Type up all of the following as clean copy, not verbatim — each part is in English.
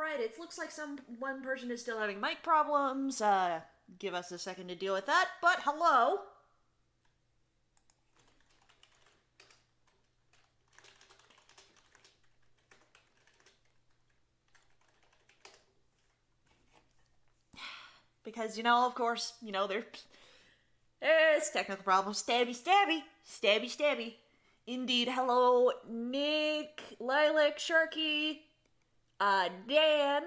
Alright, it looks like one person is still having mic problems. Give us a second to deal with that, but hello! Because, of course, there's technical problems. Stabby, stabby, stabby, stabby. Indeed, hello, Nick, Lilac, Sharky, Dan,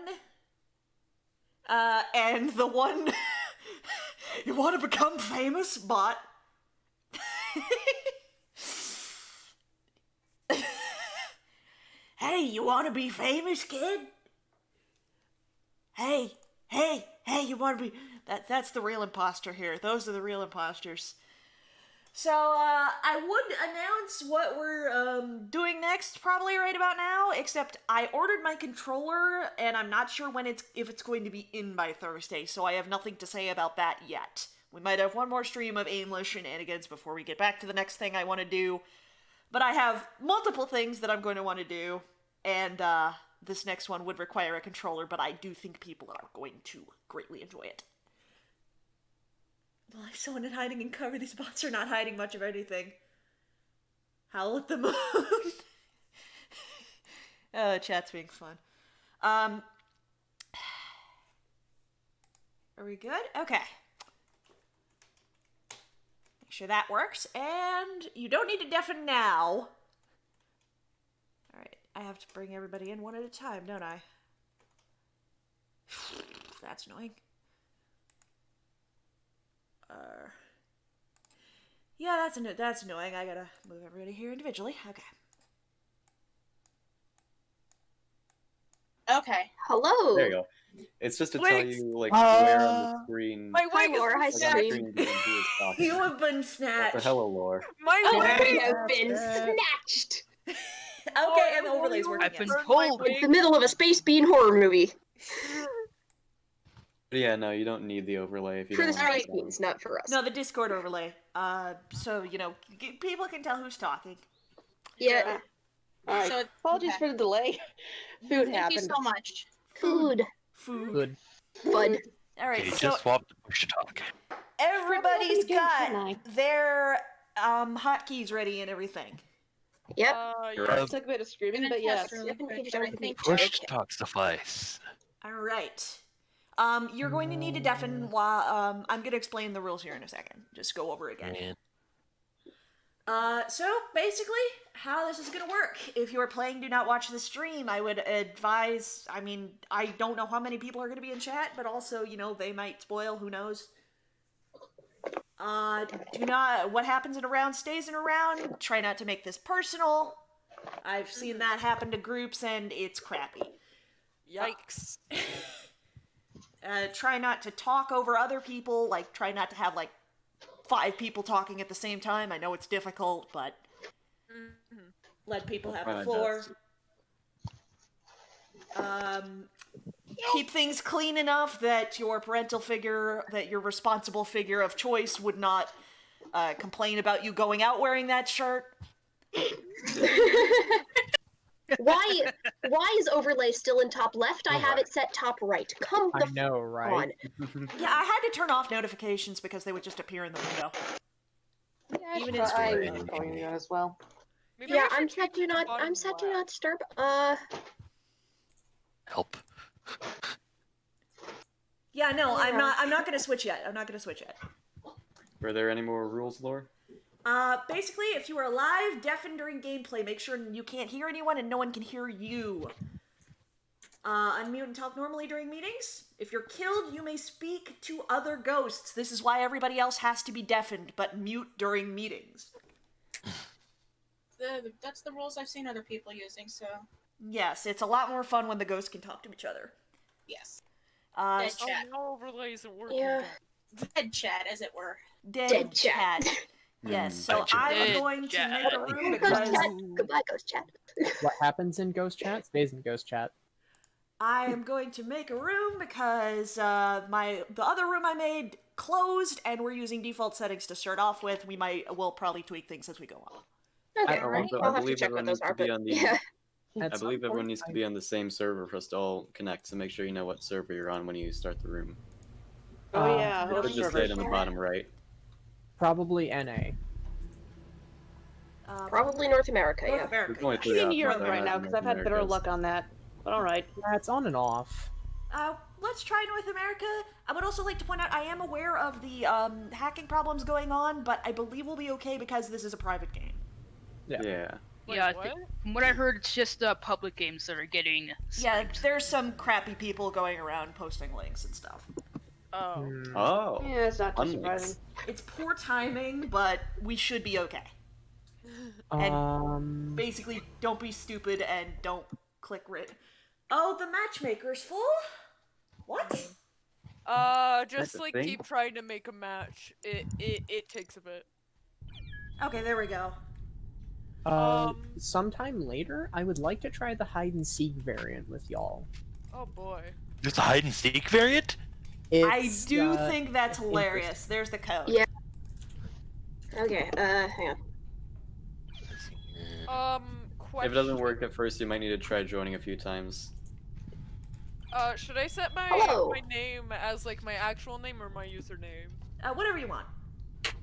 and the one you want to become famous bot. Hey, you want to be famous, kid? Hey, you want to be... That's the real imposter here. Those are the real imposters. So, I would announce what we're, doing next probably right about now, except I ordered my controller, and I'm not sure if it's going to be in by Thursday, so I have nothing to say about that yet. We might have one more stream of aimless shenanigans before we get back to the next thing I want to do, but I have multiple things that I'm going to want to do, and, this next one would require a controller, but I do think people are going to greatly enjoy it. Well, if someone in hiding and cover, these bots are not hiding much of anything. Howl at the moon. Oh, chat's being fun. Are we good? Okay. Make sure that works, and you don't need to deafen now. Alright, I have to bring everybody in one at a time, don't I? That's annoying. Yeah, that's annoying. I gotta move everybody here individually. Okay. Okay. Hello. There you go. It's just to tell Wait. you, like, where on the screen. My Hi, wig Laura. Hi, is like, on the Scream. screen who is talking. You have been snatched. For hello, Lore. My I wig! have been snatched. Okay, and the overlay's working. I've been yes. told. It's the middle of a space bean horror movie. But yeah, no, you don't need the overlay if you For the don't want space it on. beans, not for us. No, the Discord overlay. So, people can tell who's talking. Yeah. Alright, So, apologies for the delay. Food Thank happened. you so much. Food. Food. Good. Fun. Alright, Okay, so just swap the push to talk. everybody's Probably got didn't I? their, hotkeys ready and everything. Yep. It took a bit of screaming, but yes. Really quick, but I think Push to talk suffice. Alright. You're going to need to deafen while, I'm gonna explain the rules here in a second. Just go over again. Man. So basically, how this is gonna work. If you're playing Do Not Watch the Stream, I would advise, I don't know how many people are gonna be in chat, but also, they might spoil, who knows. What happens in a round stays in a round. Try not to make this personal. I've seen that happen to groups and it's crappy. Yikes. Try not to talk over other people, try not to have, 5 people talking at the same time. I know it's difficult, but let people have the floor. Keep things clean enough that your parental figure, that your responsible figure of choice would not complain about you going out wearing that shirt. Why is overlay still in top left? I have it set top right. Come the I know, right? on. Yeah, I had to turn off notifications because they would just appear in the window. Yeah, Even in I stream. was going that as well. Maybe Yeah, I I'm should set to take the not. bottom I'm set to left. not disturb. Help. Yeah, no, I'm Yeah. not gonna switch yet. I'm not gonna switch yet. Were there any more rules, Lore? Basically, if you are alive, deafened during gameplay, make sure you can't hear anyone and no one can hear you. Unmute and talk normally during meetings. If you're killed, you may speak to other ghosts. This is why everybody else has to be deafened, but mute during meetings. That's the rules I've seen other people using, so Yes, it's a lot more fun when the ghosts can talk to each other. yes. Dead Dead chat. no overlay isn't working. Yeah. Dead chat, as it were. Dead chat. Yes, so Dead I'm chat. going to make a room Ghost because chat. Goodbye, ghost chat. What happens in ghost chat stays in ghost chat. I am going to make a room because the other room I made closed and we're using default settings to start off with. We'll probably tweak things as we go on. Okay, I right. also- I I'll have to believe check it'll what those need to are, be but on the- yeah. At I some believe everyone point, needs to be on the same server for us to all connect, so make sure you know what server you're on when you start the room. Oh yeah, It those should just say servers. it on the bottom right. Probably NA. Probably North America, North yeah. America. There's only yeah. three Maybe in options, Europe so I right now imagine because I've had North better America's- luck on that. But all right. Yeah, it's on and off. Let's try North America. I would also like to point out I am aware of the hacking problems going on, but I believe we'll be okay because this is a private game. Yeah. Wait, Yeah, what? from what I heard, it's just public games that are getting Yeah, sniped. there's some crappy people going around posting links and stuff. Oh. Hmm. Oh. Yeah, it's not too Unlinks. surprising. It's poor timing, but we should be okay. Basically, don't be stupid and don't click Oh, the matchmaker's full? What? Just That's a like thing? keep trying to make a match. It takes a bit. Okay, there we go. Sometime later, I would like to try the hide and seek variant with y'all. Oh boy. There's a hide and seek variant? I It's, do think that's hilarious. interesting. There's the code. Yeah. Okay, hang on. Question. If it doesn't work at first, you might need to try joining a few times. Should I set my Hello. my name as like my actual name or my username? Whatever you want. Either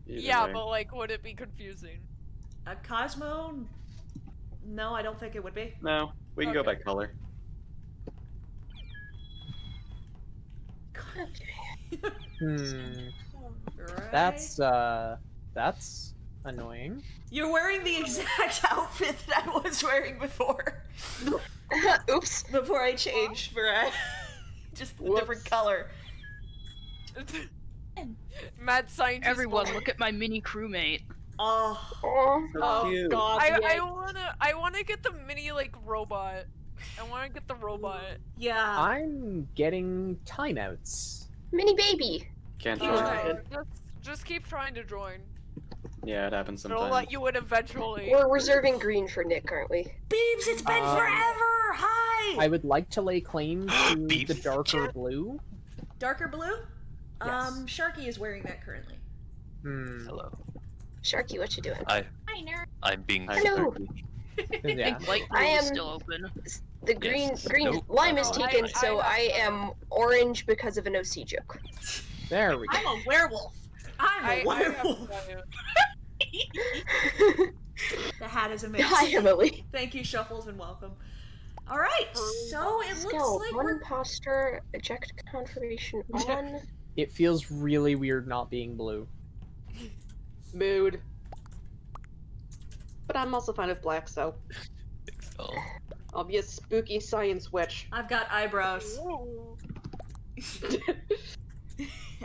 Yeah, way. but like, would it be confusing? Cosmo? No, I don't think it would be. No, we can go by Okay. color. Right. That's annoying. You're wearing the exact outfit that I was wearing before. Oops. Before I changed for just a different color. Mad scientist. Everyone, boy. look at my mini crewmate. Oh, Oh, Oh Cute. god, I yeah. wanna get the mini like robot. I wanna get the robot. yeah. I'm getting timeouts. mini baby. Can't Yeah. join. Okay, just keep trying to join. Yeah, it happens It'll sometimes. let you in eventually. We're reserving green for Nick, aren't we? Beebs, it's been forever! Hi! I would like to lay claim to Beef. the darker blue. Darker blue? Yes. Sharky is wearing that currently. Hello. Sharky, what you doing? Hi, nerd. I'm being Hi, Hello. Sharky. I Yeah. think light I blue is am- still open. The green Nope. lime is Oh, taken, I so I have am orange because of an OC joke. There we go. I'm a werewolf. I'm a I have werewolf! to- The hat is amazing. Hi, Emily. Thank you, Shuffles, and welcome. Alright, so it looks Skill, like one we're... imposter, eject confirmation on. It feels really weird not being blue. Mood. But I'm also fine with black, so Oh. I'll be a spooky science witch. I've got eyebrows. Ooh.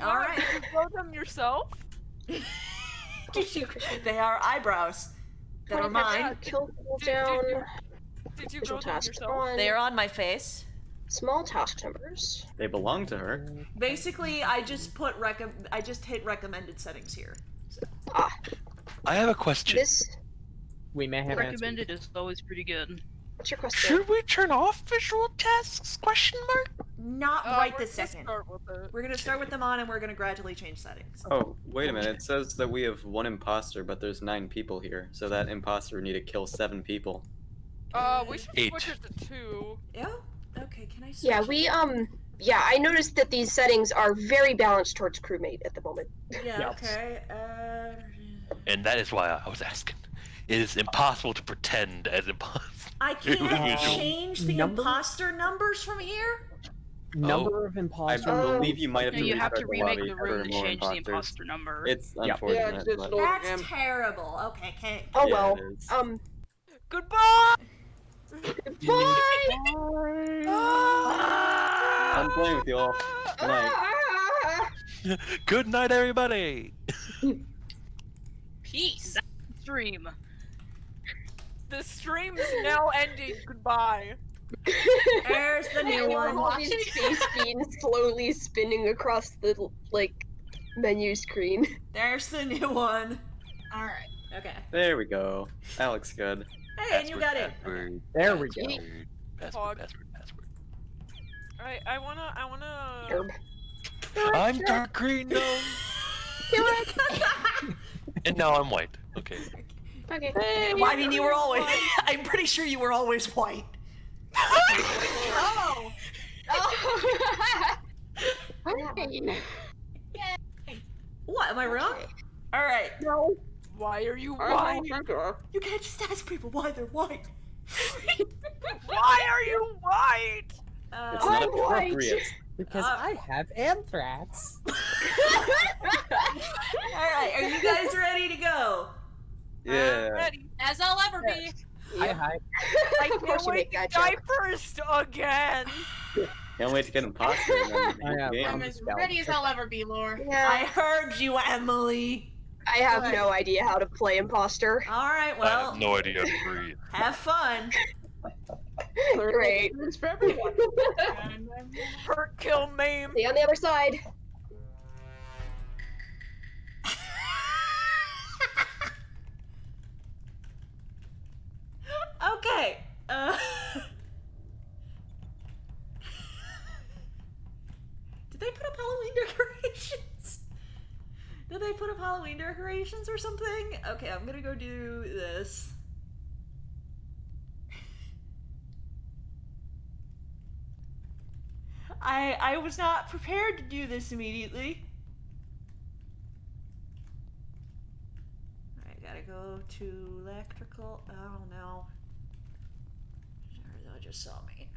Alright. Did you grow them yourself? They are eyebrows. That are mine. Kill cooldown. Did you Visual grow them task yourself? on. They are on my face. Small task numbers. They belong to her. Basically, I just hit recommended settings here. Ah, I have a question. this. We may have answers. Recommended is always pretty good. What's your question? Should we turn off visual tasks? Question mark? Not right we're this gonna second. Start with it. We're gonna start with them on, and we're gonna gradually change settings. Oh, wait a minute. It says that we have one imposter, but there's 9 people here. So that imposter would need to kill 7 people. We should 8. switch it to 2. Yeah. Okay. Can I? Switch Yeah, it? we Yeah, I noticed that these settings are very balanced towards crewmate at the moment. Yeah. Yes. Okay. And that is why I was asking. It is impossible to pretend as impossible. I can't change the Number? imposter numbers from here. Number of I imposters. believe you might have No, to you have restart to the remake lobby the for room and more change the imposters. imposter number. It's Yep. unfortunate. Yeah, it's but- digital. That's terrible. Okay. Can't. Oh Yeah, well. it is. Goodbye. Bye. I'm playing with you all. Good night. Ah! Good night, everybody. Peace. Stream. The stream is now ending. Goodbye. There's the new one. All these space beans slowly spinning across the menu screen. There's the new one. All right. Okay. There we go. That looks good. Hey, and you got in. Password, There we go. password, Pog. password. Alright, I wanna. Herb. I'm dark green now. And now I'm white. Okay. Okay. Well, I mean, you were always. I'm pretty sure you were always white. Oh! Fine. What? Am I wrong? Okay. All right. No. Why are you I white? don't think so. You can't just ask people why they're white. Why are you white? It's not I'm white. appropriate. Because I have anthrax. All right. Are you guys ready to go? Yeah. Ready. As I'll ever be. Hi. I Of can't course you wait make to that die joke. first again. Can't wait to get imposter and then I am. game. I'm as ready as I'll ever be, Lore. I Yeah. heard you, Emily. I have no idea how to play imposter. All right. I Well, have no idea how to breathe. have fun. Great. It's for everyone. Hurt, kill, maim. See you on the other side. Okay. Did they put up Halloween decorations? Did they put up Halloween decorations or something? Okay, I'm gonna go do this. I was not prepared to do this immediately. I gotta go to electrical. Oh no. They just saw me.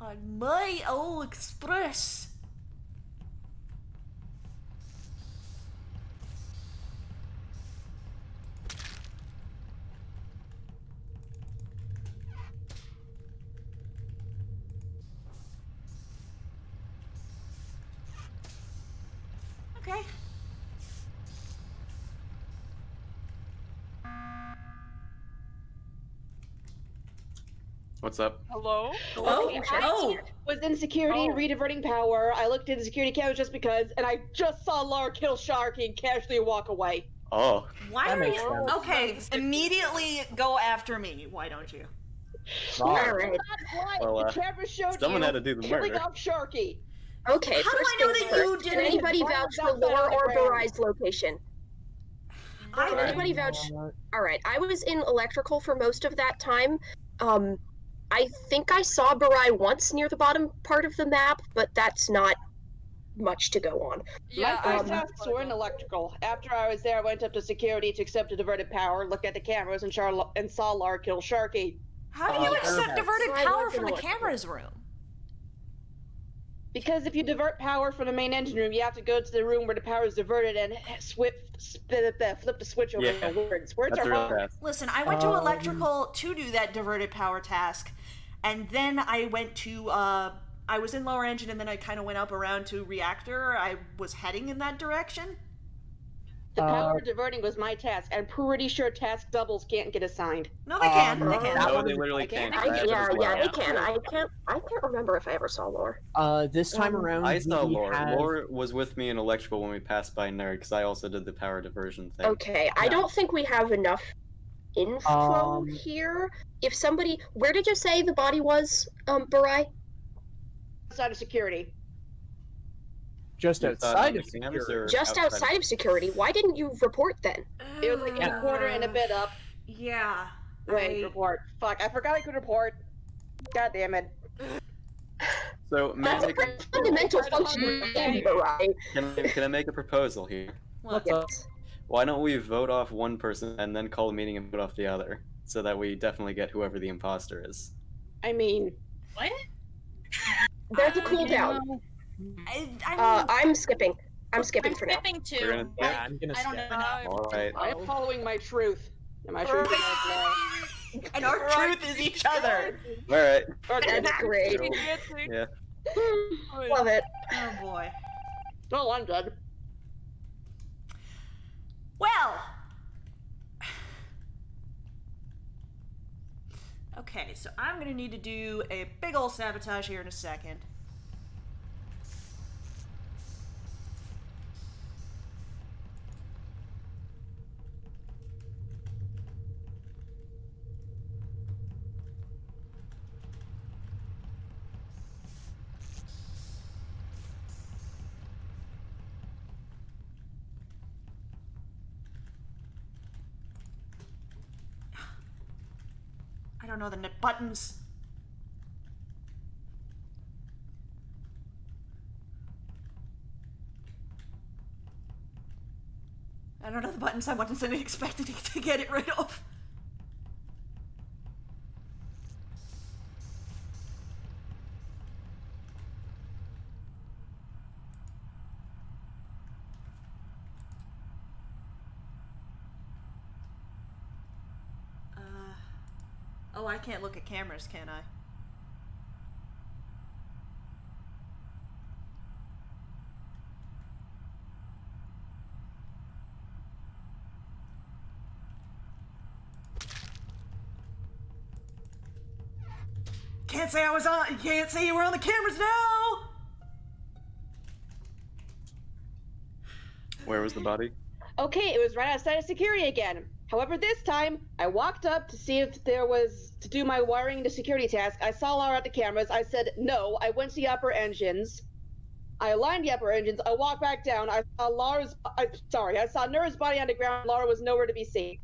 On my old express. Okay. What's up? Hello? Oh, Was in security, Oh. rediverting power. I looked into security cameras just because, and I just saw Laura kill Sharky and casually walk away. Oh, why That are makes you? sense. Okay, immediately go after me. Why don't you? All right. Well, the camera showed someone you had to do the killing murder. off Sharky. Okay, How do first I know things that you first. Can didn't? anybody Brian vouch was for outside Lore on the or ground. Barai's location? I Can anybody vouch? All right, I was in electrical for most of that time. I think I saw Barai once near the bottom part of the map, but that's not much to go on. Yeah, My I first tasks were in electrical. After I was there, I went up to security to accept a diverted power, look at the cameras, and saw Laura kill Sharky. How do you accept Fairfax. diverted I power was from in the electrical. camera's room? Because if you divert power from the main engine room, you have to go to the room where the power is diverted and flip the switch over Yeah, the words. Words That's are real hard. fast. Listen, I went to electrical to do that diverted power task, and then I went to I was in lower engine, and then I kind of went up around to reactor. I was heading in that direction. The power diverting was my task. I'm pretty sure task doubles can't get assigned. No, they can. They that can. No, one- they literally can't. I- I have it yeah, as well. yeah, they can. I can't remember if I ever saw Lore. This time around, I saw we Lore. have- Lore was with me in electrical when we passed by Nerd, because I also did the power diversion thing. Okay, I Yeah. don't think we have enough info here. If somebody, where did you say the body was, Barai? Outside of security. just You thought outside on of the cams security. or Just outside of security. Why didn't you report then? It was like a quarter and a bit up. Yeah. Wait, report. Fuck, I forgot I could report. God damn it. So, may I That's a make pretty a, fundamental function of the game, Barai. can I make a proposal here? What? Yes. Why don't we vote off one person and then call a meeting and vote off the other, so that we definitely get whoever the imposter is? I mean, What? There's a cooldown. I mean, I'm skipping. I'm skipping I'm for now. skipping too. We're gonna Yeah, I'm gonna I don't skip. know. All right. I'm following my truth. And my truth is and our truth is each other. All right. That's great. Yeah. Love it. Oh boy. Oh, I'm dead. Well. Okay, so I'm gonna need to do a big ol' sabotage here in a second. don't know the buttons. I don't know the buttons. I wasn't expecting to get it right off. Oh, I can't look at cameras, can I? Can't say I was on. Can't say you were on the cameras now. Where was the body? Okay, it was right outside of security again. However, this time, I walked up to see if there was to do my wiring to security task. I saw Laura at the cameras. I said no. I went to the upper engines. I aligned the upper engines. I walked back down. I saw I saw Nura's body on the ground. Laura was nowhere to be seen.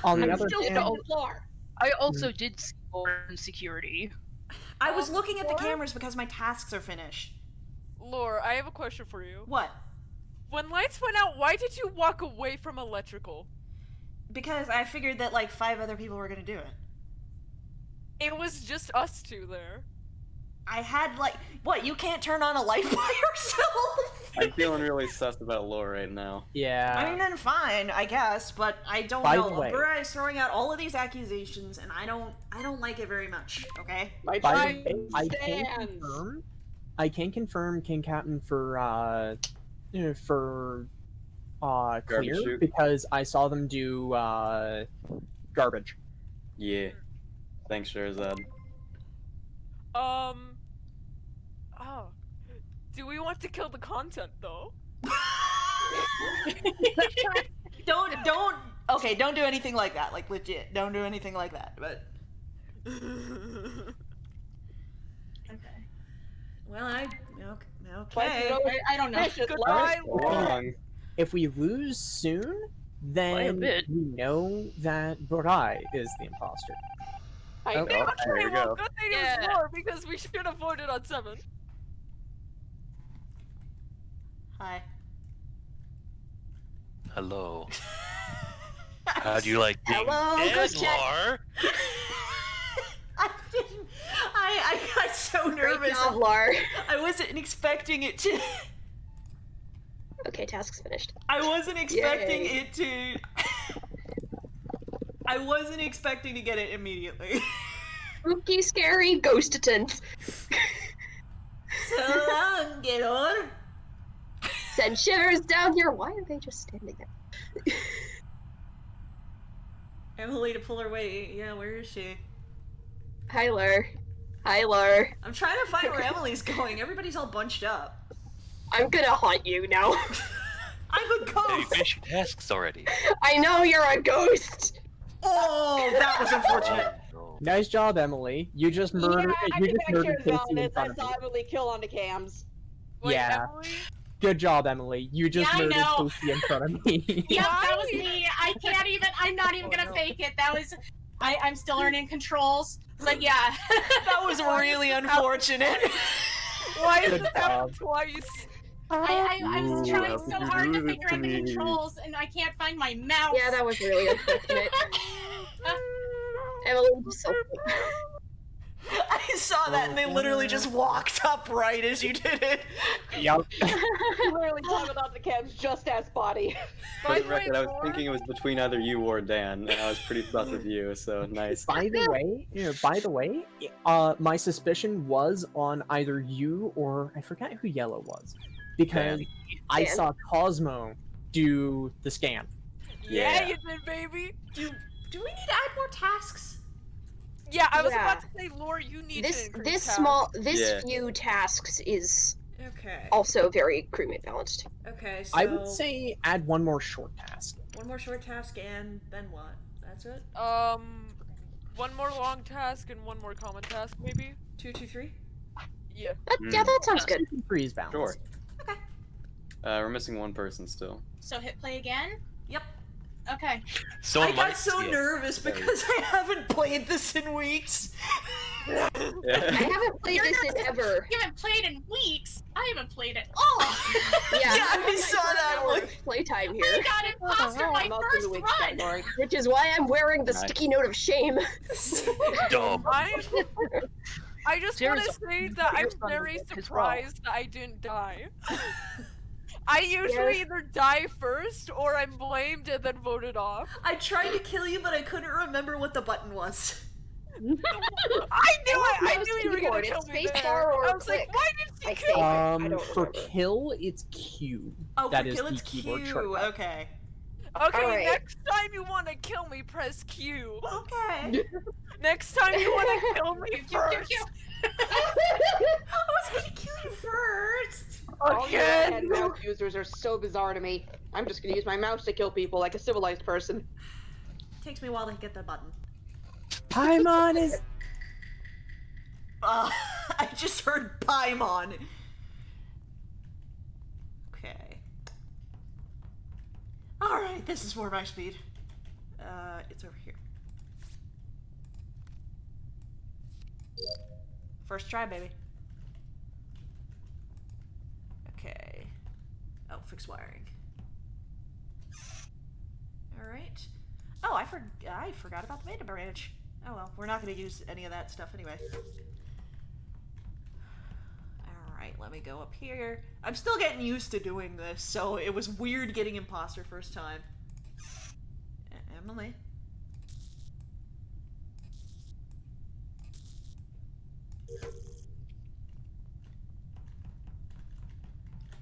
On the I'm other still hand, on the floor. I also did see Laura in security. I was looking at the Laura? cameras because my tasks are finished. Lore, I have a question for you. What? When lights went out, why did you walk away from electrical? Because I figured that like 5 other people were gonna do it. It was just us two there. I had like, what? You can't turn on a light by yourself? I'm feeling really sus about lore right now. yeah. I mean, then fine, I guess, but I don't By know. the way- Bura is throwing out all of these accusations, and I don't like it very much. Okay. My By time the way, stands. I can confirm King Captain for Garbage clear chute. because I saw them do garbage. Yeah. Thanks, Sherazad. Oh. Do we want to kill the content though? Don't. Okay, don't do anything like that. Like legit, don't do anything like that. But. Okay. Well, But, okay. you know, I don't know. it's just Goodbye, Wrong. If we lose soon, then bit. we know that Burai is the imposter. I Oh. know. There you well, go. good thing Yeah. it was Lore because we should have voted on 7. Hi. Hello. How do you like being Hello, dead, Ghost Jet. Lar? I didn't. I got so nervous. Great job, Lar. I wasn't expecting it to. Okay, task's finished. I wasn't expecting Yay. it to. I wasn't expecting to get it immediately. Spooky, scary, ghostatant. So long, get on. Send shivers down here. Why are they just standing there? Emily to pull her weight. Yeah, where is she? Hi, Lar. Hi, Lar. I'm trying to find where Emily's going. Everybody's all bunched up. I'm gonna haunt you now. I'm a Hey, you ghost. finished your tasks already. I know you're a ghost. Oh, that was unfortunate. No. Nice job, Emily. You just Yeah, murdered. I You can just back murdered yours on Casey in this. I front of saw me. Emily kill on the cams. Wait, Yeah. Emily? Good job, Emily. You just Yeah, I murdered know. Casey in front of me. Yep, that was Why? me. I can't even. I'm not even Oh, gonna no. fake it. That was. I'm still learning controls. But yeah. That was really unfortunate. Why is Good this happening job. twice? I was Ooh, trying how so could you hard to do this figure to out the me? controls, and I can't find my mouse. Yeah, that was really unfortunate. Emily was so I saw that and they literally just walked up right as you did it. Yep. You literally toggled on the cams just as body. For By the the way, record, I was Lore? thinking it was between either you or Dan, and I was pretty sus of you, so nice. By the way, my suspicion was on either you or I forget who Yellow was, because I Dan. saw Cosmo do the scan. Yeah, Yeah. you did, baby. Do we need to add more tasks? Yeah, I was Yeah. about to say, Lore, you need to increase this Yeah. few tasks is Okay. also very crewmate balanced. Okay, so I would say add one more short task. one more short task and then what? That's it? One more long task and one more common task, maybe? 2, 2, 3? Yeah. Yeah, that sounds good. 3 is balanced. Sure. Okay. We're missing one person still. So hit play again. Yep. Okay. Someone I got might so see it. nervous because I haven't played this in weeks. I haven't played this in ever. You haven't played in weeks. I haven't played at all. Yeah, Yeah, I'm I on my saw first that, hour like- of playtime We here, got imposter my I'm also in first the weeks run. category. which is why I'm wearing the Nice. sticky note of shame. Dumb. I just want to Sarah's- say that I'm Sarah's on the very list as well. surprised that I didn't die. I usually either die first or I'm blamed and then voted off. I tried to kill you, but I couldn't remember what the button was. I knew you were gonna Keyboard, kill it's me space there. bar or I was like, click, why did I she think. kill me? I don't For remember. kill, it's Q. Oh, That for is kill the it's keyboard Q. shortcut. Okay. Okay, Alright. next time you want to kill me, press Q. Okay. Next time you want to kill me first. I was gonna kill you first. All your Again. head mouse users are so bizarre to me. I'm just gonna use my mouse to kill people like a civilized person. Takes me a while to get the button. Paimon is. I just heard Paimon. Okay. Alright, this is more my speed. It's over here. First try, baby. Okay. Oh, fix wiring. Alright. Oh, I forgot about the beta branch. Oh well, we're not going to use any of that stuff anyway. Alright, let me go up here. I'm still getting used to doing this, so it was weird getting imposter first time. Emily.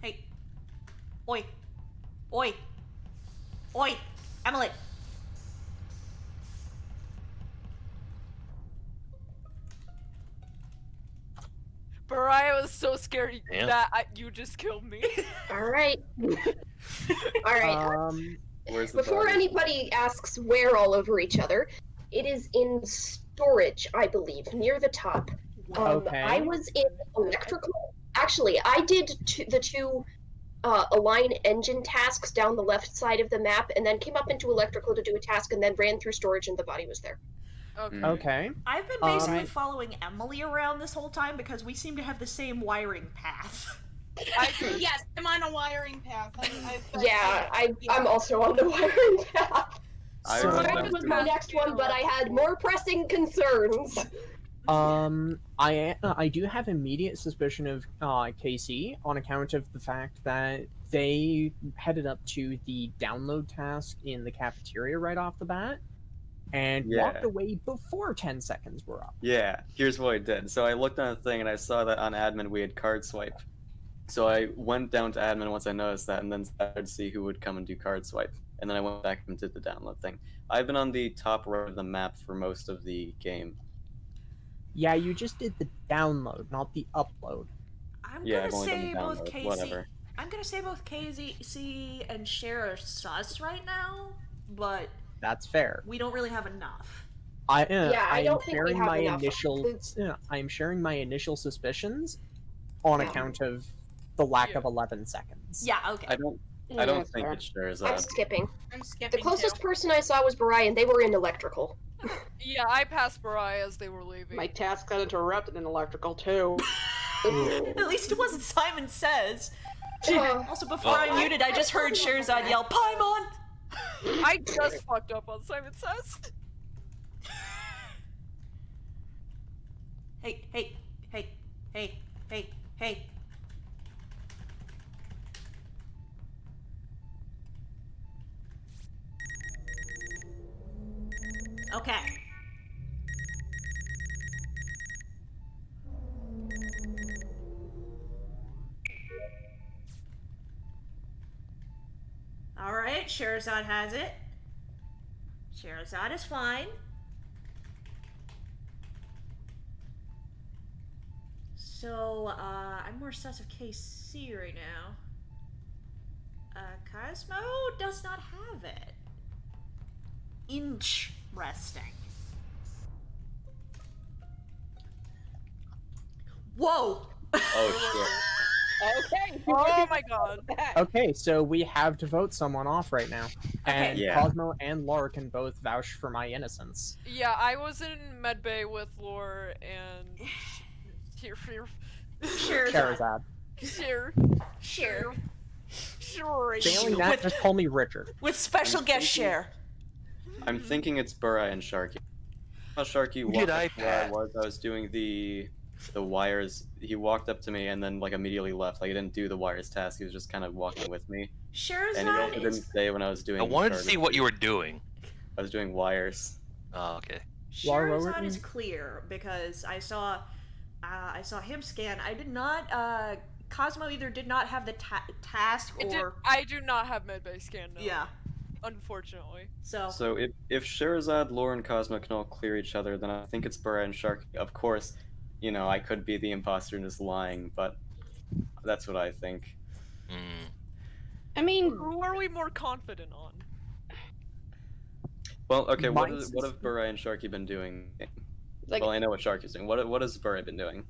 Hey. Oi. Oi. Oi. Emily. Mariah was so scared Damn. that you just killed me. Alright. Alright. Where's the Before body? anybody asks where all over each other, it is in storage, I believe, near the top. Okay. I was in electrical. Actually, I did the two align engine tasks down the left side of the map, and then came up into electrical to do a task, and then ran through storage, and the body was there. Okay. Okay. I've been basically Um, following Emily around this whole time because we seem to have the same wiring path. Yes, I'm on a wiring path. Yeah, I'm also on the wiring path. I So- Storage remember- was my next one, but I had more pressing concerns. I do have immediate suspicion of KC on account of the fact that they headed up to the download task in the cafeteria right off the bat, and Yeah. walked away before 10 seconds were up. Yeah, here's what I did. So I looked on the thing and I saw that on admin we had card swipe. So I went down to admin once I noticed that and then started to see who would come and do card swipe. And then I went back and did the download thing. I've been on the top right of the map for most of the game. Yeah, you just did the download, not the upload. I'm Yeah, gonna I've only done say the both download, Casey. whatever. I'm gonna say both KC and Cher are sus right now, but That's fair. we don't really have enough. I I'm don't think we sharing have my enough. I'm sharing my initial suspicions on Yeah. account of the lack Yeah. of 11 seconds. Yeah, okay. I don't that's think fair. it shares I'm up. skipping. I'm The skipping closest too. person I saw was Bari, and they were in electrical. Yeah, I passed Mariah as they were leaving. My task got interrupted in electrical too. At least it wasn't Simon Says. Uh, Also, before I muted, I just heard Sherzad yell, Paimon! I just fucked up on Simon Says. Hey, hey, hey, hey, hey, hey. Okay. Alright, Sherazad has it. Sherazad is fine. So, I'm more sus of KC right now. Cosmo does not have it. Interesting. Whoa! Oh Okay. Oh my god. Okay, so we have to vote someone off right now, and Yeah. Cosmo and Laura can both vouch for my innocence. Yeah, I was in medbay with Lore and here. Charizard. Sure. Failing that, just call me Richard. With special guest share. I'm thinking it's Burai and Sharky. Sharky Who walked did up I to where I pass? was. I was doing the wires. He walked up to me and then like immediately left. Like he didn't do the wires task. He was just kind of walking with me. And he also Charizard didn't is stay when I was doing. I wanted to card- see what you were doing. I was doing wires. Oh, okay. Laura, what Charizard were is you- clear because I saw him scan. I did not. Cosmo either did not have the task or I do not have medbay scan. No. yeah. Unfortunately. So So if Sherazad, Lore, and Cosmo can all clear each other, then I think it's Burai and Sharky. Of course, you know I could be the imposter and just lying, but that's what I think. Mm. I mean, Who are we more confident on? Well, okay. What Mine's- have Burai and Sharky been doing? like, Well, I know what Sharky's doing. What has Burai been doing?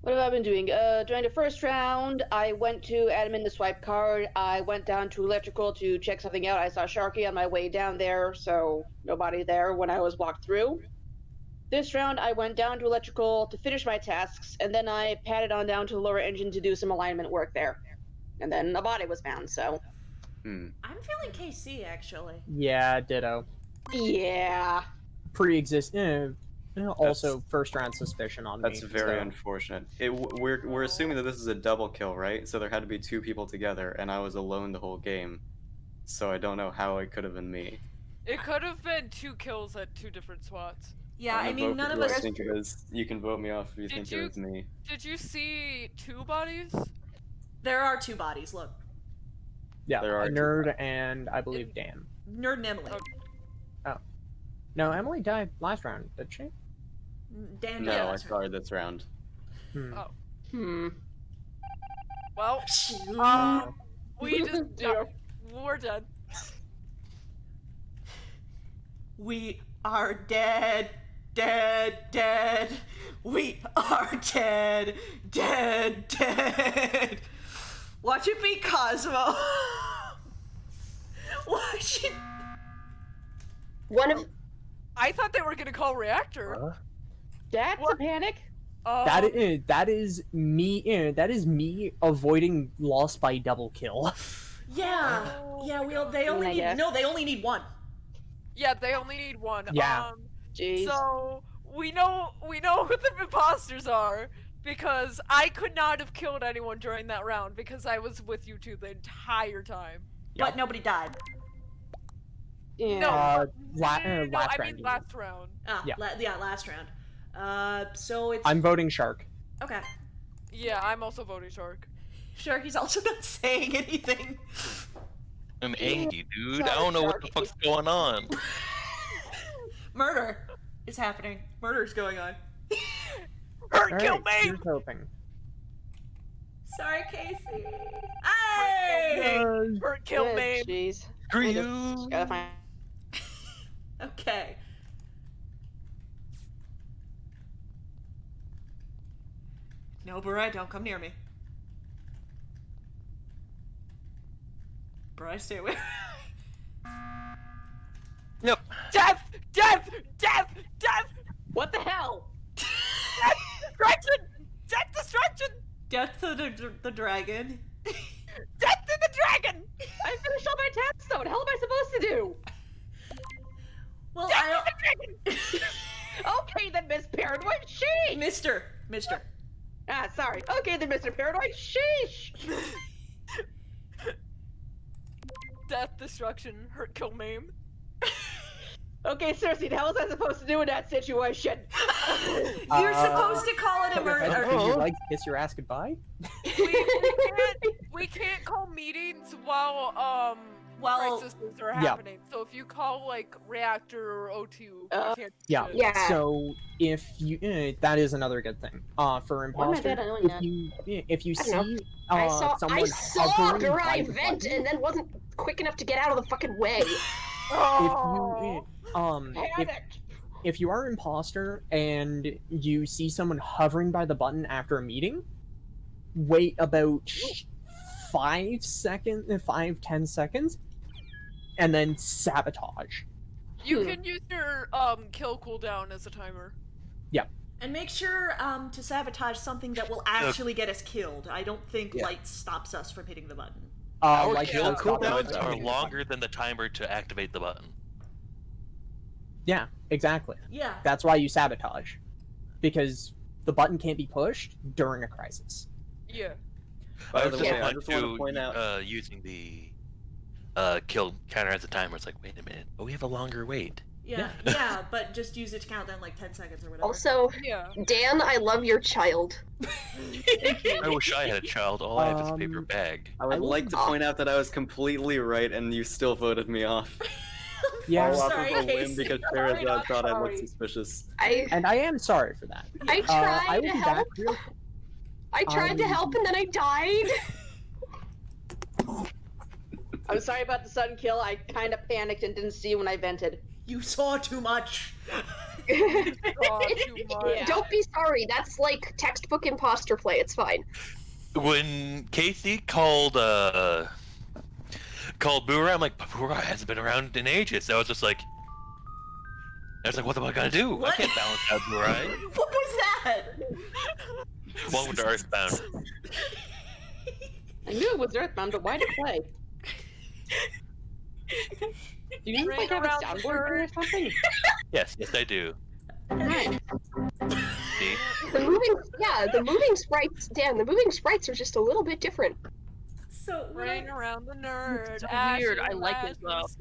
what have I been doing? During the first round, I went to admin to swipe card. I went down to electrical to check something out. I saw Sharky on my way down there, so nobody there when I was walked through. This round, I went down to electrical to finish my tasks, and then I padded on down to the lower engine to do some alignment work there. And then a body was found, so. I'm feeling KC actually. Yeah, ditto. Yeah. Pre-exist. Also, first round suspicion on That's me. very so- unfortunate. We're assuming that this is a double kill, right? So there had to be two people together, and I was alone the whole game. So I don't know how it could have been me. It could have been 2 kills at 2 different spots. Yeah, I'm I gonna mean vote none for of who I us. think it is. You can vote me off if you Did think you- it was me. Did you see 2 bodies? There are 2 bodies. Look, Yeah, There are two Nerd and I believe Dan. Nerd and Emily. No, Emily died last round, did she? Dan. No, died I last saw her this round. Hmm. Oh. Well, round. we just Yeah. we're dead. We are dead, dead. We are dead, dead. Watch it be Cosmo. Watch it. One of I thought they were gonna call reactor. That's What? a panic. That is me. That is me avoiding loss by double kill. Yeah, Oh yeah. my God. They only I need. guess. No, they only need 1. Yeah, they only need 1. Yeah. Jeez. So we know who the imposters are because I could not have killed anyone during that round because I was with you 2 the entire time. But nobody died. Yeah. No, last no, round. I you mean mean. last round. Yeah. Last round. So it's I'm voting Shark. okay. Yeah, I'm also voting Shark. Sharky's also not saying anything. I'm angry, dude. I Sorry, don't know what the Sharky. fuck's going on. Murder is happening. Murder's going on. Hurt, Alright, kill me! here's hoping. Sorry, Casey. Hey! Hurt, kill Yeah, me! Jeez. Screw I you. just gotta find. Okay. No, Burai, don't come near me. Burai, stay away. Yep. Death! Death! Death! Death! What the hell? Destruction! Death destruction! Death to the dragon. Death to the dragon! I finished all my tasks though. What the hell am I supposed to do? Well, Death I to the dragon! Okay then, Miss Paranoid. Sheesh. Mister. Ah, sorry. Okay then, Mr. Paranoid. Sheesh. Death, destruction, hurt, kill, maim. Okay, Cersei, the hell was I supposed to do in that situation? You're supposed to call it a murder. Would you like to kiss your ass goodbye? We can't call meetings while Well, crises are yeah. happening. So if you call like reactor or O2, we can't do Yeah. it. Yeah. So if you, that is another good thing. For Why am I imposter, bad at knowing that? if you I don't see I saw someone hovering by Garai the vent button, and then wasn't quick enough to get out of the fucking way. Oh. Panicked. if you are imposter and you see someone hovering by the button after a meeting, wait about 5 seconds, 5-10 seconds, and then sabotage. You can use your kill cooldown as a timer. And make sure to sabotage something that will actually get us killed. I don't think light stops us from hitting the button. Our Like kill don't stop cooldowns us. are longer than the timer to activate the button. Yeah, exactly. Yeah. That's why you sabotage, because the button can't be pushed during a crisis. Yeah. By I the was way, just I just want to point out. using the kill counter as a timer. It's like, wait a minute, but we have a longer wait. Yeah, but just use it to count down like 10 seconds or whatever. Also, Yeah. Dan, I love your child. I wish I had a child. All I have is a paper bag. I would like to point out that I was completely right, and you still voted me off. Yeah, I'm All off sorry, of a whim Casey. because Sorry, Sherazade not thought I looked sorry. suspicious. and I am sorry for that. I I tried will to be help. back real. I tried to help and then I died. I'm sorry about the sudden kill. I kind of panicked and didn't see when I vented. You saw too much. Oh, too much. Yeah. Don't be sorry. That's like textbook imposter play. It's fine. When Casey called Bura, I'm like, but Bura hasn't been around in ages. So I was just like, what am I gonna do? What? I can't balance out Bura. What was that? Welcome to Earthbound. I knew it was Earthbound, but why did it play? Do you Right like have a around the soundboard or something? Yes, I do. Nice. See? The moving sprites, Dan, the moving sprites are just a little bit different. So Rain around the nerd. So ashes, weird. I like it, though. ashes.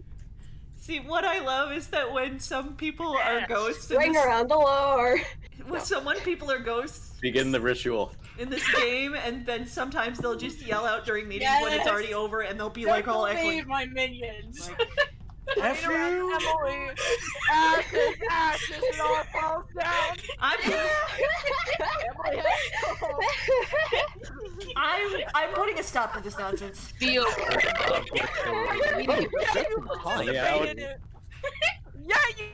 See, what I love is that when some people are ghosts, Ring around the lore. when people are ghosts Begin the ritual. in this game, and then sometimes they'll just yell out during meetings when it's Yes. already over, and they'll be like all echoing. my minions. Like, Rain around Emily. Ashes, ashes, it all falls down. I'm putting a stop to this nonsense. Feel. Yeah, I would- Yeah, you.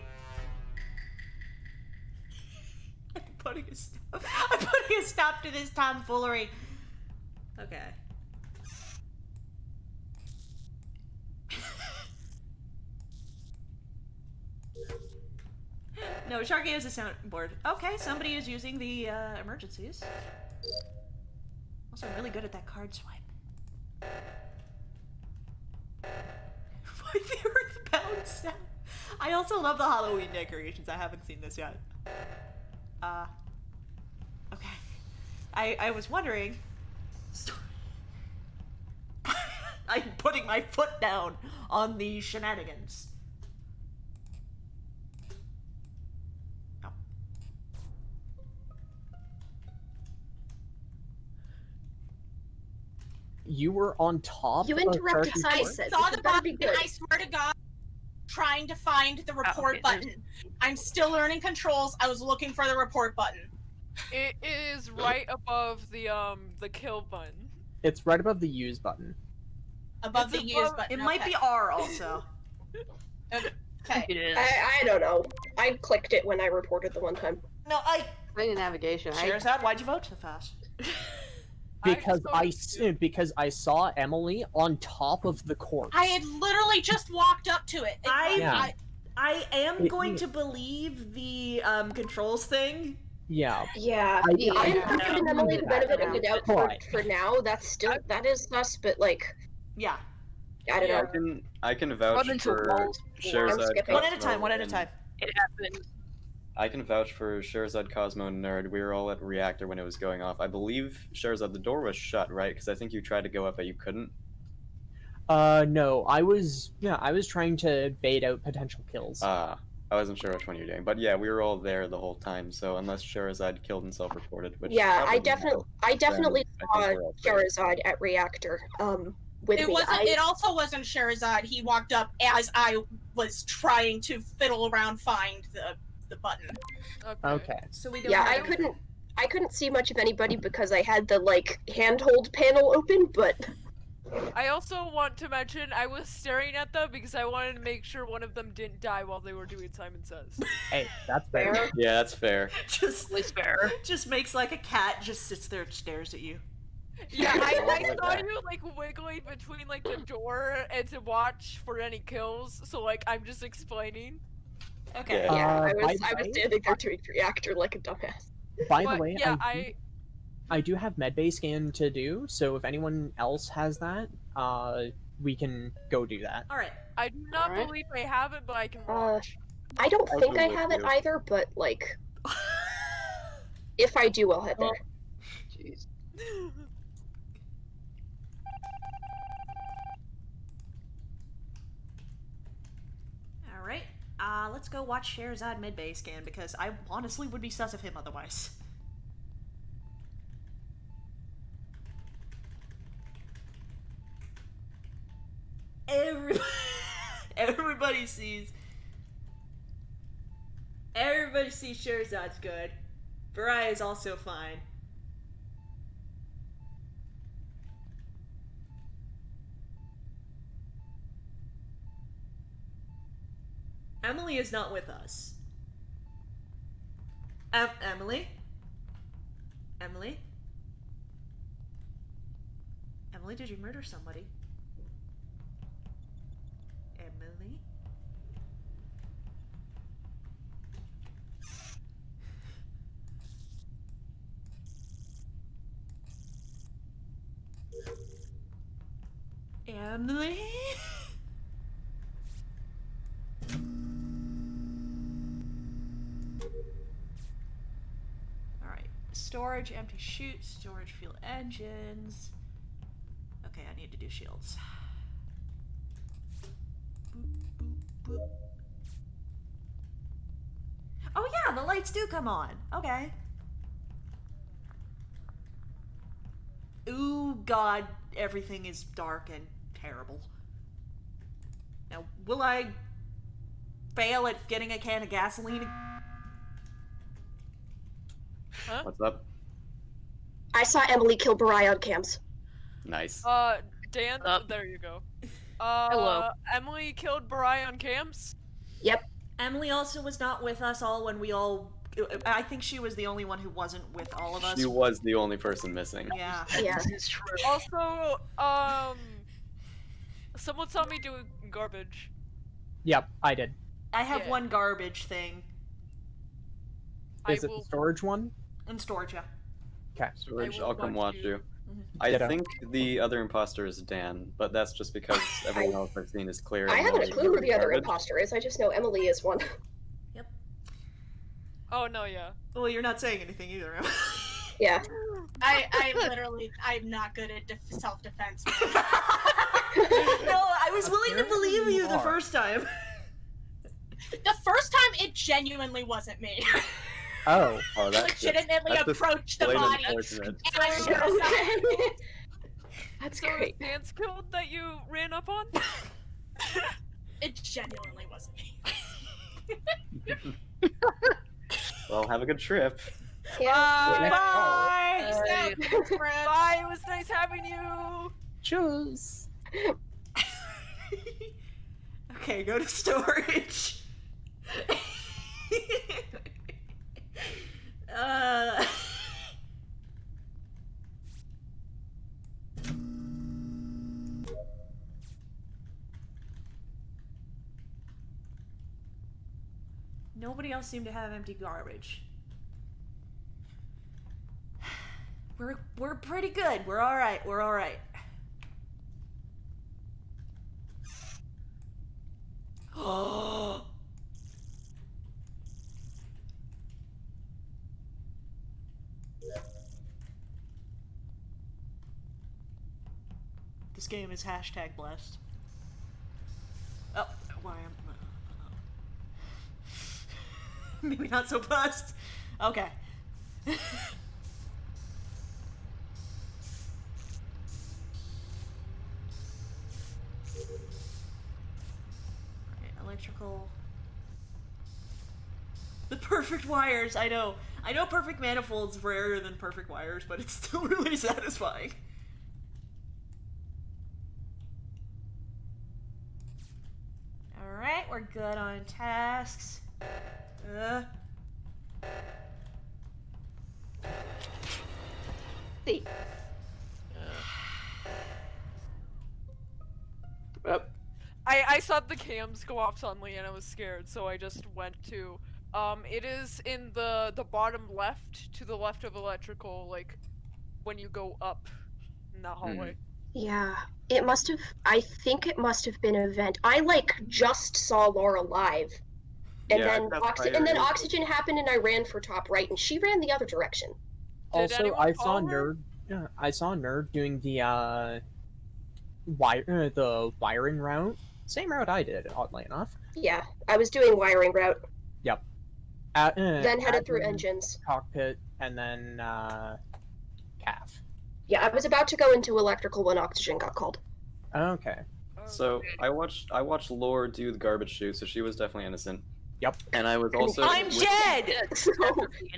I'm putting a stop to this tomfoolery. Okay. No, Sharky has a soundboard. Okay, somebody is using the emergencies. Also really good at that card swipe. Why the Earthbound sound? I also love the Halloween decorations. I haven't seen this yet. Okay. I was wondering. I'm putting my foot down on the shenanigans. Oh. You were on top. You of interrupted Sharky's I Science. court? saw the That'd be button and good. I swear to God, trying to find the report okay. button. I'm still learning controls. I was looking for the report button. It is right above the kill button. It's right above the use button. Above It's the above- use button. It might be R also. Okay. It is. I don't know. I clicked it when I reported the one time. No, Playing navigation. Sherazade, why'd you vote so fast? Because just voted because I saw Emily on top of the corpse. I had literally just walked up to it. I am It- going to believe the controls thing. Yeah. Yeah, I- I'm I- giving Emily the benefit of the doubt Right. for now. That is sus, but like Yeah. I don't I know. can Run vouch into for walls. Sherazade. skipping. One at a Cosmo, time, one at a and- time. It happens. I can vouch for Sherazade, Cosmo, and Nerd. We were all at Reactor when it was going off. I believe, Sherazade, the door was shut, right? Because I think you tried to go up, but you couldn't. No, I was trying to bait out potential kills. I wasn't sure which one you're doing. But yeah, we were all there the whole time, so unless Sherazade killed and self-reported, which Yeah, I probably definitely I saw think we're all safe. Charizard at Reactor. With It me. wasn't. It also wasn't Sherazade. He walked up as I was trying to fiddle around, find the button. Okay. So we don't. Yeah, have I couldn't see much of anybody because I had the like handhold panel open, but I also want to mention I was staring at them because I wanted to make sure one of them didn't die while they were doing Simon Says. Hey, that's fair. Yeah, that's fair. just Was fair. just makes like a cat just sits there and stares at you. Yeah, I All the way saw back. you like wiggling between like the door and to watch for any kills. So like I'm just explaining. Okay. Yeah. Yeah, I by was the way, standing there doing reactor like a dumbass. By the But way, yeah, I do have medbay scan to do, so if anyone else has that, we can go do that. All right. I do not Alright. believe I have it, but I can Uh, watch. I don't I'll think go I with have it you. either, but like, if I do, I'll head there. Jeez. All right. Let's go watch Sherazad mid-bay scan because I honestly would be sus of him otherwise. Everybody, everybody sees. Everybody sees Sherazad's good. Barai is also fine. Emily is not with us. Emily? Emily? Emily, did you murder somebody? Emily? Emily? Alright. Storage, empty chute, storage, fuel engines. Okay, I need to do shields. Boop, boop, boop. Oh yeah, the lights do come on. Okay. Ooh, God, everything is dark and terrible. Now, will I fail at getting a can of gasoline? What's up? I saw Emily kill Barai on cams. Nice. Dan, Up. there you go. Hello. Emily killed Barai on cams. Yep. Emily also was not with us all when we all... I think she was the only one who wasn't with all of us. She was the only person missing. Yeah. Yeah. This is true. Also, someone saw me doing garbage. Yep, I did. I have Yeah. one garbage thing Is I it will- the storage one? in storage, yeah. Okay. Storage, will I'll come watch watch you. you. Mhm. I Ditto. think the other imposter is Dan, but that's just because everyone else I've seen is clear. I and haven't a Emily's clue who doing the other garbage. imposter is. I just know Emily is one. Oh no, yeah. Well, you're not saying anything either. Yeah. I'm not good at self-defense. No, I was willing to believe Apparently you you the are. first time. The first time, it genuinely wasn't me. Oh. Oh, that's Legitimately that's approached the blatant body. unfortunate. And I should have said, That's So great. is Dan's killed that you ran up on? it genuinely wasn't me. Well, have a good trip. Yeah. Bye! Peace out, thanks, friends. Bye, it was nice having you! Choose. Okay, go to storage. uh... Nobody else seemed to have empty garbage. We're pretty good. We're all right. We're all right. Oh. This game is hashtag blessed. Oh, why am maybe not so blessed. Okay. Alright, electrical. The perfect wires, I know. I know perfect manifolds rarer than perfect wires, but it's still really satisfying. Alright, we're good on tasks. See. I saw the cams go off suddenly and I was scared, so I just went to. It is in the bottom left, to the left of electrical, like when you go up in that hallway. Yeah, it must have. I think it must have been an event. I just saw Laura live, and Yeah, then that's fire. oxygen happened, and I ran for top right, and she ran the other direction. Did Also, anyone I saw follow her? Nerd. Yeah, I saw Nerd doing the the wiring route. Same route I did, oddly enough. Yeah, I was doing wiring route, Yep. then headed through admin, engines. cockpit, and then CAF. Yeah, I was about to go into electrical when oxygen got called. Okay. So I watched Lore do the garbage chute, so she was definitely innocent. Yep. And I was also I'm with- dead!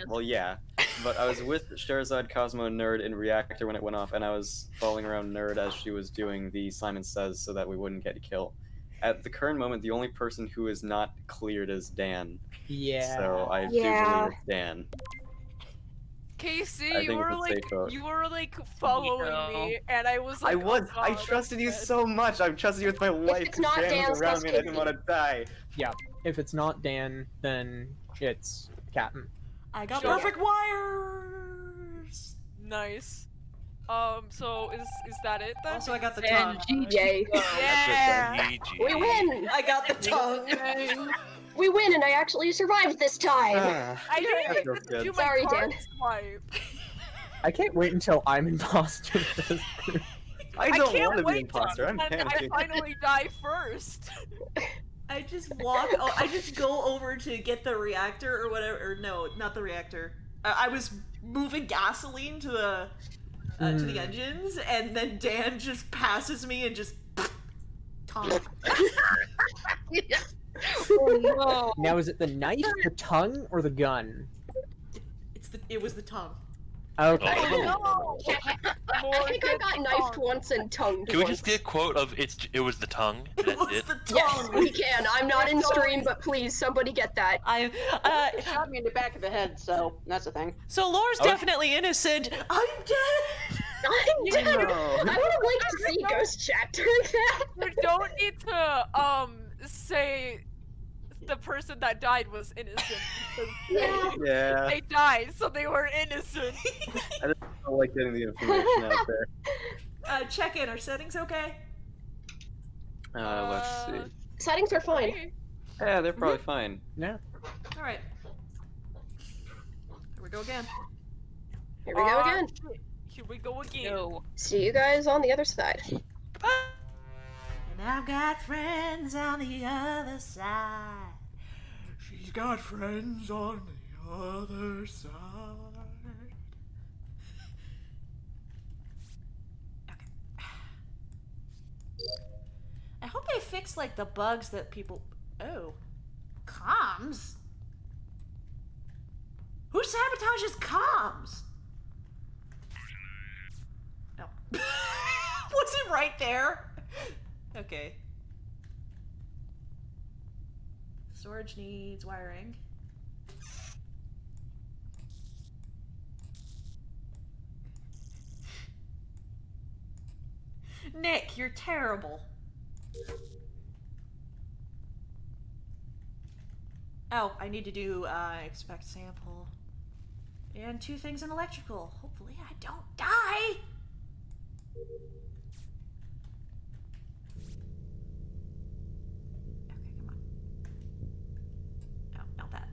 Well, yeah, but I was with Sherazade, Cosmo, and Nerd in Reactor when it went off, and I was following around Nerd as she was doing the Simon Says so that we wouldn't get a kill. At the current moment, the only person who is not cleared is Dan. Yeah. So I do Yeah. believe it's Dan. Casey, I you think were it's a like safe vote. following No. me, and I was like, I was. oh, I God, trusted you I'm dead. so much. I trusted you with my life. it's not Dan Dan, was around it's me, and I didn't Casey. want to die. If it's not Dan, then it's Captain. I got Sure. perfect wires! Nice. So is that it then? Also, I got the And tongue. Yay. Yeah. GG. We win! I got the tongue! We win, and I actually survived this time! I didn't That even feels get to good. do my Sorry, card Dan. swipe. I can't wait until I'm imposter. I don't can't want to be wait imposter. I'm till I panicking. finally die first. I just walk. Oh, I just go over to get the reactor or whatever. Or no, not the reactor. I was moving gasoline to the engines, and then Dan just passes me and just tongue. Oh no. Now, is it the knife, the tongue, or the gun? It was the tongue. Okay. Oh. I think I got knifed once and tongued Can we once. just get a quote of it was the tongue? It That's was it. the Yes, tongue. we can. I'm not in stream, but please, somebody get that. It shot me in the back of the head, so that's the thing. So Laura's Okay. definitely innocent. I'm dead. I'm dead. No. I would have liked to see ghost chat during that. You don't need to say the person that died was innocent because Yeah. Yeah. they died, so they were innocent. I just don't like getting the information out there. Check in. Are settings okay? Let's see. Settings are fine. Yeah, they're probably fine. Yeah. All right. Here we go again. Here we go again. Shit. Here we go again. No. See you guys on the other side. And I've got friends on the other side. She's got friends on the other side. Okay. I hope they fix like the bugs that people. Oh, comms. Who sabotages comms? No. Was it right there? Okay. Storage needs wiring. Nick, you're terrible. Oh, I need to do expect sample. And 2 things in electrical. Hopefully I don't die. Okay, come on. No, not that.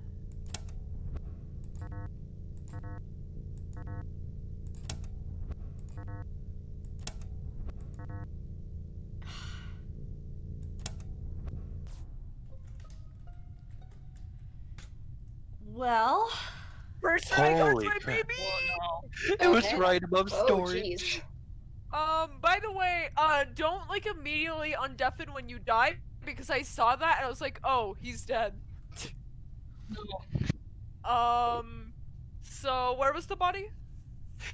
Well, First time I got Holy my crap. baby. It was Okay. right above Oh, storage. jeez. By the way, don't like immediately undeafen when you die because I saw that and I was like, oh, he's dead. So where was the body?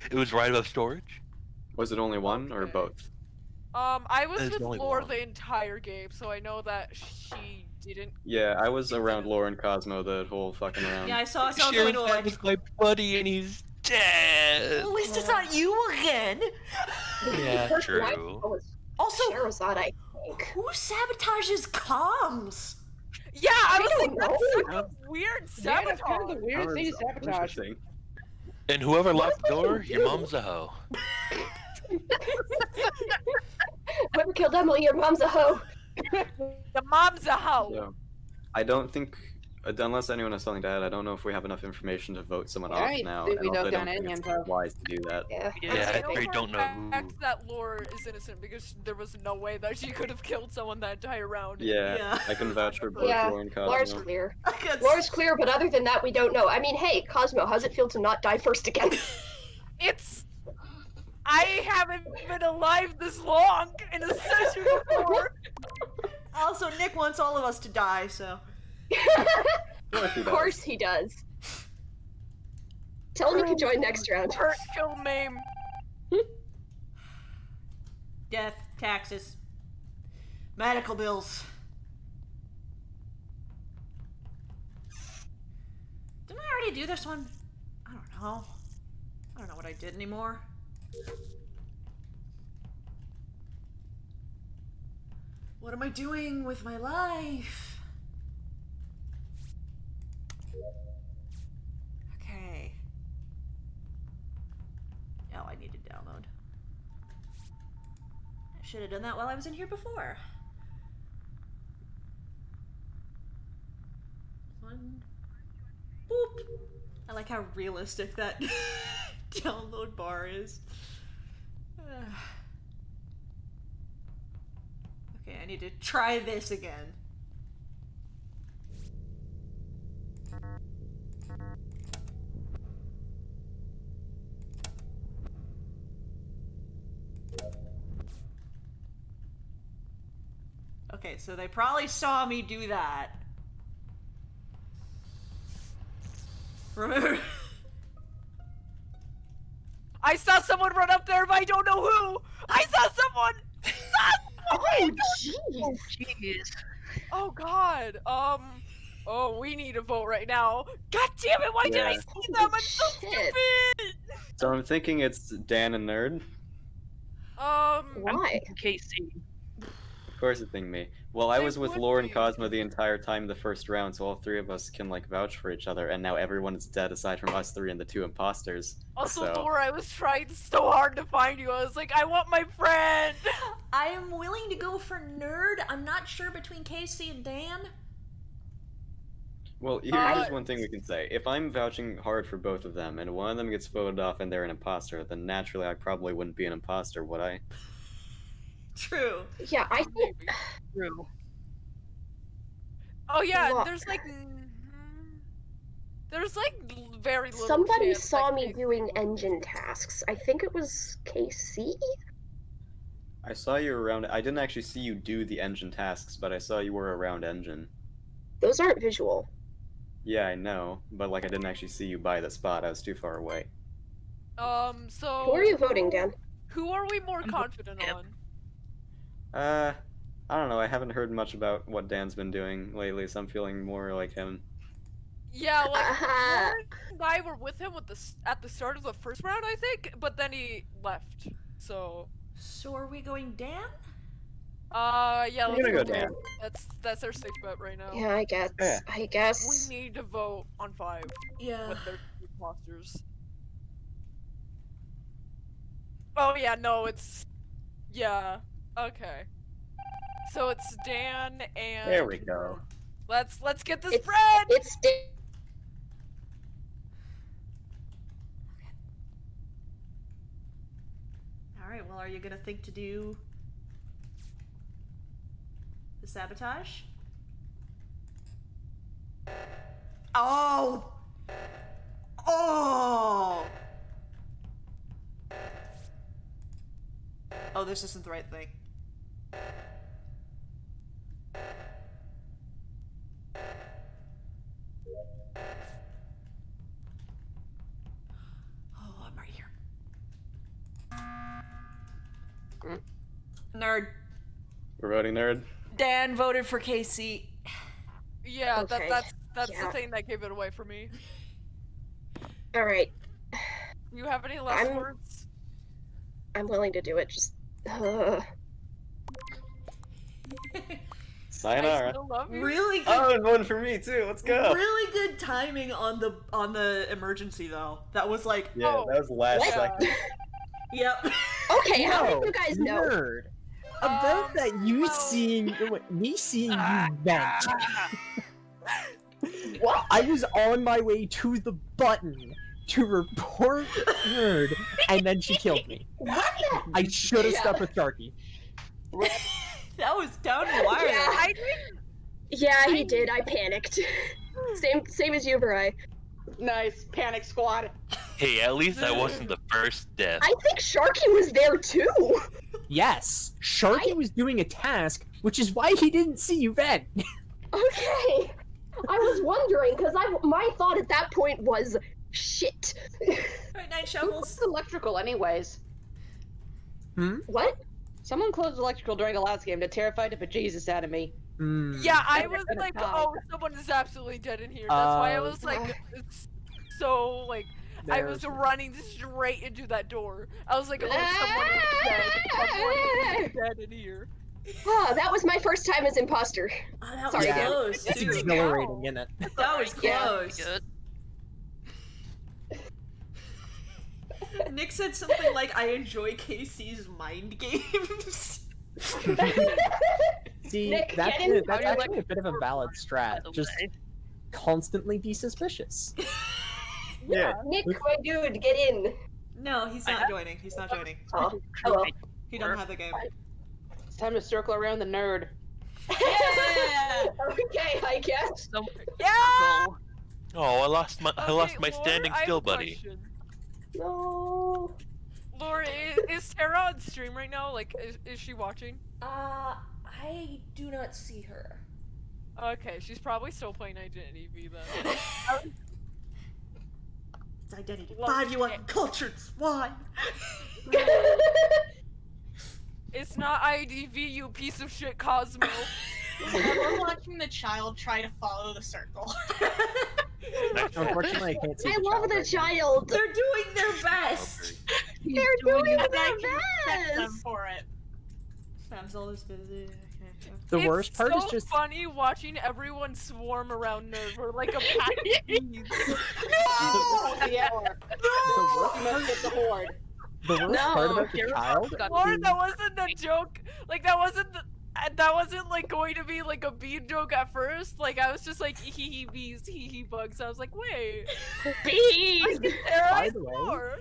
It was right above storage. Was it only one or Okay. both? I was There's with only Lore one. the entire game, so I know that she didn't. Yeah, I was around Laura and Cosmo the whole fucking round. yeah, I saw someone going Shared to that with my buddy, and he's dead. At least it's not you again. Yeah, First true. life was Also, Sherazade, I think. Who sabotages comms? Yeah, I was don't like, that's know. such a weird Yeah, that's kind of sabotage. the weirdest thing to sabotage. Interesting. And whoever locked the door, your mom's a hoe. Whoever killed Emily, your mom's a hoe. The mom's a hoe. So, I don't think, unless anyone has something to add, I don't know if we have enough information to vote someone off I now. think And we also, I dug don't down think any it's info. wise to do that. Yeah. Yeah, I I don't know who. fact that Lore is innocent because there was no way that she could have killed someone that entire round. Yeah, Yeah. I can vouch for both Yeah, Lauren Laura's Cosmo. clear. I got Laura's clear, but other than that, we don't know. I mean, hey, Cosmo, how's it feel to not die first again? It's. I haven't been alive this long in a session before. Also, Nick wants all of us to die, so. Of course he does. Tell him he can join next round. Hurt, kill, maim. Death, taxes, medical bills. Didn't I already do this one? I don't know. I don't know what I did anymore. What am I doing with my life? Okay. Oh, I need to download. I should have done that while I was in here before. One. Boop. I like how realistic that download bar is. Okay, I need to try this again. Okay, so they probably saw me do that. Remember? I saw someone run up there, but I don't know who. I saw someone. Oh, jeez. Jeez. Oh God. Oh, we need a vote right now. God damn it! Why did I Yeah. see them? I'm so Shit. stupid. So I'm thinking it's Dan and Nerd. Why? Casey. Of course it's being me. Well, I It was with would Lauren be. Cosmo the entire time the first round, so all three of us can like vouch for each other, and now everyone is dead aside from us three and the two imposters. Also, So- Laura, I was trying so hard to find you. I was like, I want my friend. I am willing to go for Nerd. I'm not sure between Casey and Dan. Well, here's one thing we can say. If I'm vouching hard for both of them, and one of them gets voted off and they're an imposter, then naturally I probably wouldn't be an imposter, would I? True. Yeah, I think True. Oh yeah, Look. there's like very little. somebody chance saw that me Casey doing would- engine tasks. I think it was KC? I saw you around. I didn't actually see you do the engine tasks, but I saw you were around engine. Those aren't visual. Yeah, I know, but like I didn't actually see you by the spot. I was too far away. So. Who are you voting, Dan? Who are we more I'm confident voting on? I don't know. I haven't heard much about what Dan's been doing lately, so I'm feeling more like him. Yeah, like Uh-huh. Lauren and I were with him at the start of the first round, I think, but then he left. So, So are we going Dan? yeah, I'm let's gonna go Dan. Dan. That's our safe bet right now. Yeah, I guess. Yeah. I guess. We need to vote on 5 Yeah. with their imposters. Oh yeah, no, it's yeah. Okay. So it's Dan and There we go. Let's get this It's- bread. It's Alright, well, are you gonna think to do the sabotage? Oh! Oh! Oh, this isn't the right thing. Oh, I'm right here. Nerd. We're voting Nerd. Dan voted for KC. Yeah, Okay, that's yeah. the thing that gave it away for me. all right. You have any last I'm- words? I'm willing to do it. Just Sayonara. I still love you. Really good. Oh, and one for me too. Let's go. Really good timing on the emergency though. That was like, Yeah, that was the last Yeah. second. yep. Okay, how did you guys know? Nerd. About that, you well- seeing me seeing you vent. What? I was on my way to the button to report Nerd, and then she killed me. What the? I should have Yeah. stuck with Sharky. That was down the wire. Yeah. I Yeah, he did. I panicked. Same as you, Bri. Nice. Panic squad. Hey, at least I wasn't the first death. I think Sharky was there too. Yes, Sharky was doing a task, which is why he didn't see you vent. Okay. I was wondering because my thought at that point was shit. Alright, Night Who Shovels. closed electrical anyways? What? Someone closed electrical during the last game that terrified the bejesus out of me. Yeah, I Never was gonna like, die. oh, someone is absolutely dead in here. That's why I was like, Uh, it's so like, I was There's- running straight into that door. I was like, oh, someone is dead. Someone is dead in here. Ah, that was my first time as imposter. Oh, that Sorry, was Dan. close, It's too. exhilarating, isn't it? That was Yeah. close. Good. Nick said something like, I enjoy Casey's mind games. See, Nick, that's, get in. that's How do you actually like a bit of a valid strat. By the Just way. constantly be suspicious. Yeah. Nick, my dude, get in. No, he's not joining. He's not joining. Oh, hello. He don't have the game. It's time to circle around the nerd. Yeah. Okay, I guess. So, Yeah! go. Oh, I lost my Okay, my Laura, standing I have skill a buddy. question. No. Laura, is Sarah on stream right now? Like, is she watching? I do not see her. Okay, she's probably still playing Identity V then. It's Identity Love 5, you it. uncultured swine! It's not IDV, you piece of shit, Cosmo. We're watching the child try to follow the circle. Unfortunately, I can't see I the love child the right now. child. They're doing their best! They're doing And I their can check them best. for it. Samsel busy. Okay. The worst part is so just funny watching everyone swarm around Nerve or like a pack of bees. The hour. the Must get the horde. worst No, part about the Sarah child. got Laura, is- that wasn't the joke. Like that wasn't like going to be like a bee joke at first. Like I was just like hee hee bees, hee hee bugs. I was like, wait, Bees. Sarah, By I the way, swore.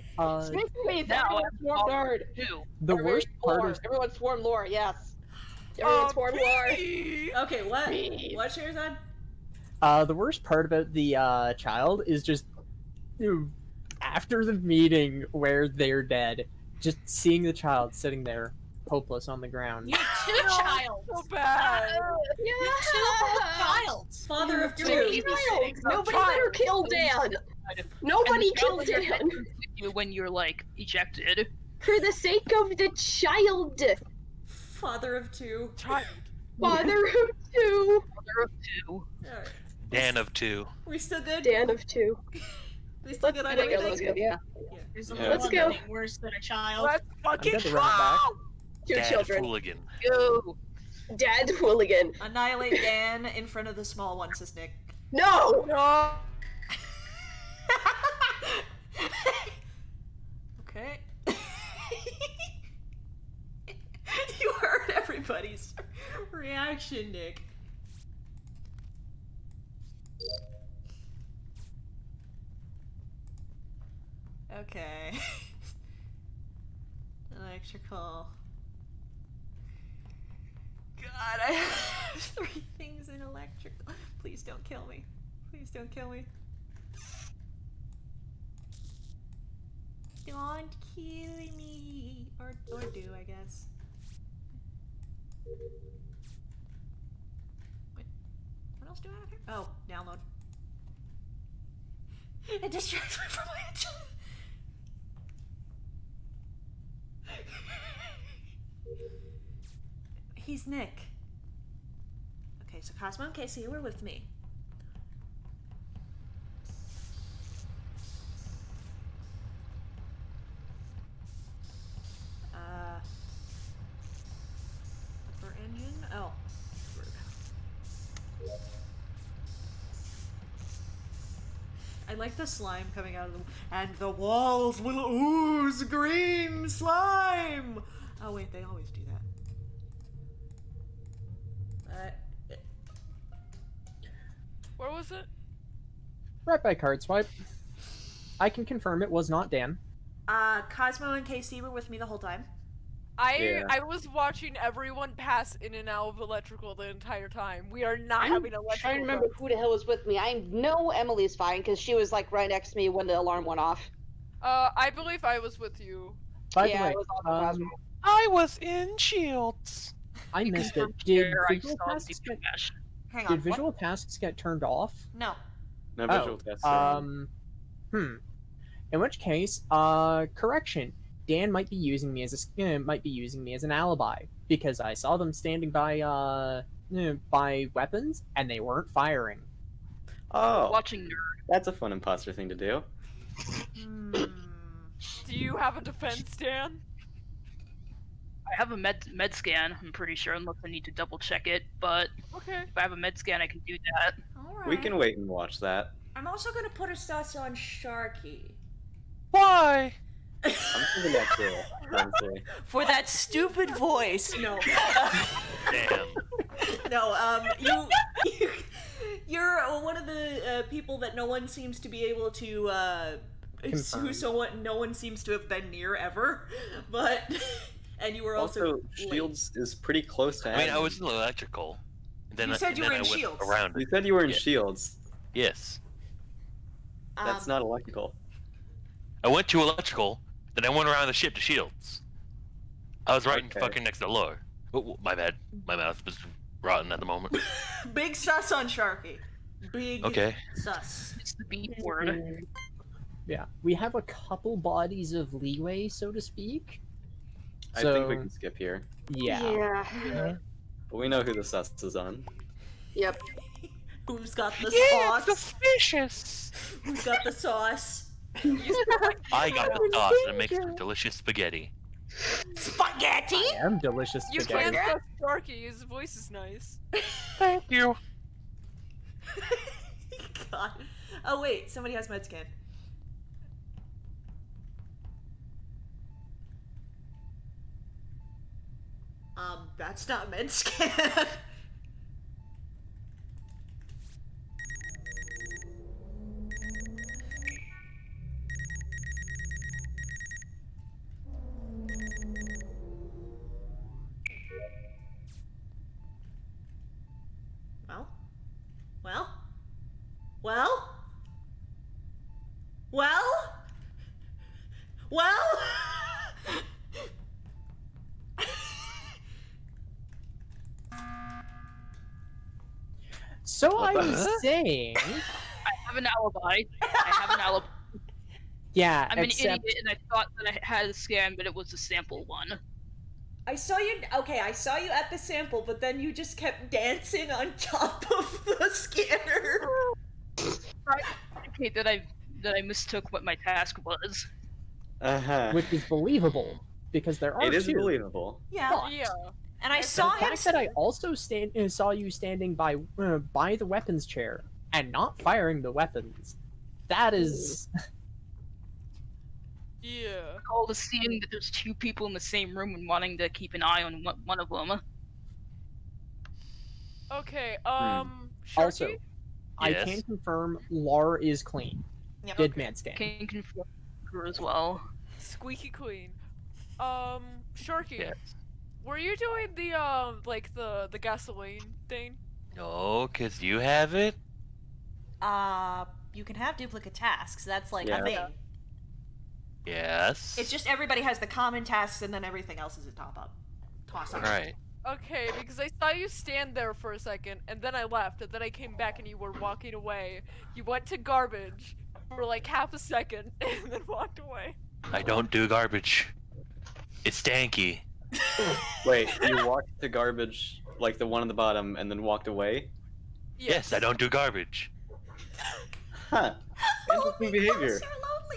Please, Now everyone I'm swarm nerd. too. the Everyone worst part Lore. of Everyone swarm lore, yes. Everyone's form war. Bee! Okay, what? Bees. What, Sherazad? the worst part about the child is just after the meeting where they're dead, just seeing the child sitting there hopeless on the ground. You two child. So bad. You two child. Father of You're two. child. Nobody better kill Dan. Nobody And the kill child is Dan. with you when you're like ejected. For the sake of the child. Father of two. Child. Father of two. Mother of two. Alright. Dan of two. We still good? Dan of two. We still good on Let's go, everything? let's go. Yeah. There's Yeah. Let's go. nothing worse than a child. Let's fucking I'm gonna run it back. go. Two Dad children. Fooligan. Go. Dad hooligan. Annihilate Dan in front of the small one, says Nick. No! No. Okay. You heard everybody's reaction, Nick. Okay. Electrical. God, I have 3 things in electrical. Please don't kill me. Please don't kill me. Don't kill me. Or do, I guess. Wait, what else do I have here? Oh, download. It distracts me from my agenda. He's Nick. Okay, so Cosmo and Casey were with me. Upper engine? Oh, I like the slime coming out of them. And the walls will ooze green slime! Oh wait, they always do that. Where was it? Right by card swipe. I can confirm it was not Dan. Cosmo and KC were with me the whole time. Yeah. I was watching everyone pass in and out of electrical the entire time. We are not having electrical. trying to remember who the hell was with me. I know Emily's fine because she was like right next to me when the alarm went off. I believe I was with you. By Yeah, the way, it was also Cosmo. I was in Shields. I You missed it. confirmed Did where I visual saw tasks the get trash. Hang on. Did visual tasks get turned off? No. No visual tests. In which case, correction. Dan might be using me as an alibi because I saw them standing by weapons and they weren't firing. Oh, Watching Nerd. that's a fun imposter thing to do. Do you have a defense, Dan? I have a med scan, I'm pretty sure, unless I need to double check it, but Okay. if I have a med scan, I can do that. Alright. We can wait and watch that. I'm also gonna put a sus on Sharky. Why? I'm thinking that too, honestly. For that stupid voice. No. Damn. No, you're one of the people that no one seems to be able to, no one seems to have been near ever, but, and you were also Shields is pretty close to I mean, I admin. was in electrical. And then You said you then were in I went Shields. Around You it. said you were in Yeah. Shields. Yes. That's not electrical. I went to electrical, then I went around the ship to Shields. I was right Okay. fucking next to Laura. Oh, my bad. My mouth was rotten at the moment. Big sus on Sharky. Big Okay. sus. It's the beat word. Yeah, we have a couple bodies of leeway, so to speak. I think we can skip here. Yeah. But we know who the sus is on. Yep. Who's got the Yeah, sauce? suspicious. Who's got the sauce? I got the sauce and it makes for delicious spaghetti. Spaghetti? I am delicious You spaghetti. can't trust Sharky. His voice is nice. Thank you. God. Oh wait, somebody has med scan. That's not med scan. Well? So I What the was heck? saying, I have an alibi. I have an alibi. yeah, I'm an except idiot, and I thought that I had a scan, but it was a sample one. I saw you at the sample, but then you just kept dancing on top of the scanner. Okay, that I mistook what my task was. Uh-huh. which is believable because there are It is two. believable. Yeah. But Yeah. And I The saw the him. fact that I also saw you standing by the weapons chair and not firing the weapons, that is Yeah. All the seeing that there's two people in the same room and wanting to keep an eye on one of them. Okay. Also, Sharky? I Yes. can confirm Lar is clean. Yep. Did Okay. man scan. Can confirm her as well. Squeaky clean. Sharky. Yes. Were you doing the like the gasoline thing? No, cause you have it. You can have duplicate tasks. That's like Yeah. a thing. Yes. It's just everybody has the common tasks, and then everything else is a toss up. Right. Okay, because I saw you stand there for a second, and then I left, and then I came back and you were walking away. You went to garbage for like half a second, and then walked away. I don't do garbage. It's stanky. Wait, you walked to garbage, like the one on the bottom, and then walked away? Yes, I don't do garbage. Huh. Interesting behavior.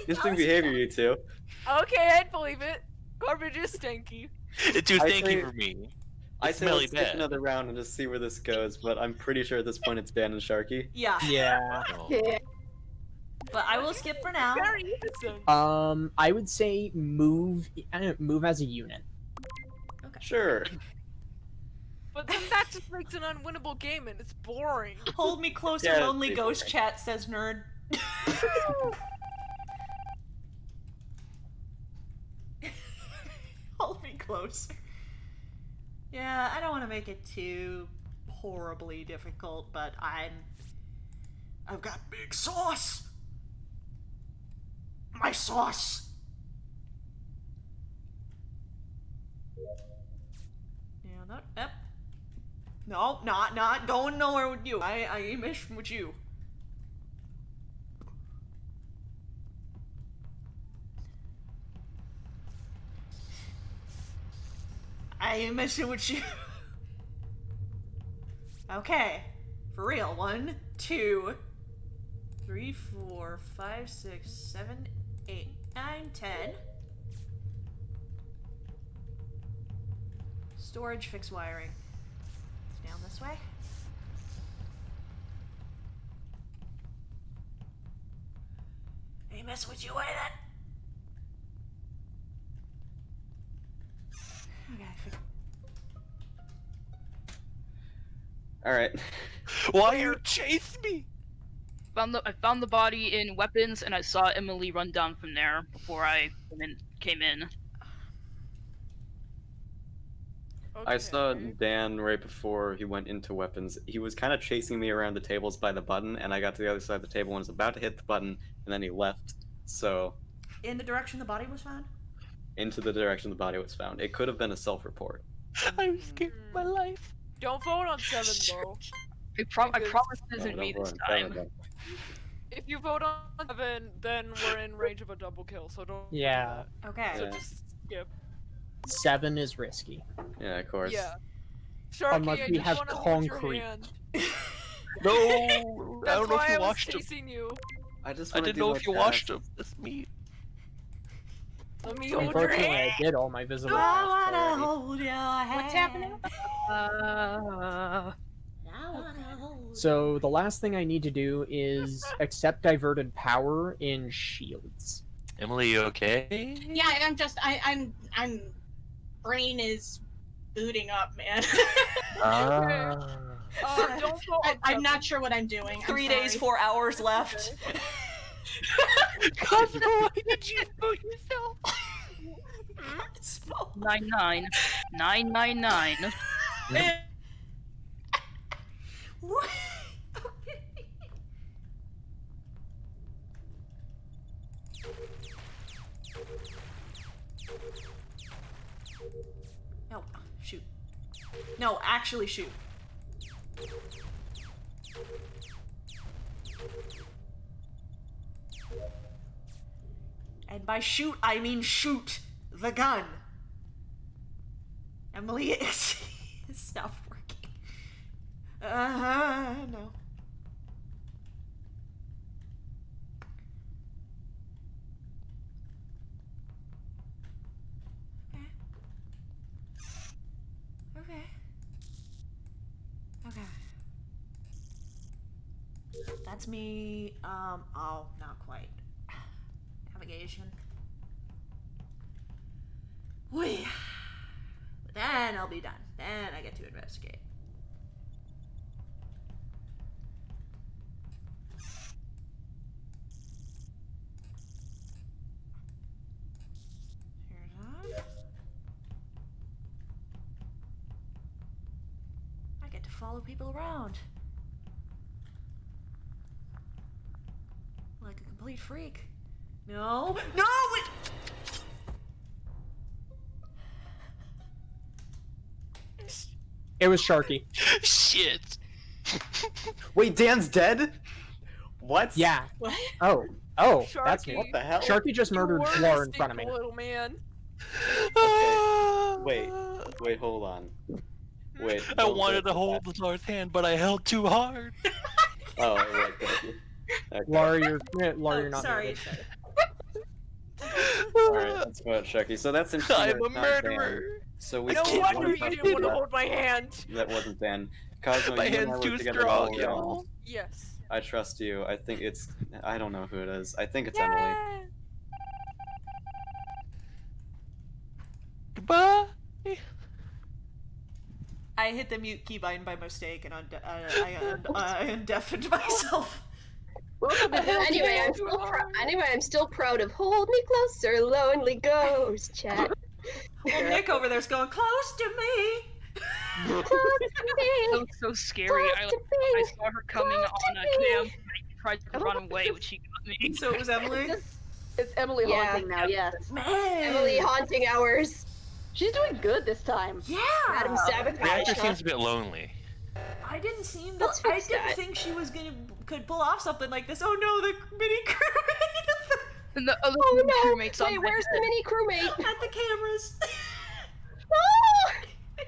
Interesting behavior, you two. Okay, I'd believe it. Garbage is stinky. It's too I stanky say- for me. I It's say smelly let's take bad. another round and just see where this goes, but I'm pretty sure at this point it's Dan and Sharky. Yeah. Yeah. Oh. Yeah. but I will skip for now. Very innocent. I would say move as a unit. Sure. But then that just makes an unwinnable game and it's boring. Hold me closer, Yeah, lonely it's ghost boring. chat, says nerd. Hold me closer. Yeah, I don't want to make it too horribly difficult, but I've got big sauce. My sauce. Yeah, that. Yep. No, not going nowhere with you. I ain't messing with you. I ain't messing with you. Okay, for real. 1, 2, 3, 4, 5, 6, 7, 8, 9, 10. Storage, fix wiring. It's down this way. Ain't messing with you, ain't it? Okay. All right. Why you chase me? I found the body in weapons, and I saw Emily run down from there before I came in. I saw Okay. Dan right before he went into weapons. He was kind of chasing me around the tables by the button, and I got to the other side of the table and was about to hit the button, and then he left. So, In the direction the body was found? into the direction the body was found. It could have been a self-report. I'm scared of my life. Don't vote on 7 though. I promise it isn't me this time. If you vote on 7, then we're in range of a double kill, so don't do Yeah, that. Okay. So Yeah. just skip. 7 is risky. Yeah, of course. Yeah. Sharky, Unless I we just have want to hold your concrete. hand. No, I That's don't know why if you I was watched him. chasing you. I just I wanna didn't do know my if you task. watched him. That's me. Let me hold your Unfortunately, hand. I did all my visible. I wanna already. hold your hand. What's happening? I wanna hold So the last thing I need to do is accept diverted power in shields. Emily, you okay? Yeah, I'm brain is booting up, man. Don't vote on I'm 7. not sure what I'm doing. I'm 3 days, sorry. 4 hours left. Cosmo, why did you vote yourself? 999. 999. What? Okay. No, shoot. No, actually shoot. And by shoot, I mean shoot the gun. Emily, it's not working. No. Okay. Okay. That's me, oh, not quite. Navigation. Whee! But then I'll be done. Then I get to investigate. Here's on. I get to follow people around. Like a complete freak. No. No! It... It was Sharky. Shit. Wait, Dan's dead? What? Yeah. What? Oh, that's me. Sharky, What the hell? Sharky just you murdered were Floor in a front of me. little man. Wait. Wait, hold on. Wait. I don't wanted go to hold the Lord's hand, but I held too hard. Oh, right, thank you. Okay. Laura, you're not sorry. muted. Alright, let's go ahead, Shucky. So that's interesting. I'm that a it's not Dan. murderer. So we No killed wonder one you person didn't want to that- hold my hand. That wasn't Dan. Cosmo, My you and I hand's were too together the strong, whole round. y'all. Yes. I trust you. I think it's. I don't know who it is. I think it's Emily. Goodbye. I hit the mute keybind by mistake, and I undeafened myself. Anyway, I'm still proud of "Hold Me Closer, Lonely Ghost" chat. Well, Nick over there's going close to me. Close to me. That was so scary. I saw her coming on a cam. I tried to run away, but she got me. So it was Emily? It's Emily haunting now, yes. Man! Emily haunting hours. She's doing good this time. Yeah! Madam It Sabotage. actually seems a bit lonely. I didn't seem Let's I fix didn't that. think she was could pull off something like this. Oh no, the mini crewmate And the other Oh no! crewmates on Wait, my where's the head. mini crewmate? at the cameras. Oh!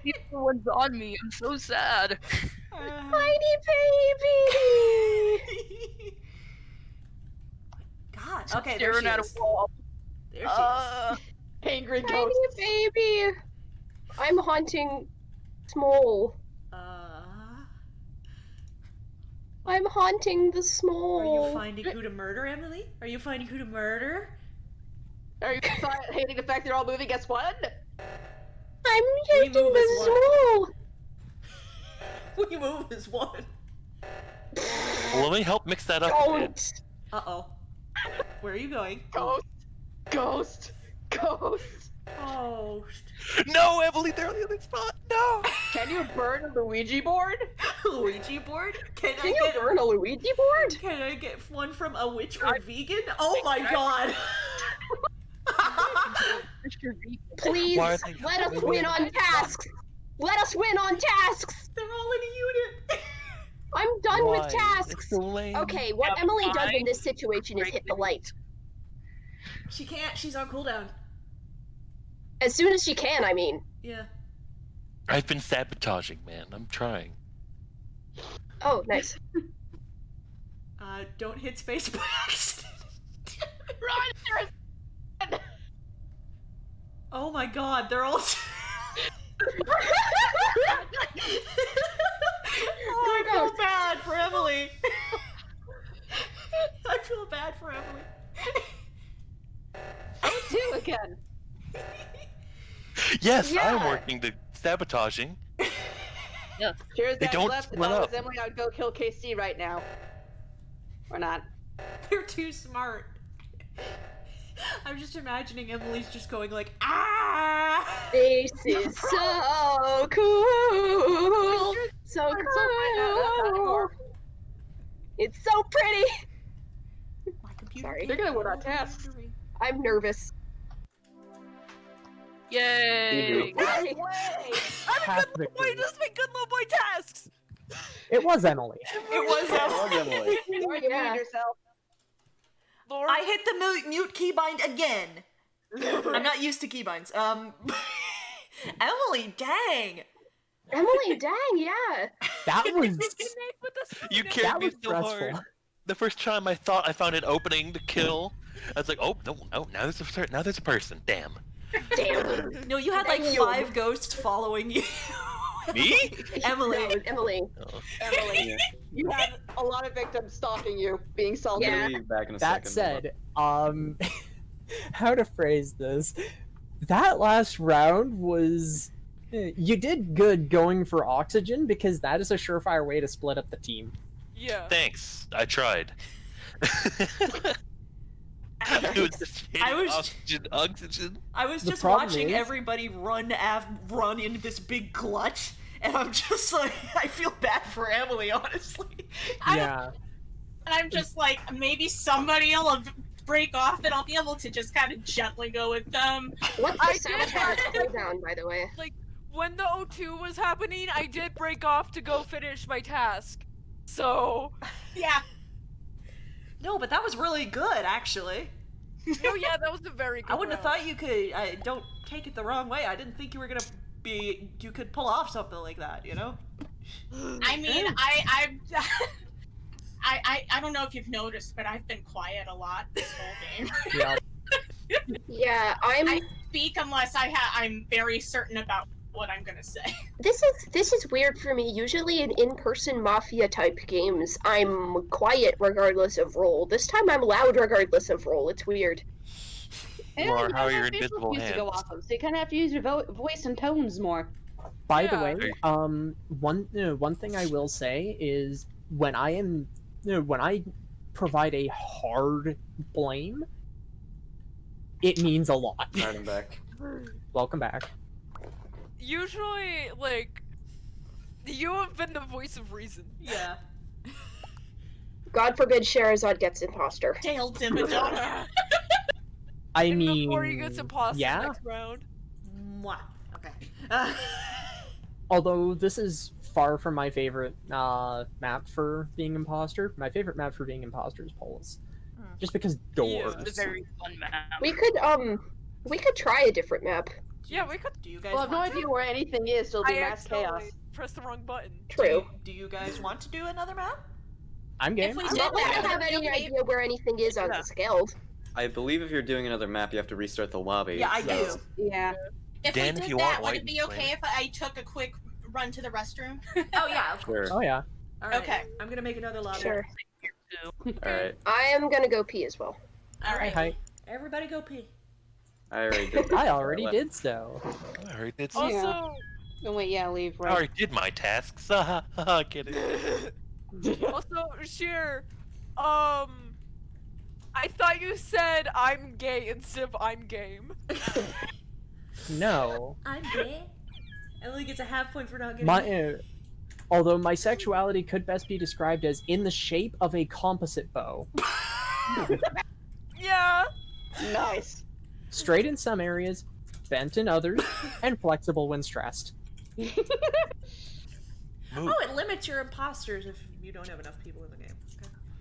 The other one's on me. I'm so sad. Tiny baby! God. Okay, there she Staring at a is. wall. There she is. Angry Tiny ghost. baby! I'm haunting Small. I'm haunting the Are Small. you finding who to murder, Emily? Are you finding who to murder? Are you hating the fact they're all moving? Guess what? I'm haunting move the as Small. We move as one. Well, let me help mix that up a bit. Don't. Uh-oh. Where are you going? Ghost. Ghost. Ghost. Oh. No, Emily, they're on the other spot. No. Can you burn a Luigi board? Luigi board? Can Can you burn a Luigi board? Can I get one from a witch or vegan? Oh my god! Please, Why are they- let us win on tasks. Let us win on tasks. They're all in a unit. I'm done Why? with tasks. It's so lame. Okay, what Yeah, Emily does fine. in this situation is hit the light. She can't. She's on cooldown. As soon as she can, I mean. Yeah. I've been sabotaging, man. I'm trying. Oh, nice. Don't hit space by accident. Run! Oh my god, they're all. Oh, I feel bad for Emily. I feel bad for Emily. Oh, two again. Yes, Yeah. I'm working the sabotaging. Cheers, They guys don't left. If split I was up. Emily, I would go kill KC right now. Or not. They're too smart. I'm just imagining Emily's just going like, ah! This is so cool. So cool. It's so pretty. My computer. Sorry. They're gonna win our tasks. I'm nervous. Yay! Yay. Half victory. Wait, this has been good little boy tasks! It was Emily. It was Oh, Emily. Sorry you Yeah. muted yourself. Lord, I hit the mute keybind again. I'm not used to keybinds. Emily, dang. Emily, dang, yeah. That was You that carried me was so stressful. hard. The first time I thought I found an opening to kill, I was like, oh no, now there's a person. Damn. Damn. No, you had like Thank you. 5 ghosts following you. Me? Emily. No, Emily. Oh. Emily, Yeah. you have a lot of victims stalking you, being salty. Yeah. I'll be back in a That second. said, how to phrase this? That last round was. You did good going for oxygen because that is a surefire way to split up the team. yeah. Thanks. I tried. It was just hitting oxygen. I was The just problem watching is- everybody run into this big clutch, and I'm just like, I feel bad for Emily, honestly. Yeah. And I'm just like, maybe somebody will break off and I'll be able to just kind of gently go with them. What's I the did sabotage that. cooldown, by the way? When the O2 was happening, I did break off to go finish my task. So, Yeah. No, but that was really good, actually. oh yeah, that was a very good I wouldn't have round. thought you could. Don't take it the wrong way. I didn't think you were gonna be. You could pull off something like that, you know? I mean, I don't know if you've noticed, but I've been quiet a lot this whole game. Yeah. Yeah, I'm. I speak unless I'm very certain about what I'm gonna say. This is weird for me. Usually in in-person mafia type games, I'm quiet regardless of role. This time I'm loud regardless of role. It's weird. And Or you how don't are your have facial invisible cues to go hands? off of, so you kind of have to use your voice and tones more. By the Yeah. way, one thing I will say is when I provide a hard blame, it means a lot. Alright, I'm back. Welcome back. Usually, like, you have been the voice of reason. Yeah. God forbid Sherazade gets imposter. Tail damage on her. I And mean, before he gets imposter yeah. next round. Mwah. Okay. Although this is far from my favorite map for being imposter. My favorite map for being imposter is Polis. Just because doors. It's a very fun map. We could try a different map. Yeah, we could. Do you guys Well, I have no want to? idea where anything is, so it'll be I mass chaos. accidentally pressed the wrong button. True. Do you guys want to do another map? I'm game. If we I did don't that, have any idea where anything is on Yeah. the Skeld. I believe if you're doing another map, you have to restart the lobby. Yeah, I so- do. Yeah. if Dan, we if did you that, want would white it be okay flame. if I took a quick run to the restroom? Oh yeah. Of course. Sure. Oh yeah. All right. Okay. I'm gonna make another lobby. Sure. Alright. I am gonna go pee as well. All right. Hi. Everybody go pee. I already did. I already left. did so. I already did. Oh, yeah. Also, Oh, wait, yeah, leave, I right. already did my tasks. Kidding. also, Sheer, I thought you said I'm gay instead of I'm game. No. I'm gay. Emily gets a half point for not getting. My although my sexuality could best be described as in the shape of a composite bow. Yeah. Nice. Straight in some areas, bent in others, and flexible when stressed. Move. Oh, it limits your imposters if you don't have enough people in the game.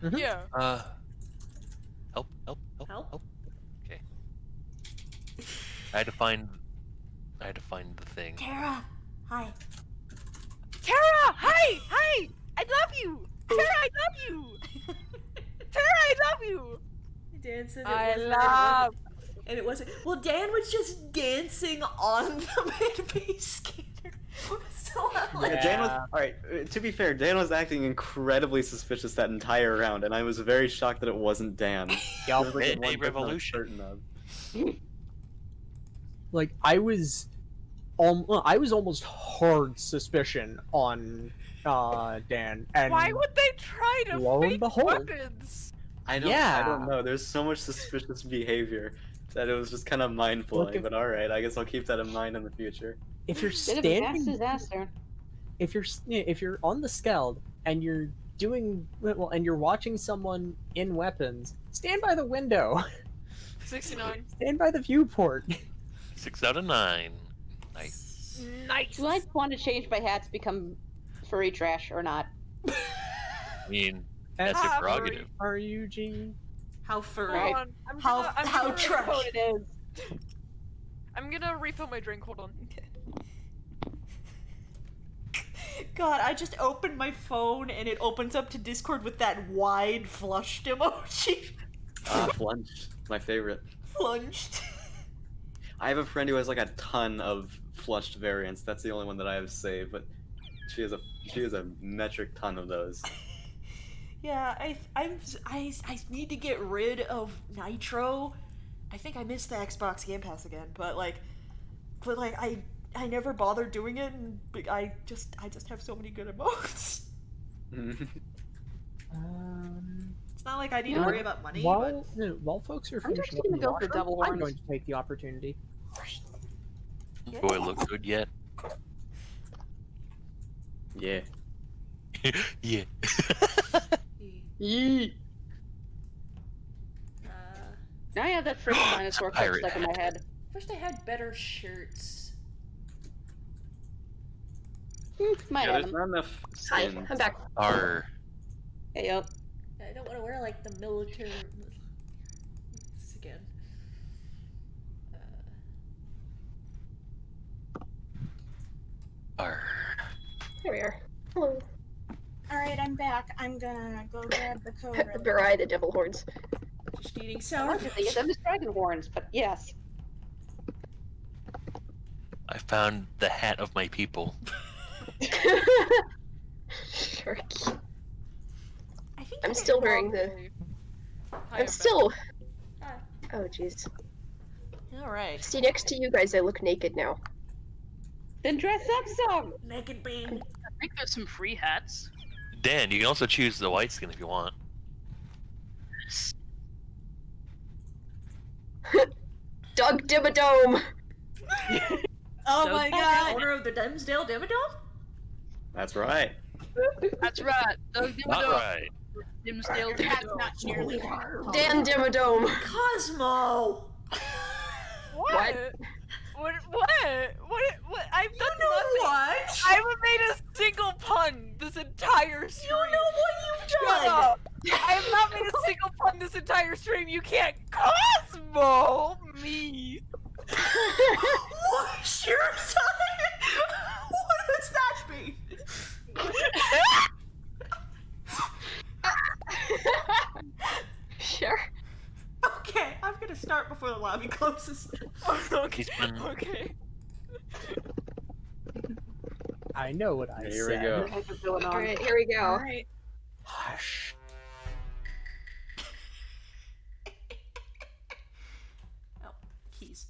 Okay. Yeah. Help! Help! Help! Help? Help! Okay. I had to find the thing. Tara, hi. Tara, hi, hi. I love you. Tara, I love you. Tara, I love you. Dan said it I wasn't. love. And it wasn't. Well, Dan was just dancing on the mid-base scanner. So I'm like, Yeah, Dan was alright. To be fair, Dan was acting incredibly suspicious that entire round, and I was very shocked that it wasn't Dan. There was, like, Midday one person I was revolution. certain of. Like I was almost hard suspicion on Dan, and Why would they try to lo and fake behold. weapons? I Yeah. don't know. There's so much suspicious behavior that it was just kind of mind blowing. Look, if- But alright, I guess I'll keep that in mind in the future. if you're Bit of a mass standing, disaster. if you're on the Skeld and you're doing well, and you're watching someone in weapons, stand by the window, 69. stand by the viewport. 6 out of 9. Nice. Nice. Do I want to change my hat to become furry trash or not? I mean, that's Ah, your prerogative. Are you G? how furry. Hold Right. on. I'm How gonna, trash. What it is. I'm gonna refill my drink. Hold on. God, I just opened my phone and it opens up to Discord with that wide flushed emoji. Flunched. My favorite. Flunged. I have a friend who has like a ton of flushed variants. That's the only one that I have saved, but she has a metric ton of those. Yeah, I need to get rid of Nitro. I think I missed the Xbox Game Pass again, but I never bothered doing it, and I just have so many good emotes. It's not like I need to worry about money, but While folks are I'm just finishing up gonna in the go for washroom, double I'm horns. going to take the opportunity. yeah. Do I look good yet? Yeah. Yeah. Yeet. Now I have that freaking dinosaur clip pirate stuck in my head. Wish they had better shirts. Might Yeah, have there's them. not enough Hi, skins. I'm back. Are Hey, yo. I don't want to wear like the military. This again. are Here we are. Hello. Alright, I'm back. I'm gonna go grab the code. Pet the really Burai, the devil horns. Just eating I sour. like to think of them as dragon horns, but yes. I found the hat of my people. Sharky. I think I'm still wearing the. I'm still. Oh jeez. All right. See, next to you guys, I look naked now. Then dress up some. Naked bean. I think there's some free hats. Dan, you can also choose the white skin if you want. Doug Dimmadome! Oh So my bad. god. Owner of the Dimsdale Dimmadome? That's right. That's right. Doug Not Dimmadome. right. Dimsdale That's Dimmadome. not cheerleader. Dan Dimmadome! Cosmo! What? What? I've done You know nothing. what? I haven't made a single pun this entire stream. You know what you've Shut done! up. I have not made a single pun this entire stream. You can't Cosmo me. What? Sure, son? What does that mean? Sure. Okay, I'm gonna start before the lobby closes. Okay. He's been- Okay. I know what I Here said. we go. What's going on? Alright, here we go. Alright. Hush. Oh, keys.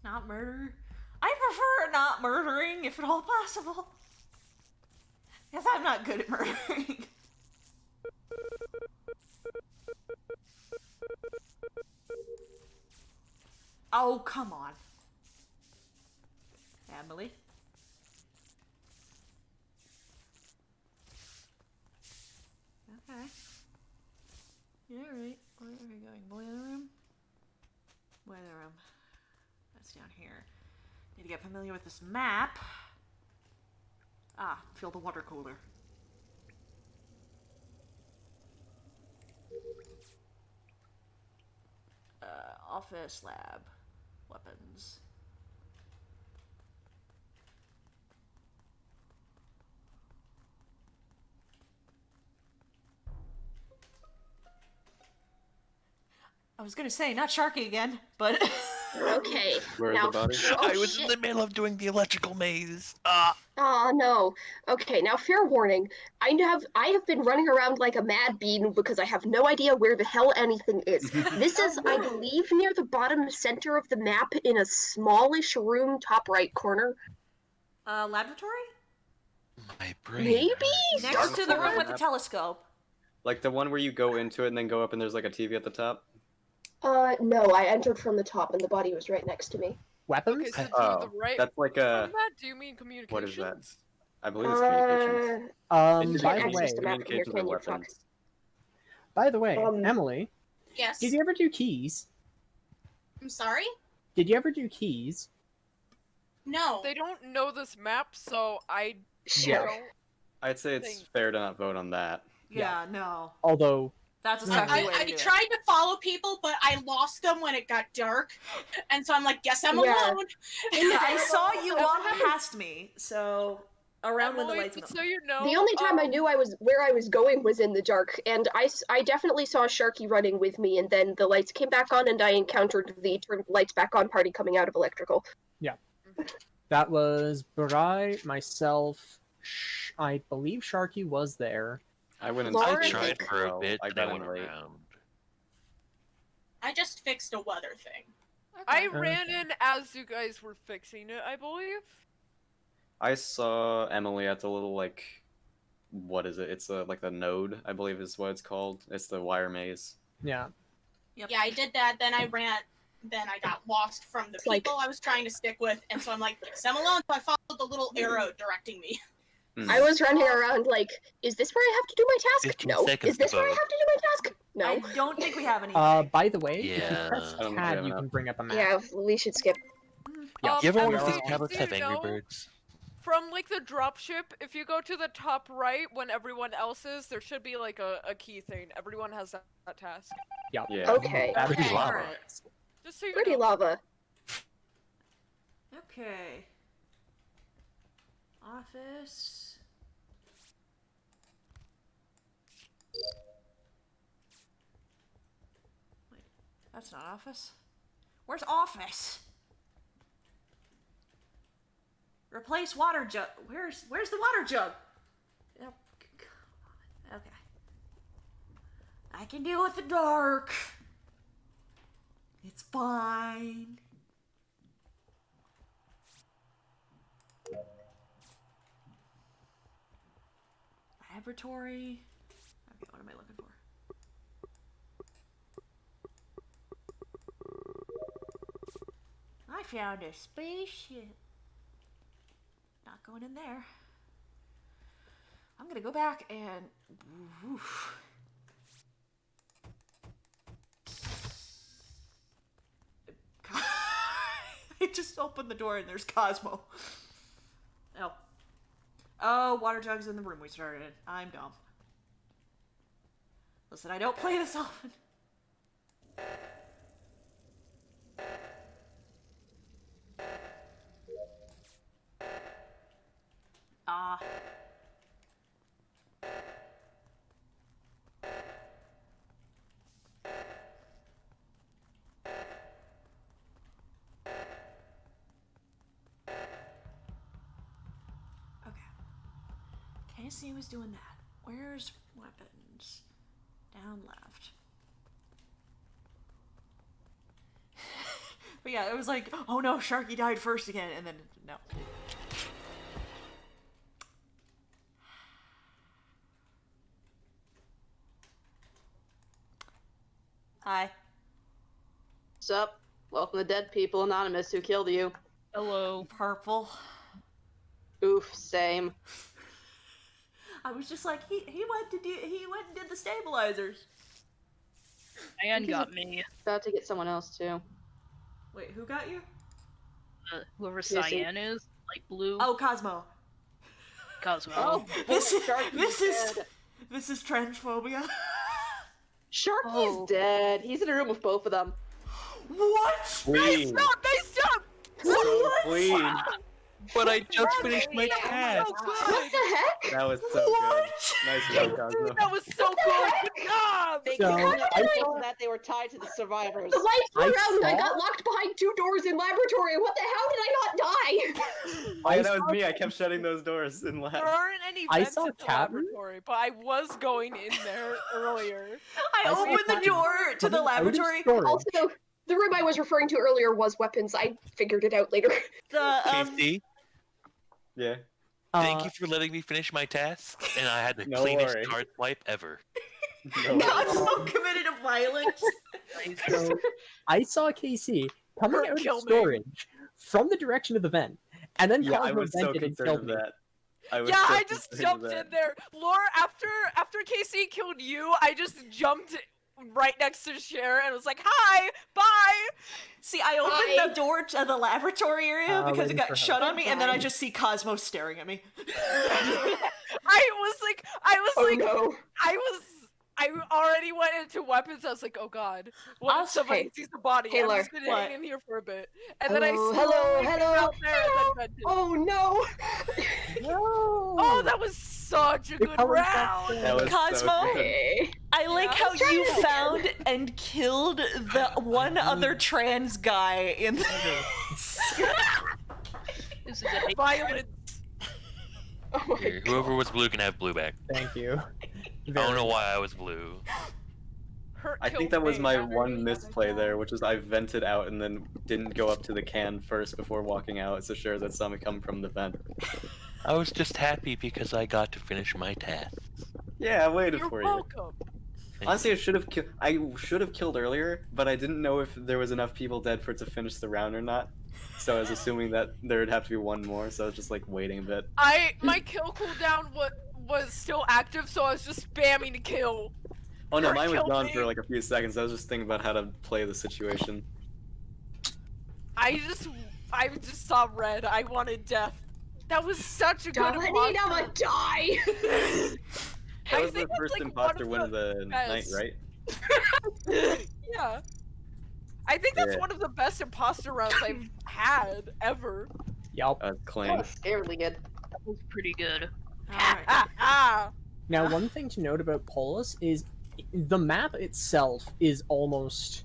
Not murder. I prefer not murdering if at all possible. Because I'm not good at murdering. Oh, come on. Emily? Okay. Alright, where are we going? Boiler room? Boiler room. That's down here. Need to get familiar with this map. Ah, fill the water cooler. Office, lab, weapons. I was gonna say, not Sharky again, but... Okay. Where's now, the body? Oh, I was shit. in the middle of doing the electrical maze. Ah. Oh no. Okay, now fair warning. I have been running around like a mad bean because I have no idea where the hell anything is. This is, I believe, near the bottom center of the map in a smallish room, top right corner. Laboratory? My brain. Maybe? hurts. Next to the room with the Map. telescope. Like the one where you go into it and then go up and there's like a TV at the top? No, I entered from the top and the body was right next to me. Weapons? Okay, so to Oh, the right that's like from a... that, do you mean communications? What is that? I believe it's communications. You By can't the way, access the map from here, Communications can or you? Fuck. weapons. Emily, Yes. did you ever do keys? I'm sorry? Did you ever do keys? No. They don't know this map, so I Sure. don't. I'd say it's Thing. fair to not vote on that. Yeah, no. Although, That's exactly I, the way I to do tried to follow people, but I lost them when it got dark. And so I'm like, guess I'm Yeah. alone. it. I saw you Emily- walk past me, so around when the Emily, lights went just on. so you know, The only time I knew where I was going was in the dark, and I definitely saw Sharky running with me, and then the lights came back on, and I encountered the turn lights back on party coming out of electrical. that was Barai, myself, I believe Sharky was there. I went Lauren- inside. I tried for a bit, I but I got went in late. around. I just fixed a weather thing. I Okay. ran Okay. in as you guys were fixing it, I believe. I saw Emily at the little, like, what is it? It's like the node, I believe is what it's called. It's the wire maze. Yeah. Yep. Yeah, I did that. Then I ran. Then I got lost from the Like- people I was trying to stick with, and so I'm like, guess I'm alone. So I followed the little arrow directing me. I was running around like, is this where I have to do my task? 15 No. seconds Is this to where I vote. have to do my task? No. I don't think we have any. By the way, if you Yeah. press I don't think we tab, have you enough. can bring up a map. Yeah, we should skip. Yeah. You ever wonder if Emily, these just tablets so have you Angry know, Birds? From like the dropship, if you go to the top right when everyone else is, there should be like a key thing. Everyone has that task. Yeah. Okay. That's Pretty Okay. lava. Alright. Just so you Pretty know. lava. Okay. Office. That's not office. Where's office? Replace water jug. Where's the water jug? Oh, okay. I can deal with the dark. It's fine. Laboratory. Okay, what am I looking for? I found a spaceship. Not going in there. I'm gonna go back and... Oof. I just opened the door and there's Cosmo. Oh. Oh, water jug's in the room we started in. I'm dumb. Listen, I don't play this often. Ah. Okay. Casey was doing that. Where's weapons? Down left. But yeah, it was like, oh no, Sharky died first again, and then no. Hi. Sup? Welcome to Dead People Anonymous. Who killed you? Hello. Purple. Oof, same. I was just like, he went and did the stabilizers. Cyan got me. About to get someone else too. Wait, who got you? Whoever Yes, Cyan is, like blue. Oh, Cosmo. Cosmo. Oh, This Sharky's is dead. this is transphobia. Sharky's Oh. dead. He's in a room with both of them. What? Clean. They stopped! So clean. But I just finished my So task. What the heck? That was so What? good. Nice job, Cosmo. That was so good! Good job! They So, couldn't I know saw- that they were tied to the survivors. The lights were I out and I saw- got locked behind 2 doors in laboratory. What the hell did I not die? Oh, yeah, that saw- was me. I kept shutting those doors in lab. There aren't any I vents saw in the Captain. laboratory, but I was going in there earlier. I saw opened the Captain door to the coming out of laboratory. storage. Also, the room I was referring to earlier was weapons. I figured it out later. The Casey, Yeah. thank you for letting me finish my task, and I had the No cleanest worry. card swipe ever. No, Cosmo committed a violence. So, I saw KC coming Kurt, out kill of me. storage from the direction of the vent, and then yeah, I Cosmo was so vented and concerned killed with me. that. I was Yeah, so I just concerned jumped with in that. there. Laura, after Casey killed you, I just jumped right next to Cher and was like, "Hi, bye." See, I opened Hi. the door to the laboratory area because it waiting for got her. shut on me, and then I Hi. just see Cosmo staring at me. I already went into weapons. I was like, "Oh God, what if Also, somebody hey, sees the body?" hey, I've Laura. just been What? hanging in here for a bit, and then I Hello, slowly hello, came hello. out there and then vented. Oh no! Oh, that was such a The good colors round. got That was Cosmo? so good. Hey. I like Yeah. how you found and killed the one other trans guy in the... This is a hate Violence. Oh my Here, god. whoever was blue can have blue back. Thank you. I don't know why I was blue. Hurt I think killed that was me. my I really one had misplay to there, die. which was I vented out and then didn't go up to the can first before walking out, so sure that saw me come from the vent. I was just happy because I got to finish my task. Yeah, I waited You're for you. welcome. Honestly, I should have killed earlier, but I didn't know if there was enough people dead for it to finish the round or not. So I was assuming that there would have to be one more, so I was just like waiting a bit. My kill cooldown was still active, so I was just spamming to kill. Oh no, Kurt mine was killed gone me. for like a few seconds. I was just thinking about how to play the situation. I just saw red. I wanted death. That was such a good Darling, imposter. I'ma die! That I was the think it's, first like, imposter one win of of the night, best. right? Yeah. I think that's Yeah. one of the best imposter rounds I've had ever. Yup. That Clang. was scarily good. That was pretty good. Alright. Now, one thing to note about Polis is the map itself is almost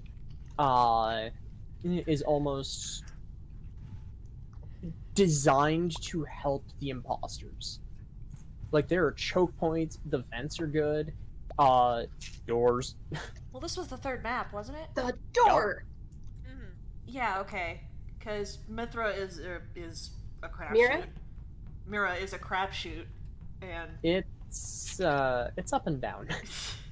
is almost designed to help the imposters. Like, there are choke points, the vents are good, doors. Well, this was the third map, wasn't it? The door! Mhm. Yeah, okay. Because Mithra is a crapshoot. Mira? Mira is a crapshoot, and It's up and down.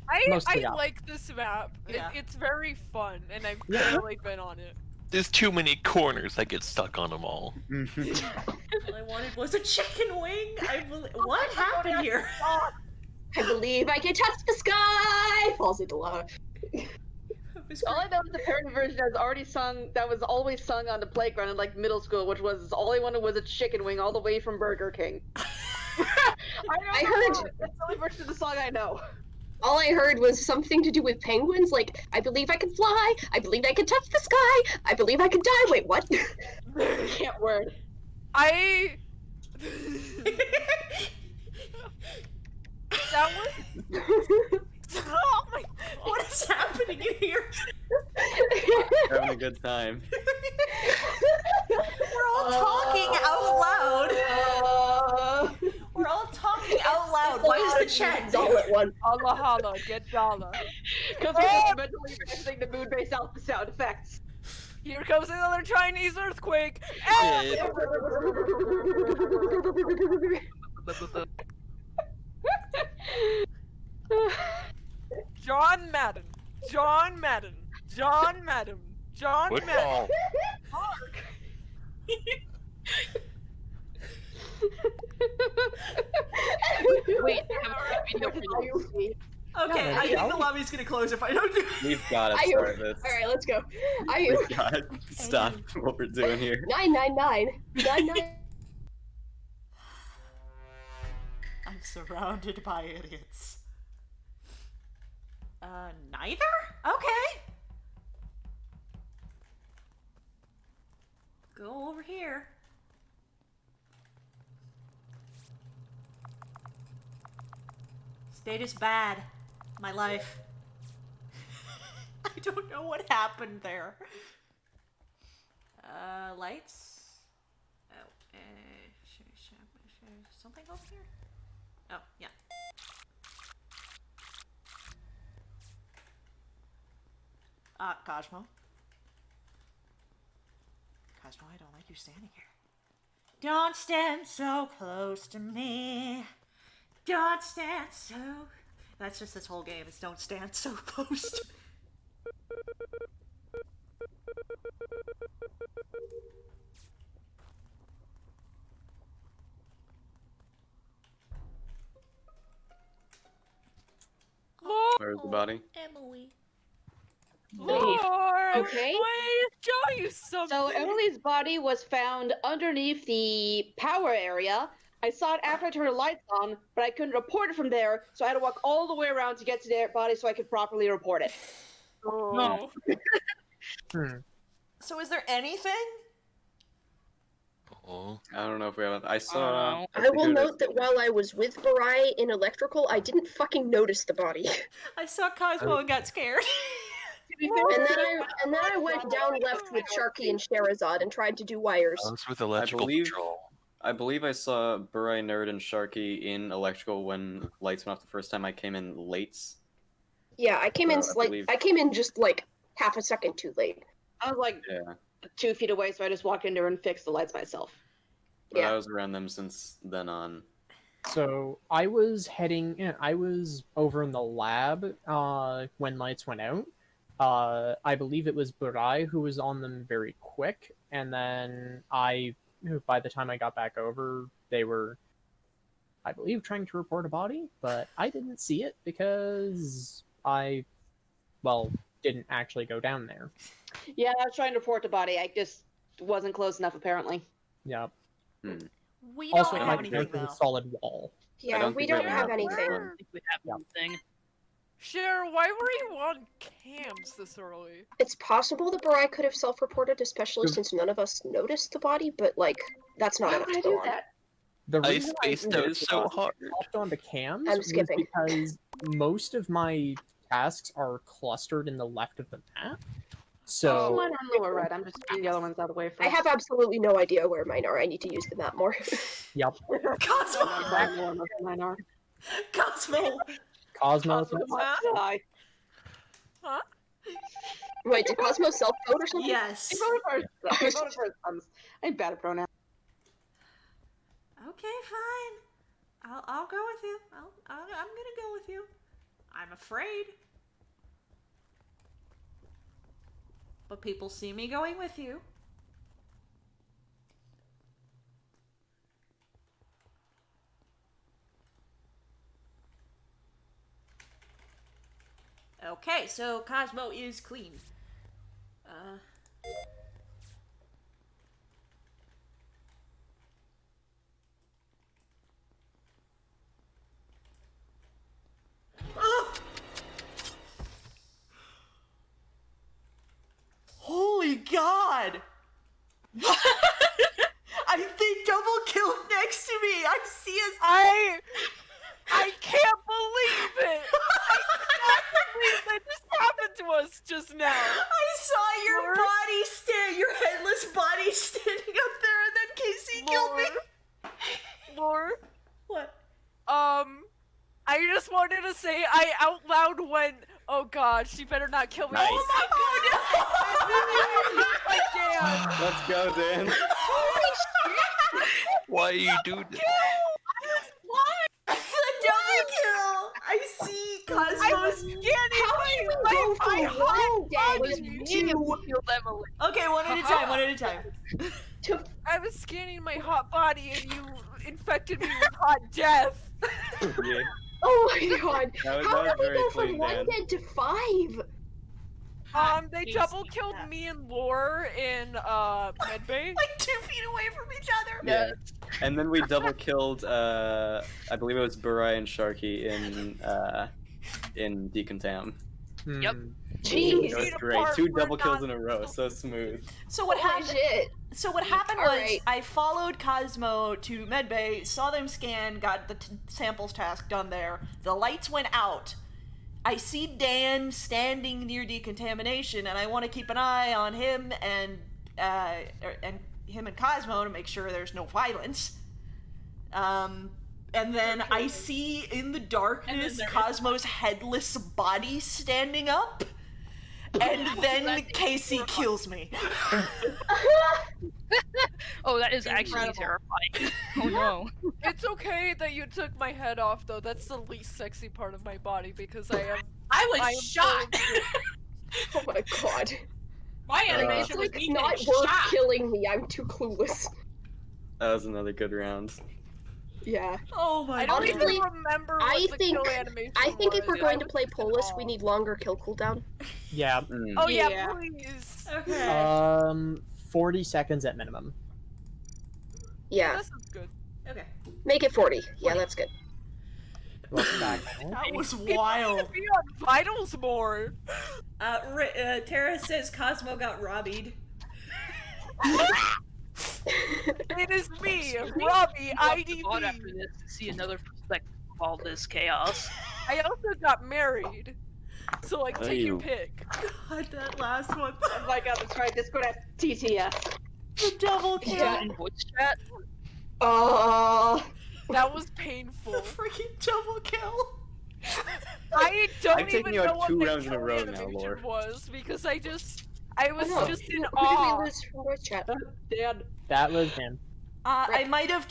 I Mostly up. like this map. Yeah. It's very fun, and I've Yeah. barely been on it. There's too many corners. I get stuck on them all. all I wanted was a chicken wing. What happened here? I believe I can touch the sky! Falls into lava. All I know is the parody version has already sung, that was always sung on the playground in like middle school, which was all I wanted was a chicken wing all the way from Burger King. I heard- That's the only version of the song I know. All I heard was something to do with penguins, like, I believe I can fly, I believe I can touch the sky, I believe I can die. Wait, what? Can't word. I. That was. Oh my. What is happening in here? Having a good time. We're all talking out loud. We're all talking out loud. Why is the chat all at once? Allah holla, get dollar. Because we're mentally imagining the moon-based alpha sound effects. Here comes another Chinese earthquake. John Madden. John Madden. John Madden. John Madden. Football. Wait, I have a video for you. Okay, I think the lobby's gonna close if I don't do it. We've got to Are you- start this. Alright, let's go. We've got to stop what we're doing here. 999. 99. I'm surrounded by idiots. Neither? Okay. Go over here. State is bad. My life. I don't know what happened there. Lights? Oh, something over here? Oh, yeah. Cosmo. Cosmo, I don't like you standing here. Don't stand so close to me. Don't stand so... That's just this whole game, is don't stand so close to me. Where's the body? Emily. Lord, Okay. I show you something. So Emily's body was found underneath the power area. I saw it after I turned the lights on, but I couldn't report it from there, so I had to walk all the way around to get to their body so I could properly report it. Oh. So is there anything? Oh. I don't know if we have. I saw. I will note that while I was with Barai in electrical, I didn't fucking notice the body. I saw Cosmo and got scared. And then I went down left with Sharky and Sherazad and tried to do wires. I was with electrical believe- control. I believe I saw Burai, Nerd, and Sharky in electrical when lights went off the first time I came in late. Yeah, I came in I like believe- I came in just like half a second too late. I was like Yeah, 2 feet away, so I just walked in there and fixed the lights myself. but Yeah. I was around them since then on. So I was I was over in the lab when lights went out. I believe it was Burai who was on them very quick, and then by the time I got back over, they were, I believe, trying to report a body, but I didn't see it because I, didn't actually go down there. Yeah, I was trying to report the body. I just wasn't close enough, apparently. Yeah. We don't Also, have my anything, character's though. a solid wall. Yeah, don't we think we don't have have enough anything. I don't think we have anything. Cher, why were you on cams this early? It's possible that Barai could have self-reported, especially since none of us noticed the body, but like that's not Why enough would to I go do on. that? The I reason spaced it out is so possible. hard. hopped onto cams I'm was skipping. because most of my tasks are clustered in the left of the map. So Mine are lower red. I'm just getting the other ones out of the way first. I have absolutely no idea where mine are. I need to use the map more. yep, Cosmo! I know where most of mine are. Cosmo! Cosmo. Huh? Huh? Wait, did Cosmo self-vote or something? Yes. I voted for sons. I'm bad at pronouns. Okay, fine. I'll go with you. I'm gonna go with you. I'm afraid. But people see me going with you. Okay, so Cosmo is clean. Oh! Holy God! I think double killed next to me. I see a. I can't believe it! I cannot believe that just happened to us just now! I saw your Lord. body stand, your headless body standing up there, and then Casey killed me. Lore, What? I just wanted to say I out loud went, oh god, she better not kill me. Nice. Oh my god! Let's go, Dan. Why you do this? The double kill! I see Cosmo's. I was scanning my heart with you? Okay, one at a time, one at a time. I was scanning my hot body and you infected me with hot death. Yeah. Oh my god. That How was did we very go clean, from 1 Dan. dead to 5? They double killed me and Lore in medbay. Like 2 feet away from each other. Yeah. And then we double killed, I believe it was Burai and Sharky in Decontam. Yep. Jeez. It was great. 2 double kills in a row, so smooth. So what Holy happened? shit. So what happened was Alright. I followed Cosmo to medbay, saw them scan, got the samples task done there. The lights went out. I see Dan standing near decontamination, and I want to keep an eye on him and him and Cosmo to make sure there's no violence. And then I see in the darkness Cosmo's headless body standing up, and then Casey kills me. Oh, that is actually Incredible. terrifying. Oh no. It's okay that you took my head off, though. That's the least sexy part of my body because I am. I I am was shocked. Oh my god. My It's animation was like me not getting worth shot. killing me. I'm too clueless. That was another good round. Yeah. Oh my I don't god. Honestly, even remember what I the think kill animation I think if was. we're going to was play just in Polus, we awe. need longer kill cooldown. Yeah. Mm. Oh yeah, Yeah. please. Okay. 40 seconds at minimum. Yeah. This is good. Okay. Make it 40. Yeah, that's good. Welcome back. That was People wild. need to be on vitals more. Tara says Cosmo got robbed. It is me, Robbie, IDB. Thought after this to see another perspective of all this chaos. I also got married. So like, take your Ew. pick. God, that last one. Oh my god, that's right. Discord has TTS. The double kill. Yeah, in voice chat. That was painful. The freaking double kill. I don't I've taken even you out know what 2 the rounds in a kill row now, animation Lore. was because I was Oh, just in who did awe. we lose from voice chat? Dan. That was him. I might have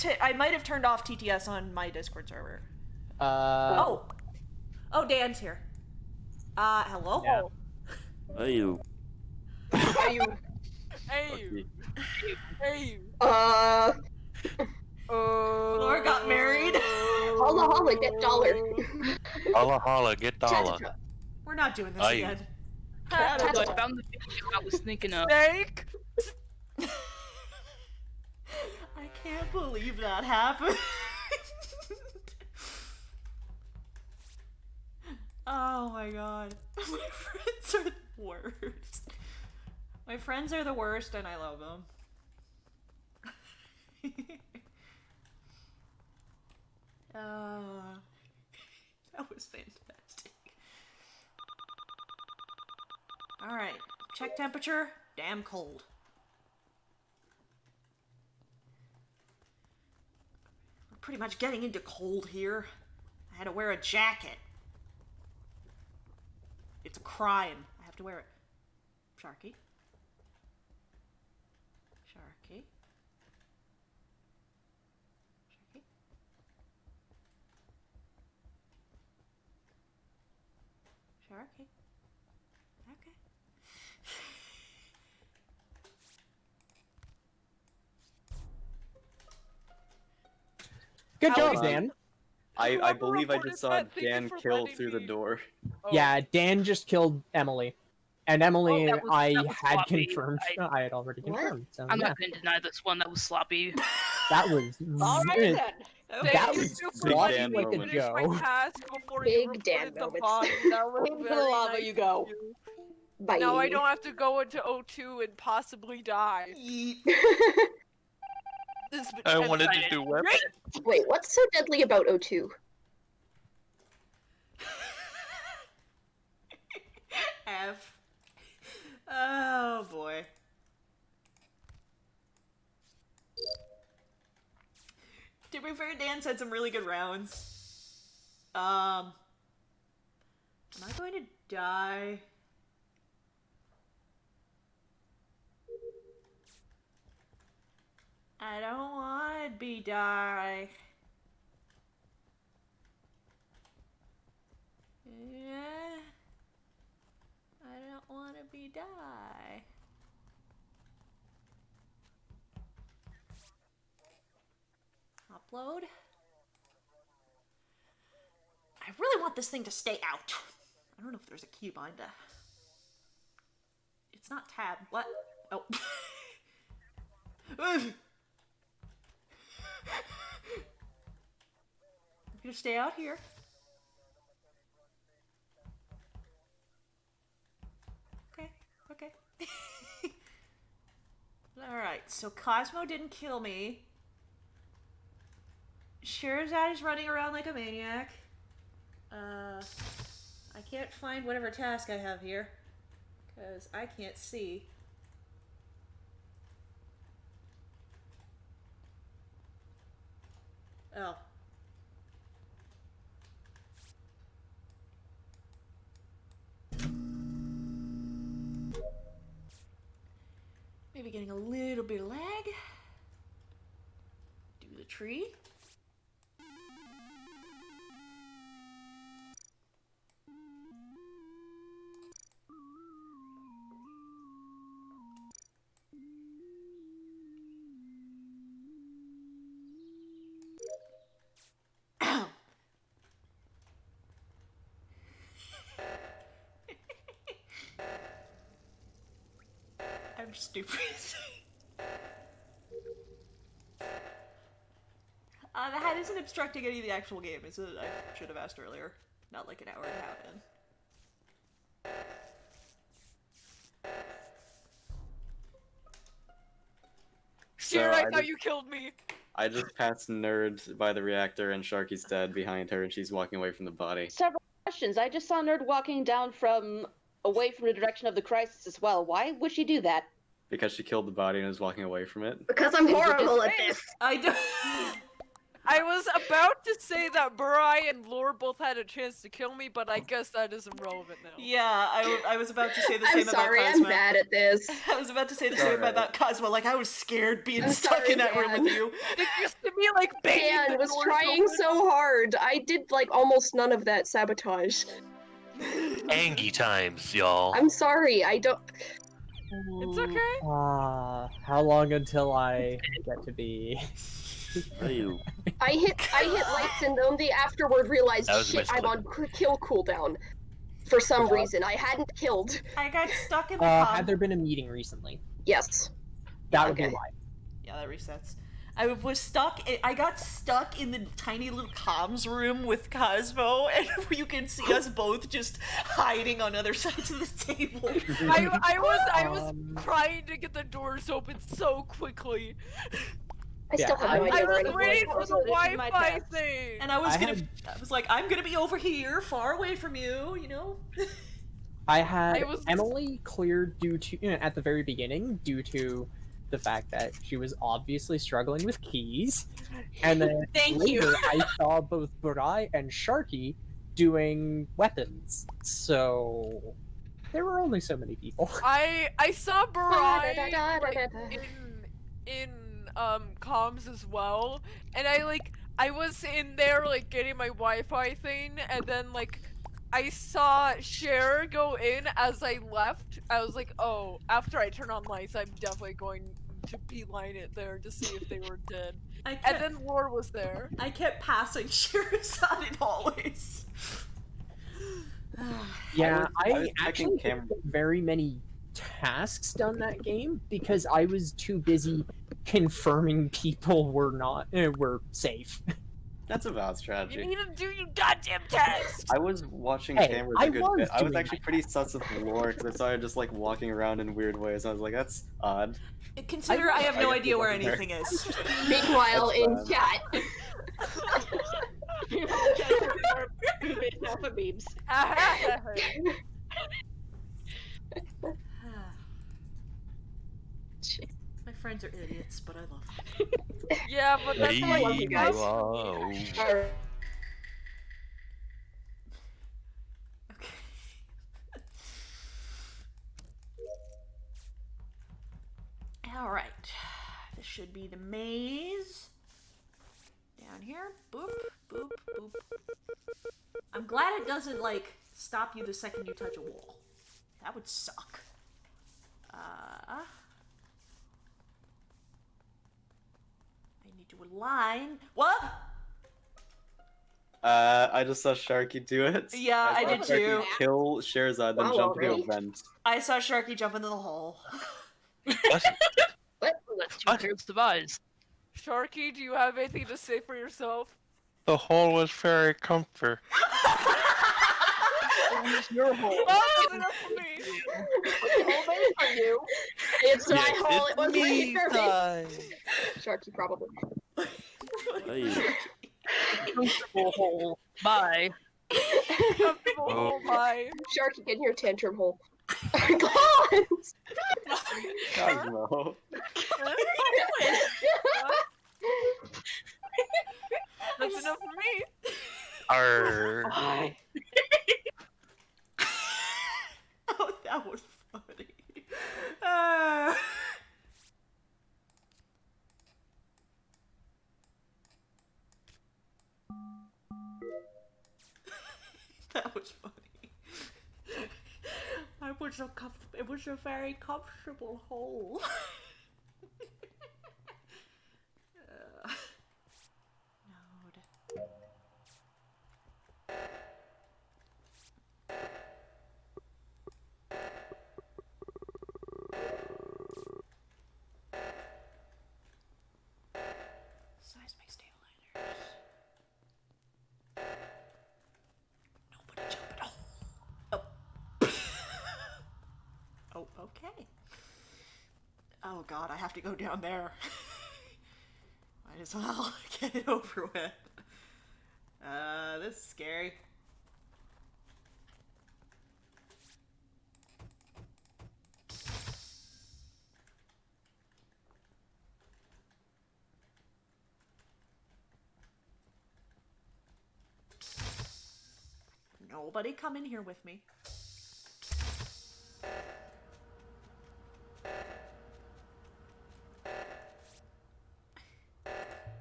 turned off TTS on my Discord server. Oh, Dan's here. Hello. Yeah. Hey, you. Are you? Hey, hey. Laura got married. Holla holla, get dollar. Holla holla, get dollar. We're not doing this Aye. again. So I found the video I was thinking of. Snake. I can't believe that happened. Oh my god. My friends are the worst. My friends are the worst and I love them. That was fantastic. Alright, Check temperature. Damn cold. We're pretty much getting into cold here. I had to wear a jacket. It's a crime. I have to wear it. Sharky. Sharky. Sharky. Sharky. Okay. Good How job, is- Dan. I Whoever believe I reported just saw that, thank you Dan for kill letting through the me- door. Oh. Yeah, Dan just killed Emily. And Emily, that was I had sloppy. confirmed. I had already What? confirmed. So I'm yeah, not gonna deny this one. That was sloppy. that was All right very- then. Okay. That Thank you was for Big letting Dan me like a moment. finish my Joe. task before Big you Dan reported the moments. body. That was Into the very lava nice you of go. you. Bye. Now I don't have to go into O2 and possibly die. Yeet. This I and- wanted to do weapon. Great! Wait, what's so deadly about O2? F. Oh boy. To be fair, Dan said some really good rounds. Am I going to die? I don't want to die. Yeah. I don't want to be die. Upload. I really want this thing to stay out. I don't know if there's a keybind to... It's not tab. What? Oh. I'm gonna stay out here. Okay. Alright, so Cosmo didn't kill me. Sherazade is running around like a maniac. I can't find whatever task I have here. Because I can't see. Oh. Maybe getting a little bit of lag. Do the tree. I'm stupid. The hat isn't obstructing any of the actual game. It's I should have asked earlier. Not like an hour and a half in. Sure, I I thought just- you killed me. I just passed Nerd by the reactor, and Sharky's dead behind her, and she's walking away from the body. Several questions. I just saw Nerd walking down from away from the direction of the crisis as well. Why would she do that? Because she killed the body and is walking away from it. Because I'm Is it horrible at just- this. I don't. I was about to say that Burai and Lore both had a chance to kill me, but I guess that isn't relevant now. Yeah, I was about to say the I'm same sorry, about I'm Cosmo. bad at this. I was about to say the It's same alright. about Cosmo. Like I was scared being I'm stuck sorry, in that room Dan. with you. It used to be like banging Dan the was doors trying open. so hard. I did like almost none of that sabotage. Angie times, y'all. I'm sorry, I don't. It's okay. How long until I get to be? I hit lights and only afterward realized That was a shit, I'm misclick. on kill cooldown. For some reason, I hadn't killed. I got stuck in the Had there been a meeting recently? Yes. That would be Okay. why. Yeah, that resets. I was stuck. I got stuck in the tiny little comms room with Cosmo, and you can see us both just hiding on other sides of the table. I was Um, trying to get the doors open so quickly. I still Yeah, have no I idea where was anyone waiting for was. the This is my Wi-Fi task. thing. And I was I I was like, I'm gonna be over here, far away from you. You know. I had I was- Emily cleared due to at the very beginning due to the fact that she was obviously struggling with keys, and then Thank you. later I saw both Burai and Sharky doing weapons. So there were only so many people. I saw Barai Da-da-da-da-da-da. in comms as well, and I was in there like getting my Wi-Fi thing, and then like I saw Cher go in as I left. I was like, oh, after I turn on lights, I'm definitely going to beeline it there to see if they were dead. I And kept, then Lore was there. I kept passing Sherazade in hallways. Yeah, I was I checking actually cam- didn't get very many tasks done that game because I was too busy confirming people were safe. That's a valid You strategy. need to do your goddamn text. I was watching Hey, cameras I a good was bit. I was doing actually my pretty sus of Lore because I saw her just like walking around in weird ways. I was like, that's odd. Consider I have no I idea where wasn't there. anything is. Meanwhile, in That's chat, Based off of memes. My friends are idiots, but I love them. Yeah, but that's I why love you guys. Wow. Okay. All right. This should be the maze. Down here. Boop, boop, boop. I'm glad it doesn't, like, stop you the second you touch a wall. That would suck. I need to align. What? I just saw Sharky do it. Yeah, I saw did Sharky too. Kill Sherazade, then Wow, jump into already? a vent. I saw Sharky jump into the hole. What? Let's two pairs devised. Sharky, do you have anything to say for yourself? The hole was very comfy. your hole. Oh, that's enough for me. Only for you. It's my Yes, hole. it's It was me waiting for me. time. Sharky probably. Comfortable hole. Bye. Comfortable Oh. hole, bye. Sharky, get in your tantrum hole. God! Cosmo. That's enough for me. Arr. Bye. Oh, that was funny. Uh... That was funny. It was a very comfortable hole. Node. Seismic stabilizers. Nobody jump in a hole. Oh. Oh, okay. Oh god, I have to go down there. Might as well get it over with. This is scary. Nobody come in here with me.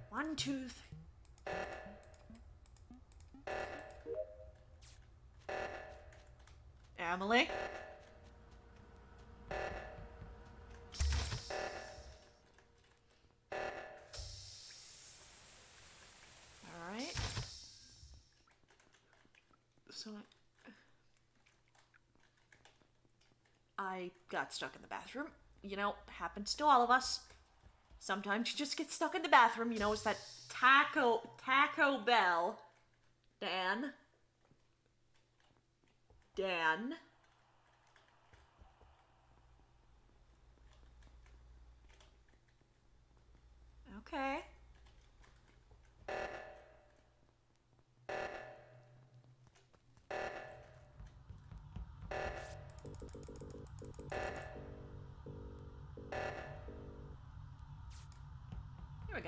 One, two, three. Emily? Alright. So I got stuck in the bathroom. You know, happens to all of us. Sometimes you just get stuck in the bathroom. You know, it's that Taco Bell. Dan? Okay.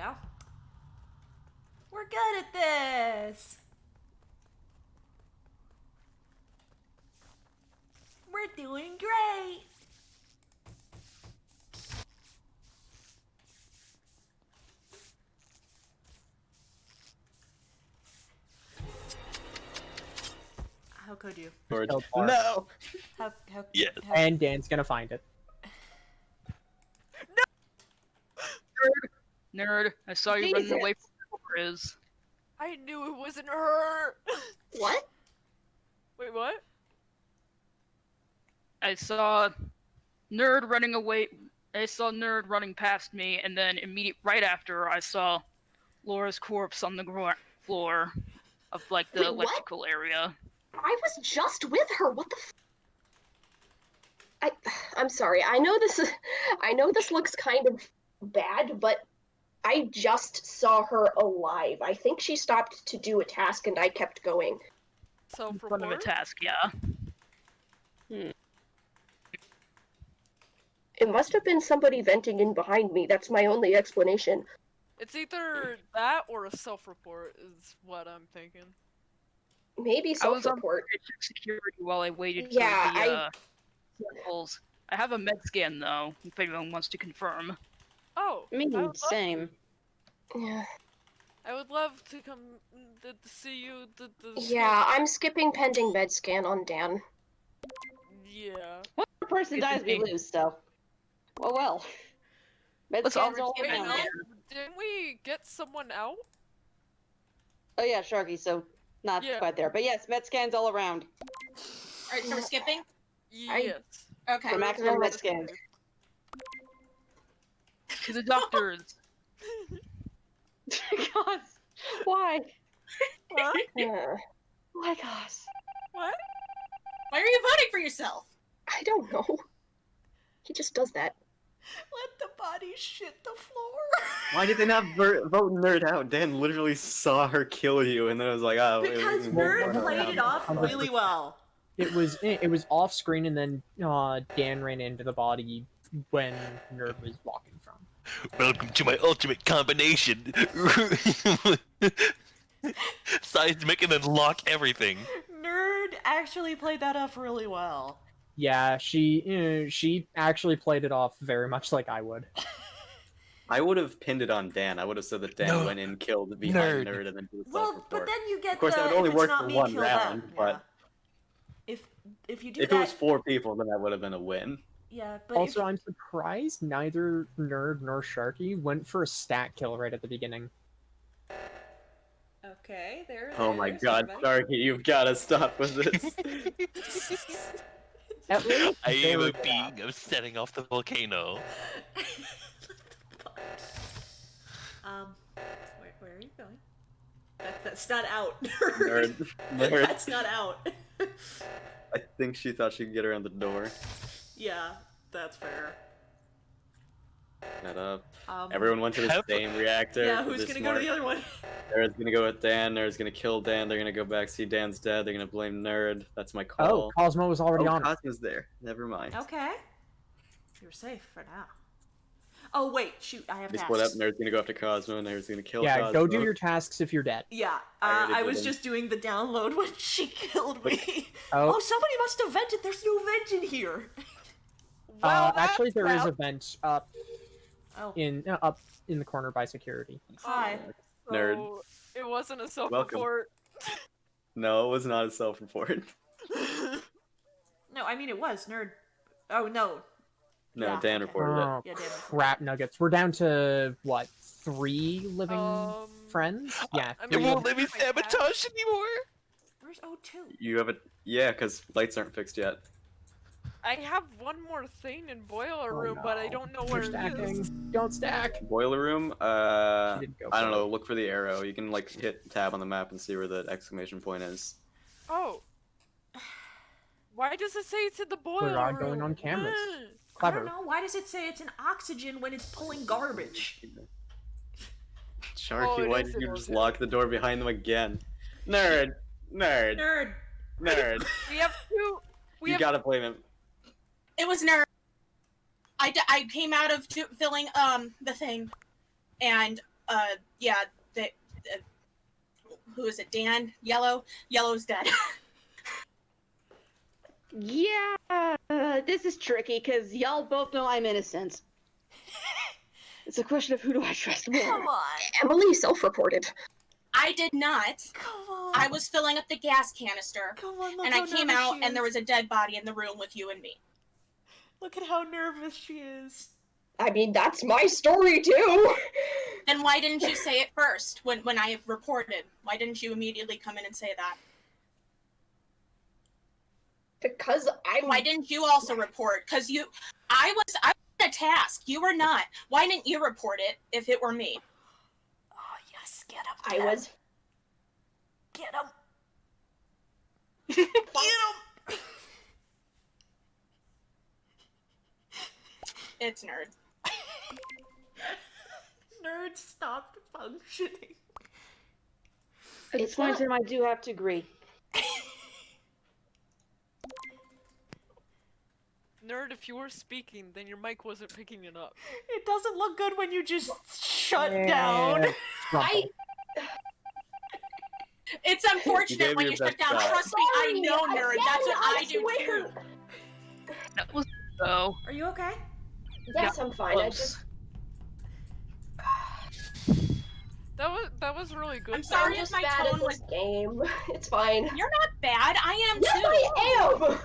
go. We're good at this. We're doing great. How could you? George. Killed Bart. No! How Yes. how- And Dan's gonna find it. Nerd, I saw you running away from Riz. I knew it wasn't her. What? Wait, what? I saw Nerd running away. I saw Nerd running past me, and then right after, I saw Laura's corpse on the floor of like the Wait, what? electrical area. I was just with her. What the I'm sorry. I know this looks kind of bad, but I just saw her alive. I think she stopped to do a task and I kept going. In front of a Self-report? task, yeah. It must have been somebody venting in behind me. That's my only explanation. It's either that or a self-report is what I'm thinking. Maybe I was on self-report. security while I waited Yeah, for the samples. I have a med scan though, if anyone wants to confirm. Oh, Me, same. Yeah. I would love to come to see you. Yeah, I'm skipping pending med scan on Dan. Yeah. One person dies, we lose, so. Well. Med Let's all scans all Wait, around. no, didn't we get someone out? Oh yeah, Sharky, so not Yeah. quite there. But yes, med scans all around. Alright, so we're skipping? Yes. Okay. For maximum med scans. To the doctors. God, why? What? My gosh. What? Why are you voting for yourself? I don't know. He just does that. Let the body shit the floor. Why did they not vote Nerd out? Dan literally saw her kill you, and then it was like, oh. Because Nerd played it off really well. It was off screen, and then Dan ran into the body when Nerd was walking from. Welcome to my ultimate combination. Seismic and then lock everything. Nerd actually played that off really well. Yeah, she actually played it off very much like I would. I would have pinned it on Dan. I would have said that Dan went in, killed behind Nerd, and then did the Well, self-report. but then you get Of course, the, that would only if it's work not for me, one kill round, them. but If you do if that, it was 4 people, then that would have been a win. yeah. But Also, I'm surprised neither Nerd nor Sharky went for a stat kill right at the beginning. okay, there. Oh my god, Sharky, you've got to stop with this. At least I am they a being of setting off the volcano. Where are you going? That's not out. Nerd. That's not out. I think she thought she could get around the door. Yeah, that's fair. Shut up. Everyone went to the same reactor. Yeah, who's gonna go to the other one? Nerd's gonna go with Dan. Nerd's gonna kill Dan. They're gonna go back, see Dan's dead. They're gonna blame Nerd. That's my call. Oh, Cosmo was already on it. Cosmo's there. Never mind. Okay. You're safe for now. Oh wait, shoot, I have They tasks. split up. Nerd's gonna go after Cosmo. Nerd's gonna kill Yeah, Cosmo. go do your tasks if you're dead. Yeah, I already I did was them. just doing the download when she killed me. Oh. Oh, somebody must have vented. There's no vent in here. Well, Actually, there is a that's vent up Oh, up in the corner by security. hi. Nerd. So it wasn't a self-report. No, it was not a self-report. No, I mean it was nerd. Oh no. No, Yeah, Dan okay. reported it. Oh, Yeah, damn it. crap nuggets. We're down to, what, 3 living friends? Yeah, I It mean, won't let me I sabotage anymore. Where's O2? You have it. Yeah, because lights aren't fixed yet. I have one more thing in boiler Oh, room, but I no. don't know You're where it stacking. is. Don't stack. Boiler room. She didn't go I for don't it. know. Look for the arrow. You can like hit tab on the map and see where the exclamation point is. Oh. Why does it say it's in the boiler We're all room? going on cameras. I don't Clever. know. Why does it say it's in oxygen when it's pulling garbage? Sharky, Oh, it why is did in you just order. lock the door behind them again? Nerd. Nerd. We have two. We You have gotta blame him. It was Nerd. I came out of filling the thing, and yeah, who is it? Dan? Yellow's dead. Yeah, this is tricky because y'all both know I'm innocent. It's a question of who do I trust more. Come on. Emily self-reported. I did not. Come on. I was filling up the gas canister, Come on, look and how I came nervous out, she and there is. was a dead body in the room with you and me. Look at how nervous she is. I mean, that's my story too. Then why didn't you say it first when I reported? Why didn't you immediately come in and say that? Because I'm. Why didn't you also report? Because I was on a task. You were not. Why didn't you report it if it were me? Oh, yes, get him. I was. Get him. Get him. It's Nerd. Nerd stopped functioning. At this It's point not- in time, I do have to agree. Nerd, if you were speaking, then your mic wasn't picking it up. It doesn't look good when you just shut Yeah. down. I. It's You unfortunate gave when your you shut best down. shot. Trust me, I Sorry, know, Nerd. again, That's what I do swear. too. That was so. Are you okay? Yes, I'm fine. I close. just. That was really good. I'm sorry I'm if just my bad tone at this was. game. It's fine. You're not bad. I am Yes, too. I am.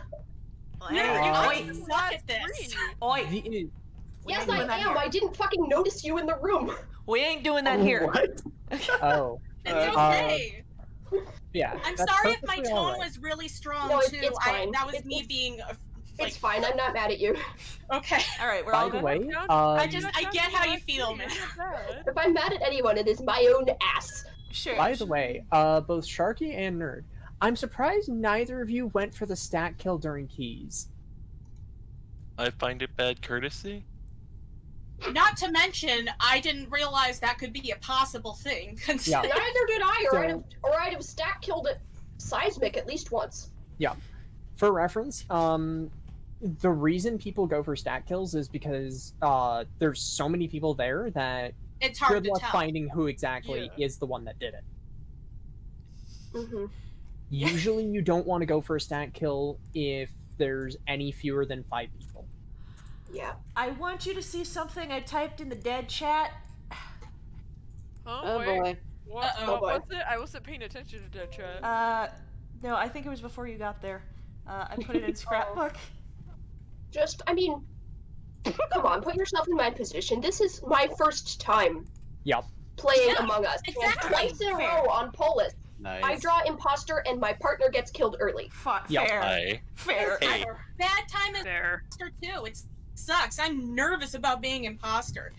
Nerd, you Uh, guys suck at this. Oi, The, Yes, ain't doing I that am. here. I didn't fucking notice you in the room. we ain't doing that here. What? oh, It's Uh, okay. yeah. I'm that's sorry if my perfectly tone alright. was really strong No, too. it's fine. That was It's- me being It's fine. I'm not mad at you. okay. All right, we're all By the good. way, I get how you feel, man. If I'm mad at anyone, it is my own ass. Sure. by the way, both Sharky and Nerd, I'm surprised neither of you went for the stat kill during keys. I find it bad courtesy. Not to mention, I didn't realize that could be a possible thing. Yeah. Neither did I, So- or I'd have stack killed it seismic at least once. For reference, the reason people go for stat kills is because there's so many people there that It's hard good to luck tell. finding who exactly Yeah. is the one that did it. Mm-hmm. Yeah. Usually, you don't want to go for a stat kill if there's any fewer than 5 people. Yeah. I want you to see something I typed in the dead chat. Oh, Oh wait. boy. What, Uh-oh. what boy. was it? I wasn't paying attention to that chat. No, I think it was before you got there. I put it in scrapbook. Just, I mean, come on, put yourself in my position. This is my first time Yep. playing Yeah, Among Us. exactly. And twice in a Fair. row on Polis, Nice. I draw imposter and my partner gets killed early. Yep. Fair. Hi. Fair. Hey. Bad time is There. imposter too. It sucks. I'm nervous about being imposter.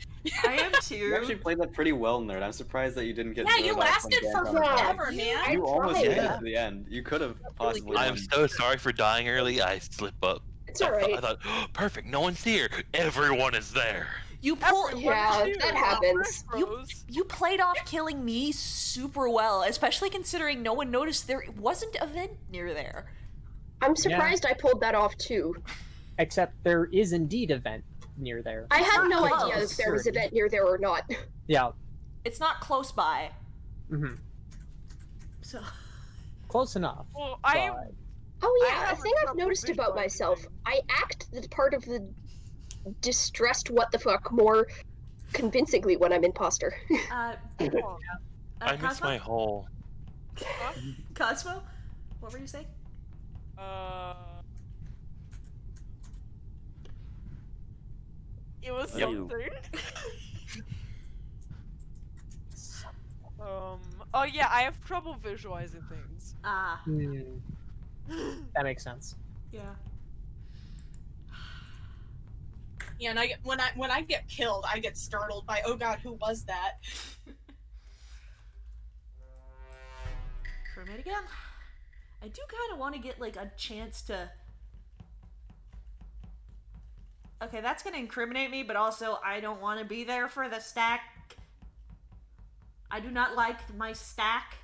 I am You actually too. played that pretty well, Nerd. I'm surprised that you didn't get. Yeah, you voted out lasted from for Grand Theft Auto. forever, man. I You almost tried. made it to the end. You could have possibly. I'm won. so sorry for dying early. I slip up. It's alright. I thought, oh, perfect. No one's here. Everyone is there. You pulled. Yeah, Dude, that happens. Bros. You played off killing me super well, especially considering no one noticed there wasn't a vent near there. I'm surprised I pulled that off too. Except there is indeed a vent near there. I had no Close. idea if there was a vent near there or not. Yeah. It's not close by, hmm so. Close enough. Well, but- Oh I yeah, a have thing I've trouble noticed about visualizing myself. things. I act the part of the distressed what the fuck more convincingly when I'm imposter. Oh, I miss Cosmo? my hole. Cosmo? What were you saying? It was Yep. something. Oh yeah, I have trouble visualizing things. Ah, Hmm, that makes sense. yeah. Yeah, and when I get killed, I get startled by, oh god, who was that? Crewmate again. I do kind of want to get like a chance to. Okay, that's gonna incriminate me, but also I don't want to be there for the stack. I do not like my stack.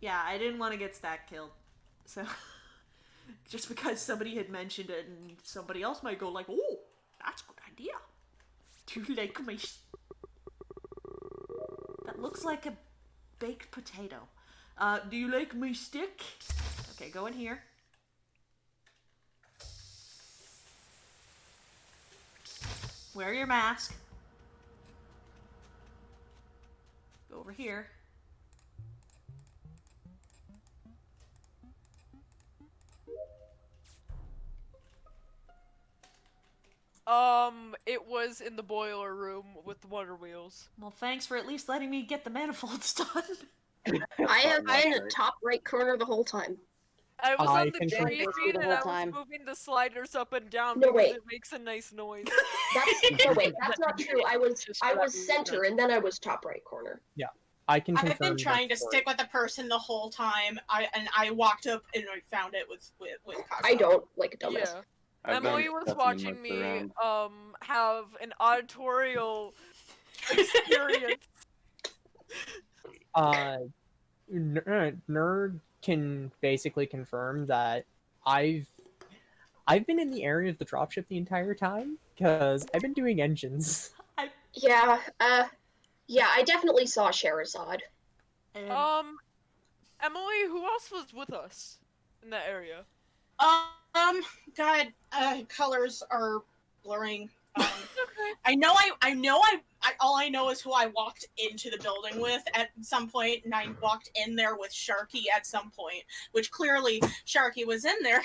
Yeah, I didn't want to get stack killed, so Just because somebody had mentioned it, and somebody else might go like, "Oh, that's a good idea." Do you like my? That looks like a baked potato. Do you like my stick? Okay, go in here. Wear your mask. Go over here. It was in the boiler room with the water wheels. Well, thanks for at least letting me get the manifolds done. I have been at top right corner the whole time. I was I on the confirm. tree The feed and whole I was time. moving the sliders up and down No, because wait. it makes a nice noise. No, wait, that's not true. I was center, and then I was top right corner. I can confirm. I've been trying to that story. stick with the person the whole time. I walked up and I found it with Cosmo. I don't, like a dumbass. Yeah. I've been Emily was testing watching much me around. have an auditorial experience. Nerd can basically confirm that I've been in the area of the dropship the entire time because I've been doing engines. Yeah, I definitely saw Sherazade. And Emily, who else was with us in that area? God, colors are blurring. Okay. All I know is who I walked into the building with at some point, and I walked in there with Sharky at some point, which clearly Sharky was in there.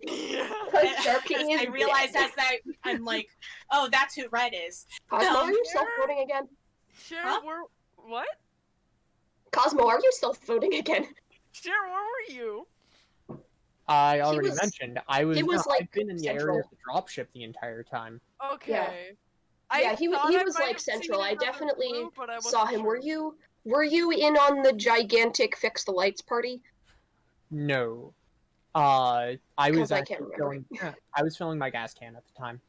Sharky is I realized dead. I'm like, oh, that's who Red is. Cosmo, are you self-voting again? Sure, Huh? what? Cosmo, are you self-voting again? Sure, where were you? I already was- mentioned he was, like, I've been in the central. area of the dropship the entire time. Okay. Yeah, he thought I was might like have seen central. I another definitely blue, but I saw wasn't him. sure. Were you in on the gigantic fix the lights party? No, I was 'Cause I can't actually remember. I was filling my gas can at the time.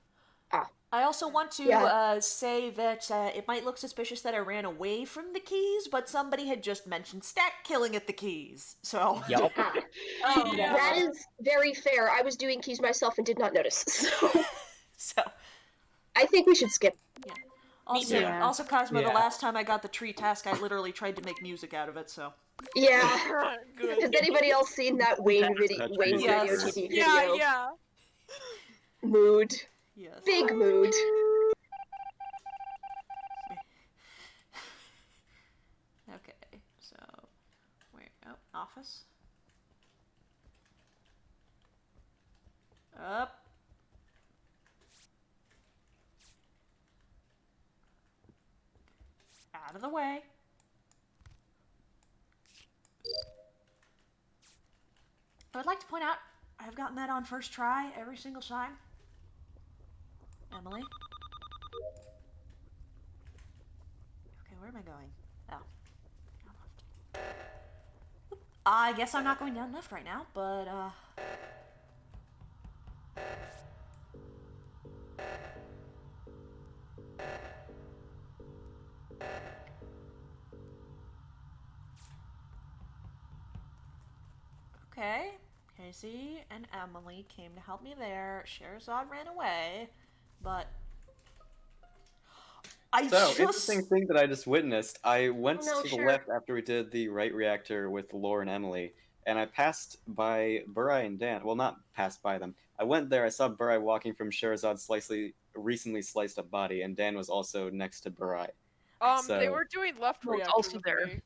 I also want to Yeah. say that it might look suspicious that I ran away from the keys, but somebody had just mentioned stack killing at the keys. So Yup. Oh, Yeah. That is very fair. I was doing keys myself and did not notice. So so I think we should skip. also too. Yeah. also Cosmo, the Yeah. last time I got the tree task, I literally tried to make music out of it. So Yeah. Good. Has anybody else seen that Wayne That's Wayne Yes. radio TV video? Yeah, yeah. Mood. yes. Big mood. Okay, so where? Oh, office. Up. Out of the way. I would like to point out I've gotten that on first try every single time. Emily. Okay, where am I going? Oh. Down left. I guess I'm not going down left right now, but okay. Casey and Emily came to help me there. Sherazade ran away, but I So, just interesting thing that I just witnessed. I went Oh, no, to sure. the left after we did the right reactor with Lore and Emily, and I passed by Burai and Dan. Well, not passed by them. I went there, I saw Burai walking from Shehrazad's recently sliced up body, and Dan was also next to Burai. They So- were doing left Well, it's reactor also with there. me.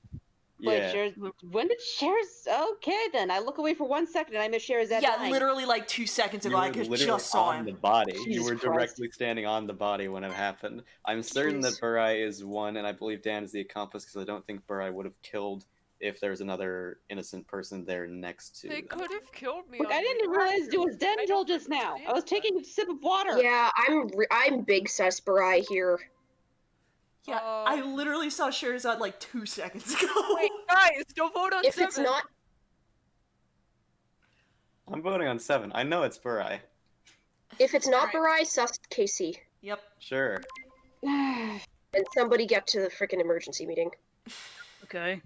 Wait, Yeah. when did Shares? Okay, then I look away for 1 second and I miss Shares that yeah, dying. literally like 2 seconds You ago I were just literally saw on the him. body. You Jesus were Christ. directly standing on the body when it happened. I'm certain that Jeez. Burai is one, and I believe Dan is the accomplice because I don't think Burai would have killed if there was another innocent person there next to They them. could have killed me. Look, on I didn't realize it was dead I until don't just now. I understand was that. taking a sip of water. Yeah, I'm big sus Barai here. Yeah, I literally saw Sherazade like 2 seconds ago. Wait, guys, don't vote on If 7. it's not, I'm voting on 7. I know it's Burai. Alright. Barai, sus Casey. Yep. Sure. And somebody get to the freaking emergency meeting. Okay.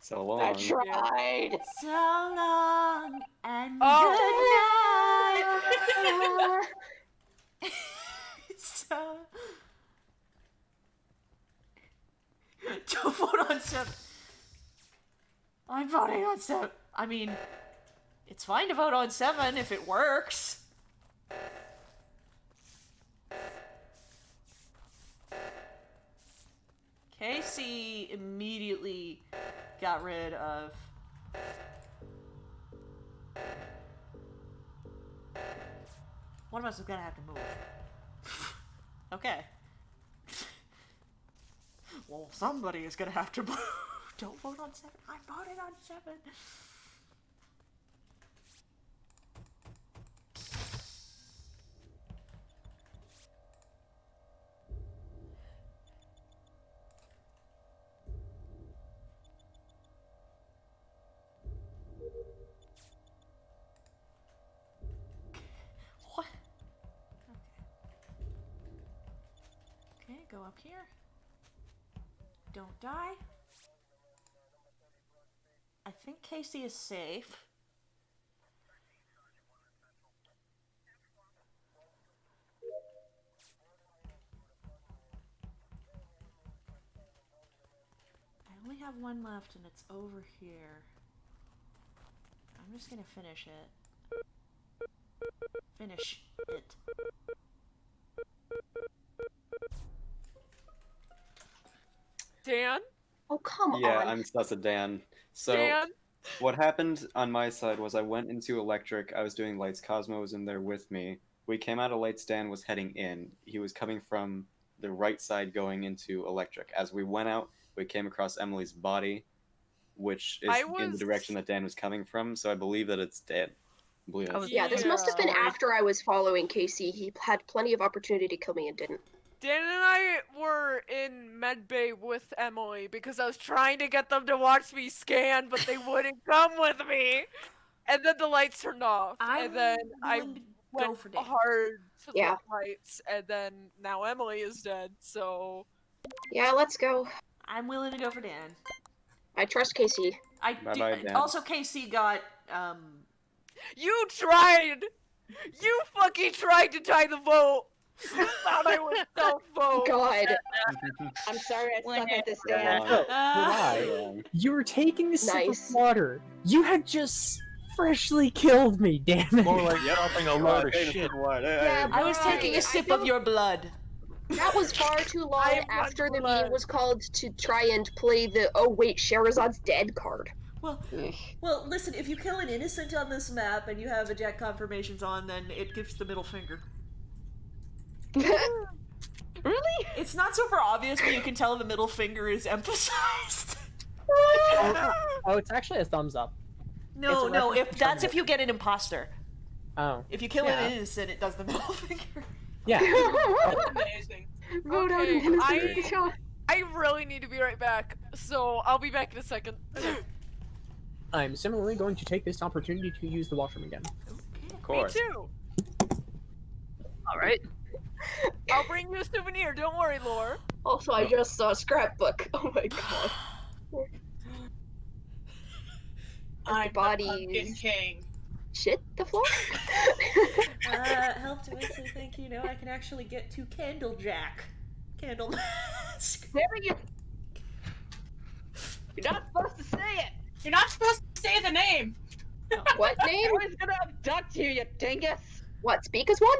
So long. I tried. So long and Oh. good night. So... Don't vote on 7. I'm voting on 7. I mean, it's fine to vote on 7 if it works. Casey immediately got rid of... One of us is gonna have to move. Okay. Well, somebody is gonna have to move. Don't vote on 7. I'm voting on 7. What? Okay, go up here. Don't die. I think Casey is safe. I only have one left and it's over here. I'm just gonna finish it. Finish it. Dan? Oh, come Yeah, on. I'm sus of Dan. So Dan? what happened on my side was I went into electric. I was doing lights. Cosmo was in there with me. We came out of lights. Dan was heading in. He was coming from the right side going into electric. As we went out, we came across Emily's body, which is in the direction that Dan was coming from. So I believe that it's Dan. I believe that's Yeah, this must have been Yeah. after I was following Casey. He had plenty of opportunity to kill me and didn't. Dan and I were in medbay with Emily because I was trying to get them to watch me scan, but they wouldn't come with me. And then the lights turned off, and then I willing to went go for Dan. hard to Yeah. the lights, and then now Emily is dead. So Yeah, let's go. I'm willing to go for Dan. I trust Casey. Bye-bye, Dan. Also, Casey got you tried. You fucking tried to tie the vote. You thought I would self-vote. God. I'm sorry I suck at this, So Dan. long. Why? So long. You were taking a sip Nice. of water. You had just freshly killed me, damn it. More like Yep. dropping a load of Hey, shit. Mr. White, Yeah, I was Right. taking I a sip feel- of your blood. That was far too long I want after the blood. meeting was called to try and play the oh wait, Sherazad's dead card. Well, listen, if you kill an innocent on this map and you have eject confirmations on, then it gives the middle finger. Really? It's not super obvious, but you can tell the middle finger is emphasized. Oh, it's actually a thumbs up. No, It's a no, reference if to that's if Terminator. you get an imposter. Oh. If you kill Yeah. an innocent, it does the middle finger. Yeah. Amazing. Vote on Okay, an I- innocent shot. I really need to be right back, so I'll be back in a second. I'm similarly going to take this opportunity to use the washroom again. Of Me course. too. All right. I'll bring you a souvenir. Don't worry, Lore. Also, I just saw a scrapbook. Oh my god. I'm bodies. the Pumpkin King. Shit, the floor? Help to it, so thank you. Now I can actually get to Candlejack. Candle mask. There you. You're not supposed to say it. You're not supposed to say the name. What name? I was gonna abduct you, you dingus. What, speak as one?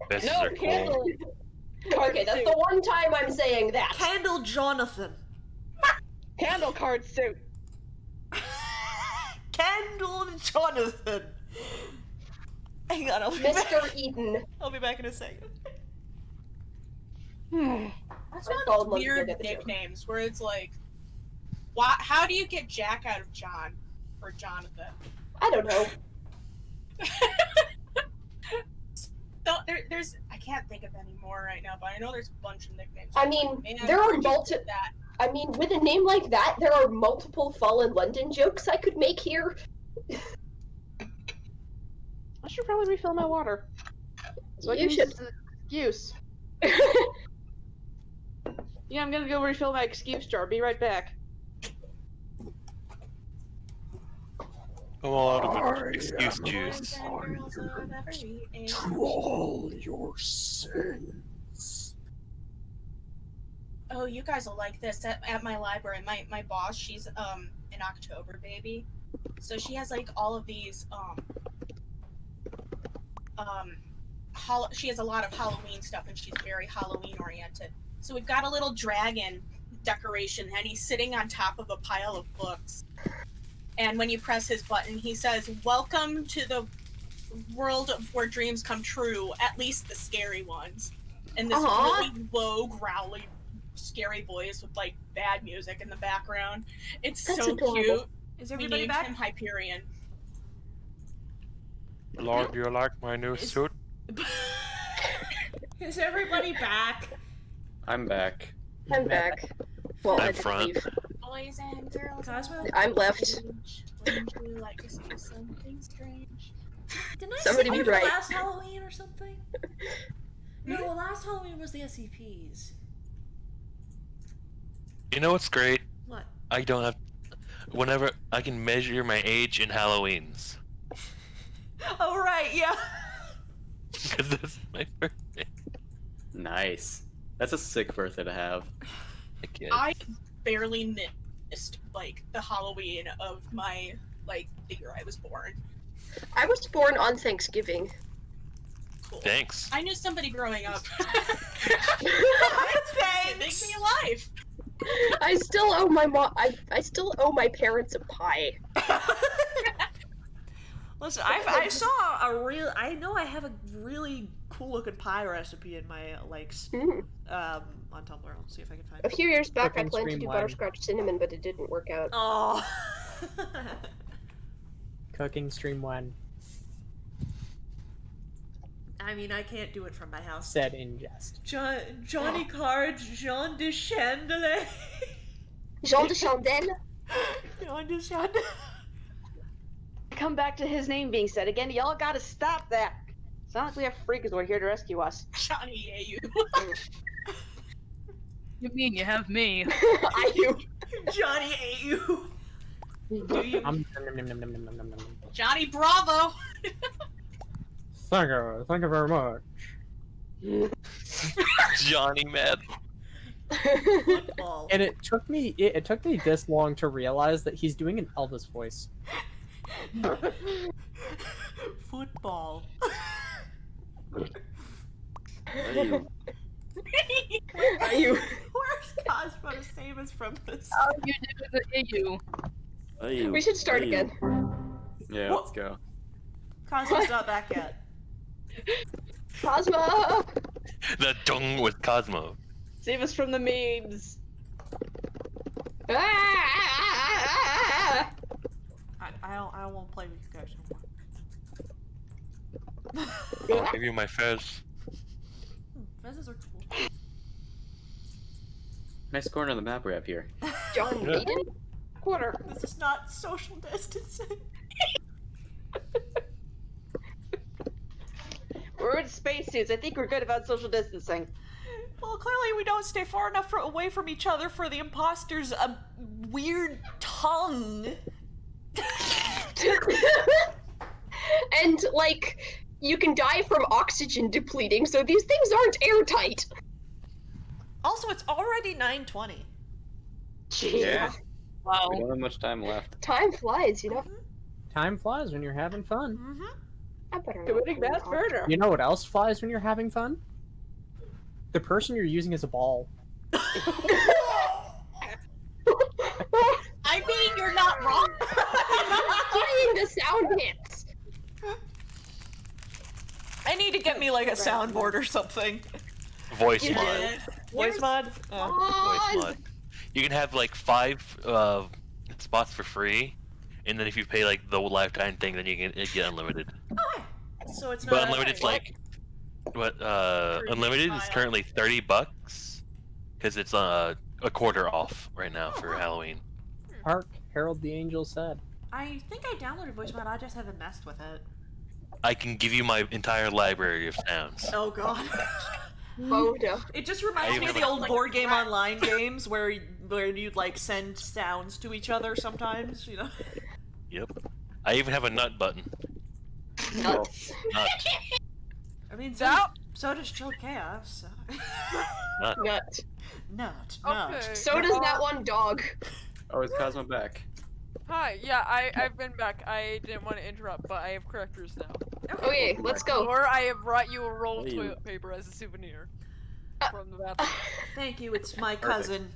This No, is cool. candle. Okay, that's the one time I'm saying that. Candle Jonathan. Candle card suit. Candle Jonathan. Hang on, I'll be back. Mr. Eden. I'll be back in a second. That's Weird nicknames where it's like, why? How do you get Jack out of John or Jonathan? I don't know. So there's I can't think of any more right now, but I know there's a bunch of nicknames. I It's mean, like, man, there are where'd you multi- get that. I mean, with a name like that, there are multiple Fallen London jokes I could make here. I should probably refill my water. So I You can should. use the excuse. Yeah, I'm gonna go refill my excuse jar. Be right back. I'm all out of excuse Boys juice. and girls of every age. To all your sins. Oh, you guys will like this. At my library, my boss, she's an October baby, so she has like all of these she has a lot of Halloween stuff, and she's very Halloween oriented. So we've got a little dragon decoration, and he's sitting on top of a pile of books. And when you press his button, he says, "Welcome to the world of where dreams come true, at least the scary ones." And this really low, growly, scary voice with like bad music in the background. It's That's so adorable. cute. Is We everybody named back? him Hyperion. Lord, do you like my new suit? Is everybody back? I'm back. I'm back. Well, I I'm did front. leave. Boys and girls. Cosmo? I'm left. Wouldn't you like to see something strange? Didn't I Somebody see be you for right. last Halloween or something? No, last Halloween was the SCPs. You know what's great? What? I don't have. Whenever I can measure my age in Halloweens. Oh, right, yeah. Because that's my birthday. Nice. That's a sick birthday to have. I guess. I barely missed like the Halloween of my like the year I was born. I was born on Thanksgiving. Cool. Thanks. I knew somebody growing up. Thanks. It makes me alive. I still owe my I still owe my parents a pie. Listen, I saw a real. I know I have a really cool looking pie recipe in my likes Mm. on Tumblr. I'll see if I can find A it. few years back, I Cooking planned to stream do one. butterscotch cinnamon, but it didn't work out. Oh. Cooking stream 1 I mean, I can't do it from my house. said in jest. Johnny Card's Jean de Chandelier. Jean de Chandelle. Jean de Chandelier. Come back to his name being said again. Y'all gotta stop that. It's not like we have freakers who are here to rescue us. Johnny AU. You mean you have me? I do. Johnny ate you. Do you? Nom, nom, nom, nom, nom, nom, nom, nom. Johnny Bravo. Thank you very much. Johnny Mad. Football. And it took me this long to realize that he's doing an Elvis voice. Football. Are you? Where's Cosmo to save us from this? How you do the AU? We should start again. Yeah, let's go. Cosmo's not back yet. Cosmo! The dung with Cosmo. Save us from the memes. Ah! I won't play with you guys no more. I'll give you my fez. Fezzes are cool. Nice corner on the map we have here. John Maiden? Quarter. This is not social distancing. We're in spacesuits. I think we're good about social distancing. Well, clearly we don't stay far enough away from each other for the imposter's weird tongue. And, like, you can die from oxygen depleting, so these things aren't airtight. Also, it's already 9:20. Yeah. Wow. We don't have much time left. Time flies, you know? Time flies when you're having fun. Mm-hmm. I better not Committing play mass now. murder. You know what else flies when you're having fun? The person you're using as a ball. I mean, you're not wrong. Playing the sound hits. I need to get me like a soundboard or something. Voice You mod. did. Voice mod? Voice mod. You can have like 5 spots for free, and then if you pay like the lifetime thing, then you can get unlimited. Okay. So it's not. But unlimited's like what? Unlimited is trial. currently $30 because it's a quarter off right now for Halloween. Hark, Harold the Angel said. I think I downloaded voice mod. I just haven't messed with it. I can give you my entire library of sounds. Oh god. Boda. It just reminds I me of even the have old like board a game rat. online games where you'd like send sounds to each other sometimes, you know. Yep. I even have a nut button. Nuts. Nut. I mean, That- so does Chill Chaos. So. Nut. Nut. Nut. Okay. So does that one dog. Oh, is Cosmo back? Hi, yeah, I've been back. I didn't want to interrupt, but I have correctors now. Okay, let's go. Or I have brought you a roll of Hey. toilet paper as a souvenir from the Uh, bathroom. Thank you. It's my Perfect. cousin.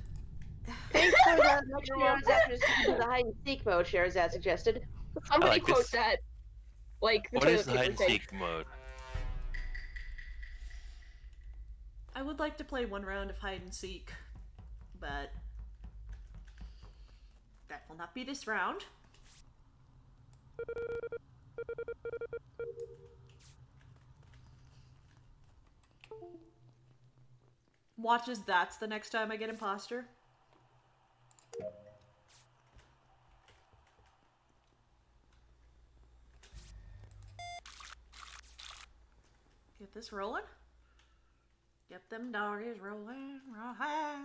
Thanks for the much You're Sherazade to the hide and seek mode Sherazade suggested. Somebody like quote this. that. Like the What is toilet the paper hide and thing. seek mode? I would like to play one round of hide and seek, but that will not be this round. Watch as that's the next time I get imposter. Get this rolling. Get them doggies rolling, roll high,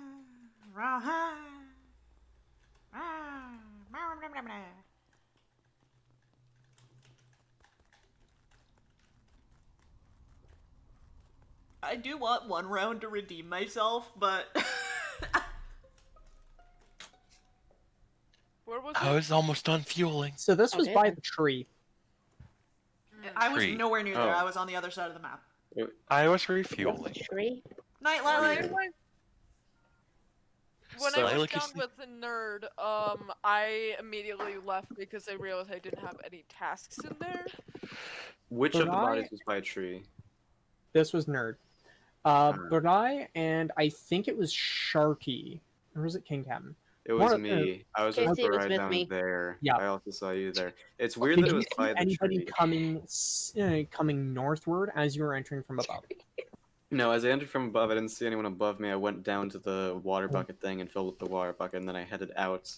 roll high. I do want one round to redeem myself, but Where was I it? was almost done fueling. So this was Okay, by then. the tree. I was Tree. nowhere near there. Oh. I was on the other side of the map. I was refueling. Tree. Night, Oh, Lily. yeah. When So- I I was like you done see- with the nerd, I immediately left because I realized I didn't have any tasks in there. Which But of the I- bodies was by a tree? This was Nerd. Burai, and I think it was Sharky. Or was it King Captain? It was One- me. I was Casey, with it was Barai with down me. there. Yeah. I also saw you there. It's weird Did that it you was see by the anybody tree. coming northward as you were entering from above? No, as I entered from above, I didn't see anyone above me. I went down to the water bucket thing and filled up the water bucket, and then I headed out.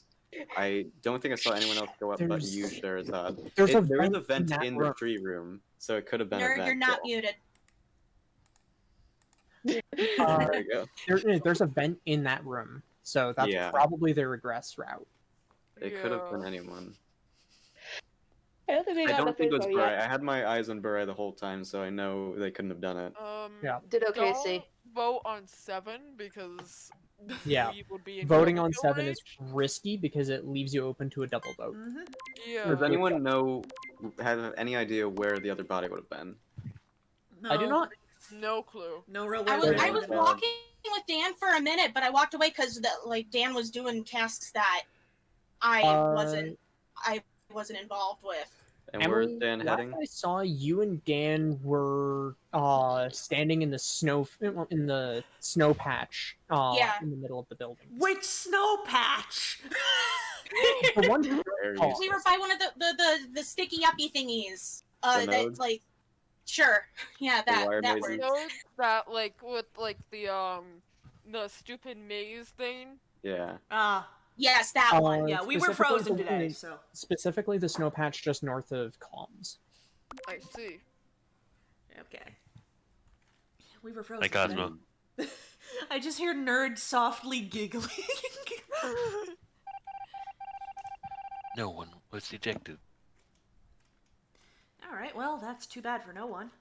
I don't think I saw anyone else go up but There's- you, Sherazad. There's a There is vent a vent that in room. the tree room, so it could have been a Nerd, vent. you're not yeah. muted. There you go. There's a vent in that room, so that's Yeah. probably the regress route. It could have been Yeah. anyone. I don't think we I got don't the think it was info Barai. yet. I had my eyes on Barai the whole time, so I know they couldn't have done it. Yeah. Ditto, Don't Casey. vote on 7 because Yeah. we would be in Voting double on kill 7 is range. risky because it leaves you open to a double vote. Mm-hmm. Yeah. Does anyone have any idea where the other body would have been? No, I do not. No clue. No real I way. was to I know was that. walking with Dan for a minute, but I walked away because Dan was doing tasks that I wasn't involved with. And Emily, where's Dan last heading? I saw, you and Dan were standing in the snow patch Yeah. in the middle of the building. Which snow patch? The one Where are you? Oh. We were by one of the sticky uppy thingies. The That nodes? like, sure, yeah, that wire that mazes? word. Those that like with like the stupid maze thing. Yeah. Yes, that one. Yeah, we were Specifically frozen the today, one- so. Specifically, the snow patch just north of Calms. I see. Okay. We were frozen. Like Cosmo. today. I just hear Nerd softly giggling. No one was ejected. Alright, well, that's too bad for no one.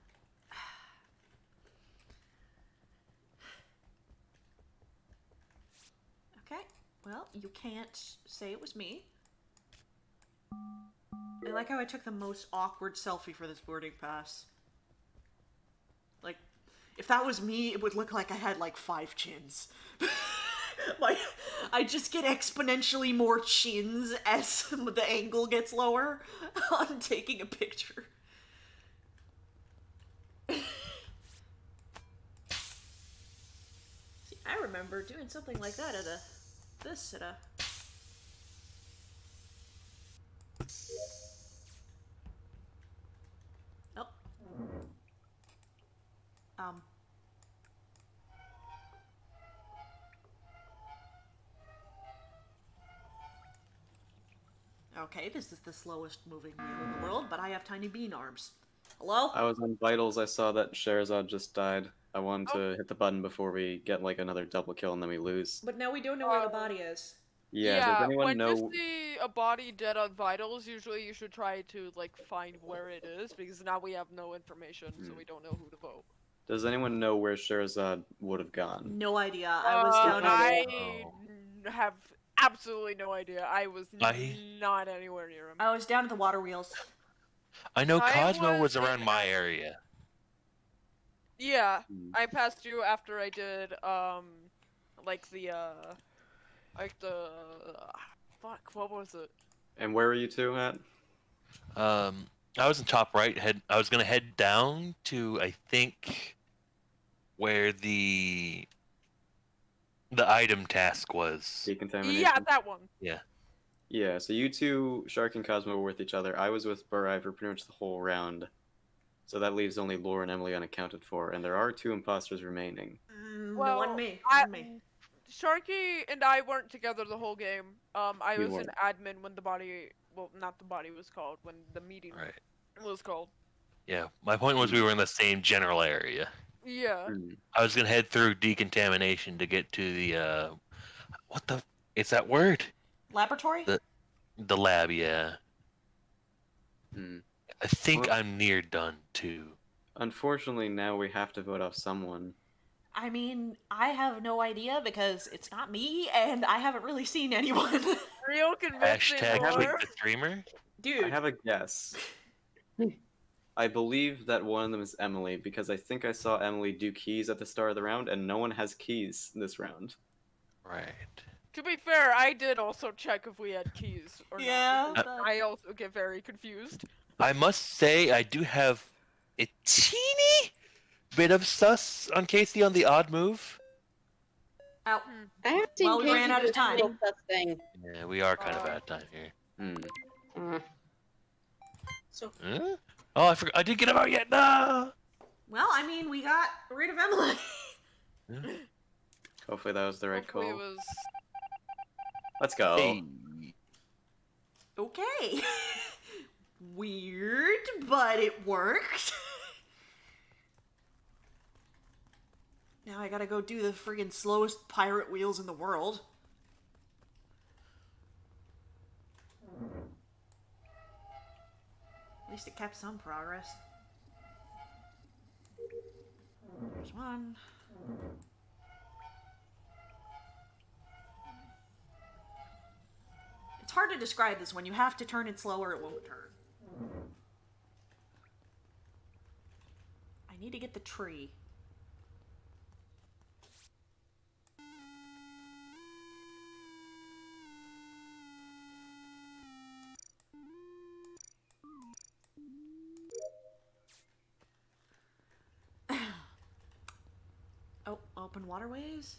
Okay, well, you can't say it was me. I like how I took the most awkward selfie for this boarding pass. Like, if that was me, it would look like I had like 5 chins. Like, I just get exponentially more chins as the angle gets lower on taking a picture. See, I remember doing something like that at this at a... Oh. Okay, this is the slowest moving wheel in the world, but I have tiny bean arms. Hello? I was on vitals. I saw that Sherazad just died. I wanted to hit the button before we get like another double kill and then we lose. But now we don't know where the body is. Yeah, does anyone when know? you see a body dead on vitals, usually you should try to like find where it is, because now we have no information, so we don't know who to vote. Does anyone know where Sherazad would have gone? No idea. I was down I at have absolutely no idea. I was not anywhere near him. I was down at the water wheels. I know I Cosmo was was around in- my area. Yeah, I passed you after I did fuck, what was it? And where were you two at? I was in top right. I was gonna head down to, I think, where the item task was. Decontamination? Yeah, that one. Yeah, so you two, Shark and Cosmo, were with each other. I was with Burai for pretty much the whole round. So that leaves only Laura and Emily unaccounted for, and there are 2 imposters remaining. No, one me. Sharky and I weren't together the whole game. I We was weren't. an admin when the body, well, not the body was called, when the meeting Right. was called. Yeah, my point was we were in the same general area. Yeah. Hmm. I was gonna head through decontamination to get to the what the? It's that word. Laboratory? The lab, yeah. Hmm. I think Well- I'm near done too. Unfortunately, now we have to vote off someone. I mean, I have no idea because it's not me, and I haven't really seen anyone. Real convincing. Hashtag Lore. click the streamer. Dude. I have a guess. I believe that one of them is Emily, because I think I saw Emily do keys at the start of the round, and no one has keys this round. Right. To be fair, I did also check if we had keys or Yeah, not. but- I also get very confused. I must say I do have a teeny bit of sus on Casey on the odd move. Ow. I have seen Well, we Casey ran out do of time. no such thing. Yeah, we are kind of out of time here. Hmm. So Huh? Oh, I forgot. I didn't get him out yet. No. Well, I mean, we got rid of Emily. Hopefully that was the right Hopefully call. it was. Let's go. Hey. Okay. Weird, but it worked. Now I gotta go do the friggin' slowest pirate wheels in the world. At least it kept some progress. There's one. It's hard to describe this. When you have to turn it slower, it won't turn. I need to get the tree. Oh, open waterways?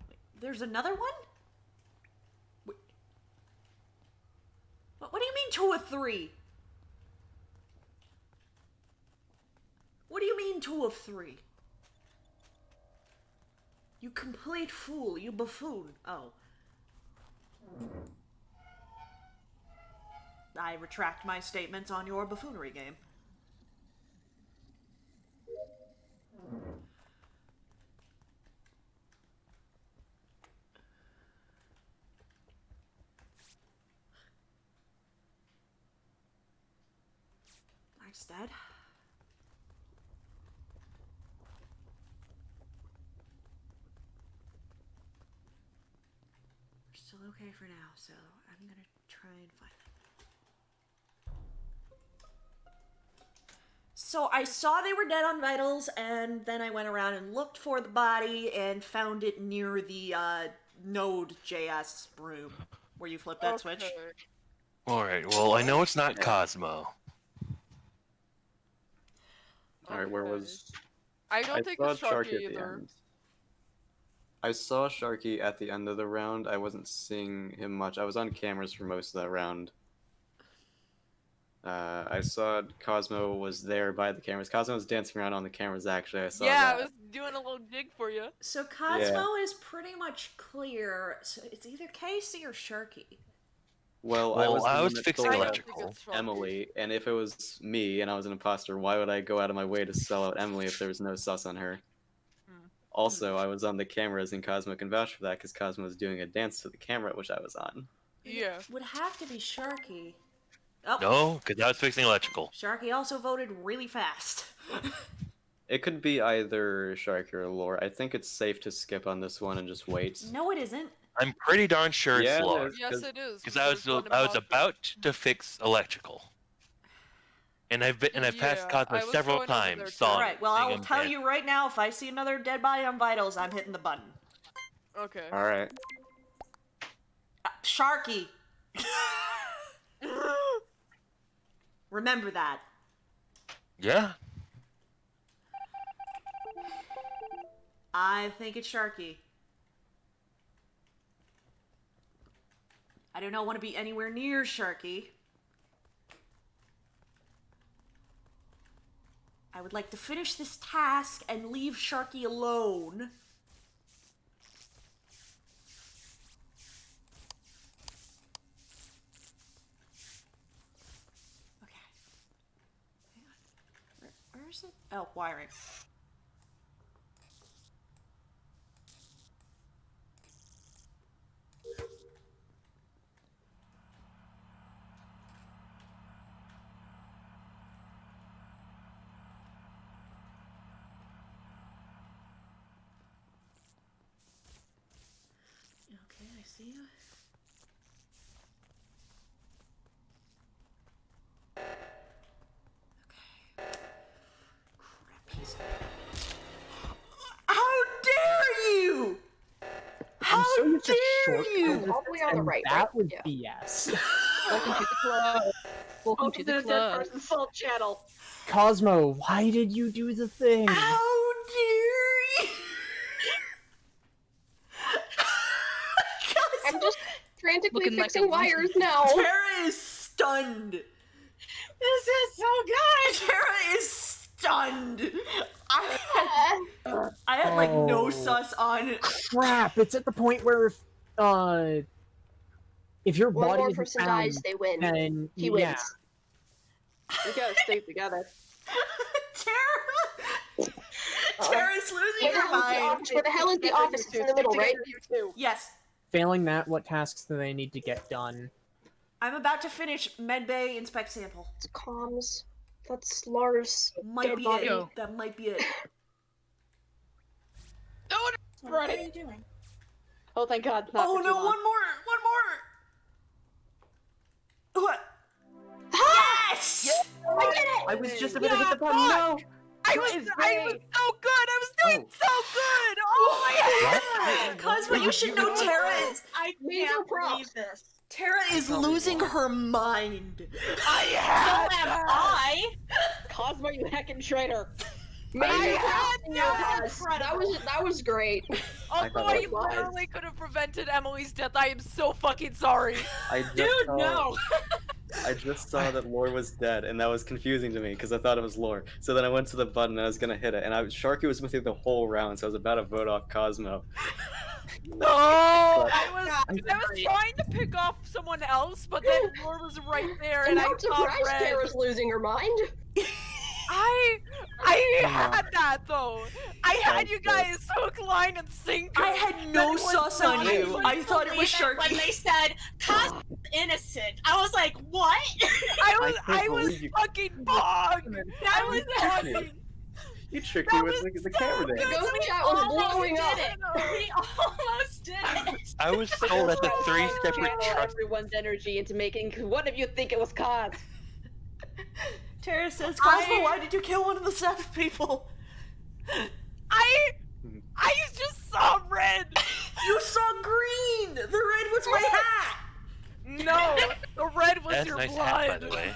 Wait, there's another one? Wait. What do you mean 2 of 3? What do you mean 2 of 3? You complete fool, you buffoon. Oh. I retract my statements on your buffoonery game. Nice, Dad. We're still okay for now, so I'm gonna try and find it. So I saw they were dead on vitals, and then I went around and looked for the body and found it near the Node.js room where you flip that switch. Okay. All right. Well, I know it's not Cosmo. Alright, where Okay. was... I don't think it's saw Sharky at the either. end. I saw Sharky at the end of the round. I wasn't seeing him much. I was on cameras for most of that round. I saw Cosmo was there by the cameras. Cosmo was dancing around on the cameras, actually. I saw Yeah, that. I was doing a little jig for you. So Cosmo is pretty much clear. So it's either Casey or Sharky. Well, Well, the I one was that fixing sold I out don't think electrical. it's Sharky. Emily, and if it was me and I was an imposter, why would I go out of my way to sell out Emily if there was no sus on her? Hmm. Also, I was on the cameras and Cosmo can vouch for that because Cosmo was doing a dance to the camera, which I was on. Yeah. Would have to be Sharky. Oh, No, because I was fixing electrical. Sharky also voted really fast. It could be either Sharky or Lore. I think it's safe to skip on this one and just wait. No, it isn't. I'm pretty darn sure Yeah, it's it Lore. is. Yes, it is. Because I was about to fix electrical. And I've passed Yeah, Cosmo I was several going over there times. too. Saw him Alright, well, I seeing will him tell dance. you right now, if I see another dead body on Vitals, I'm hitting the button. Okay. Alright. Sharky! Remember that. Yeah. I think it's Sharky. I do not want to be anywhere near Sharky. I would like to finish this task and leave Sharky alone. Okay. Hang on. Where is it? Oh, wiring. Okay, I see you. Okay. Crap piece of... How dare you! How so used to dare shortcut you! this, All the way on the and right, that right? was Yeah. BS. Welcome to the club. Welcome to the Dead club. person salt channel. Cosmo, why did you do the thing? How dare you! I'm just frantically Looking like fixing a wires now. Tara is stunned. This is so good. Tara is stunned. I had like no Oh. sus on. Crap! It's at the point where if your One body more is person found, dies, they win. then He yeah. wins. We gotta stay together. Tara. Tara's losing her mind. Where the hell is the office? It's in the middle, right? You two. Yes, Failing that, what tasks do they need to get done? I'm about to finish medbay inspect sample. It's comms. That's Lars. Might Dead be body. it. That might be it. What are you doing? Oh, thank God. Not Oh for too no! long. One more! What? Ah! Yes! I did it! I was just about to hit the button. No! I was so good. I was doing so good. Oh my god. Cosmo, you should know Tara is I Major can't props. believe this. Tara is losing her mind. So am I. Cosmo, you heckin' traitor. Major had props in no your past. incredible. That was great. Although thought I it was. literally could have prevented Emily's death, I am so fucking sorry. I just Dude, saw, no. I just saw that Lore was dead, and that was confusing to me because I thought it was Lore. So then I went to the button and I was gonna hit it, and Sharky was with me the whole round, so I was about to vote off Cosmo. No, I was trying to pick off someone else, but then Lore was right there, I'm and I not saw surprised red. Tara's losing her mind. I had that though. I had you guys hook, line, and sinker. I had no That was sus on not you. I thought it was Believe when Sharky. they said Cosmo's innocent. I was like, what? I can't was believe you- fucking bogged. I was fucking. You tricked That me with was the so camera good. there. Ghost We chat was almost blowing did up. it. We almost did it. I was told that the three separate Channel trusts. everyone's energy into making. One of you think it was Cos. Tara says, Cosmo, I- why did you kill one of the staff people? I just saw red. You saw green! The red was my hat! No, the red was That's a your nice blood. hat, by the way.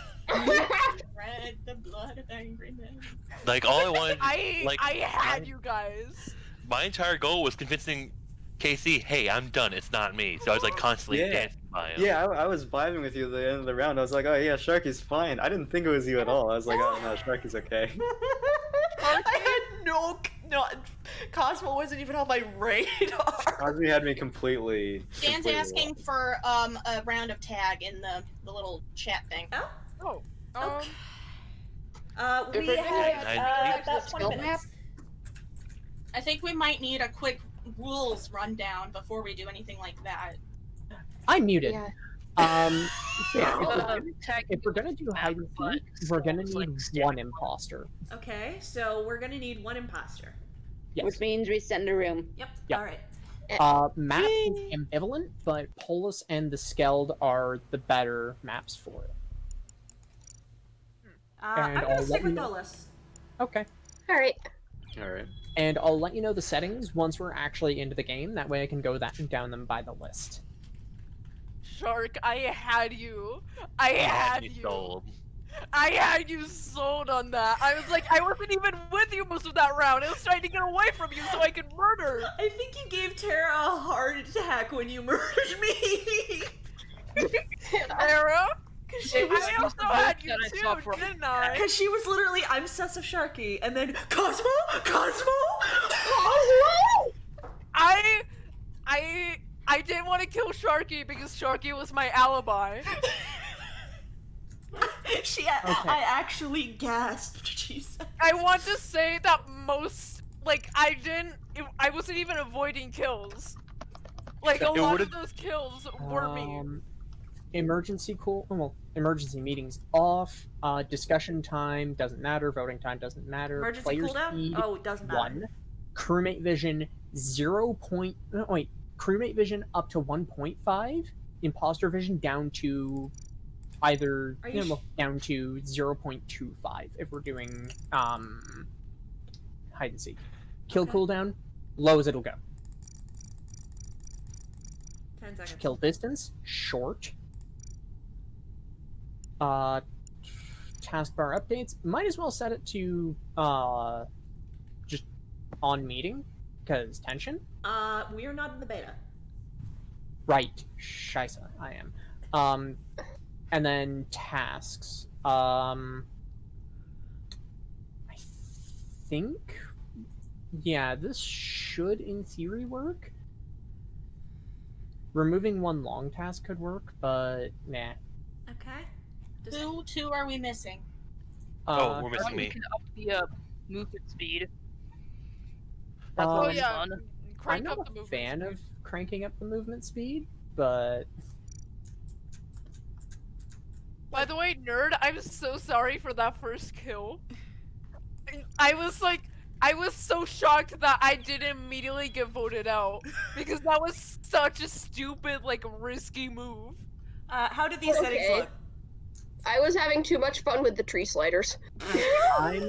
Red, the blood of angry men. Like all I wanted, I like had you guys. my entire goal was convincing KC, hey, I'm done. It's not me. So I was like constantly Yeah. dancing by him. Yeah, I was vibing with you at the end of the round. I was like, oh yeah, Sharky's fine. I didn't think it was you at all. I was like, oh no, Sharky's okay. I had no No, Cosmo wasn't even on my radar. Cosby had me completely. Dan's completely asking lost. for a round of tag in the little chat thing. Oh. Okay. If We we're gonna have add about 20 skill minutes. I think we might need a quick rules rundown before we do anything like that. I'm muted. Yeah. Yeah, Tag if we're gonna do hide and but seek, we're gonna sounds need like one imposter. Okay, so we're gonna need one imposter. Yes. Which means reset the room. Yep. Yep. All right. Map is ambivalent, but Polus and the Skeld are the better maps for it. I'm And gonna I'll stick let with you know- Bolus. Okay. All right. All right. And I'll let you know the settings once we're actually into the game. That way I can go down them by the list. Shark, I had you. I had you. sold. I had you sold on that. I was like, I wasn't even with you most of that round. I was trying to get away from you so I could murder. I think you gave Tara a heart attack when you murdered me. Sarah? She was, I also had you that I saw too, from- didn't I? because she was literally, I'm sus of Sharky, and then Cosmo. I didn't want to kill Sharky because Sharky was my alibi. I actually gasped. Jesus. I want to say that I wasn't even avoiding kills. Like, a It lot would've- of those kills were me. Emergency emergency meetings off. Discussion time doesn't matter. Voting time doesn't matter. Emergency Player cooldown? speed, Oh, it doesn't matter. 1. Crewmate vision 0. Crewmate vision up to 1.5. Imposter vision down to either Are you down to 0.25 if we're doing hide and seek. Kill Okay. cooldown, low as it'll go. 10 seconds. Kill distance, short. Taskbar updates. Might as well set it to just on meeting, because tension. We are not in the beta. Right. Scheisse, I am. And then tasks. I think. Yeah, this should, in theory, work. Removing one long task could work, but nah. Okay. Two are we missing? Oh, we're missing We me. can up the movement speed. Um, Oh always yeah, fun. I'm crank not up the a movement fan speed. of cranking up the movement speed, but By the way, nerd, I'm so sorry for that first kill. I was so shocked that I didn't immediately get voted out because that was such a stupid, risky move. How did these settings Okay. look? I was having too much fun with the tree sliders. I'm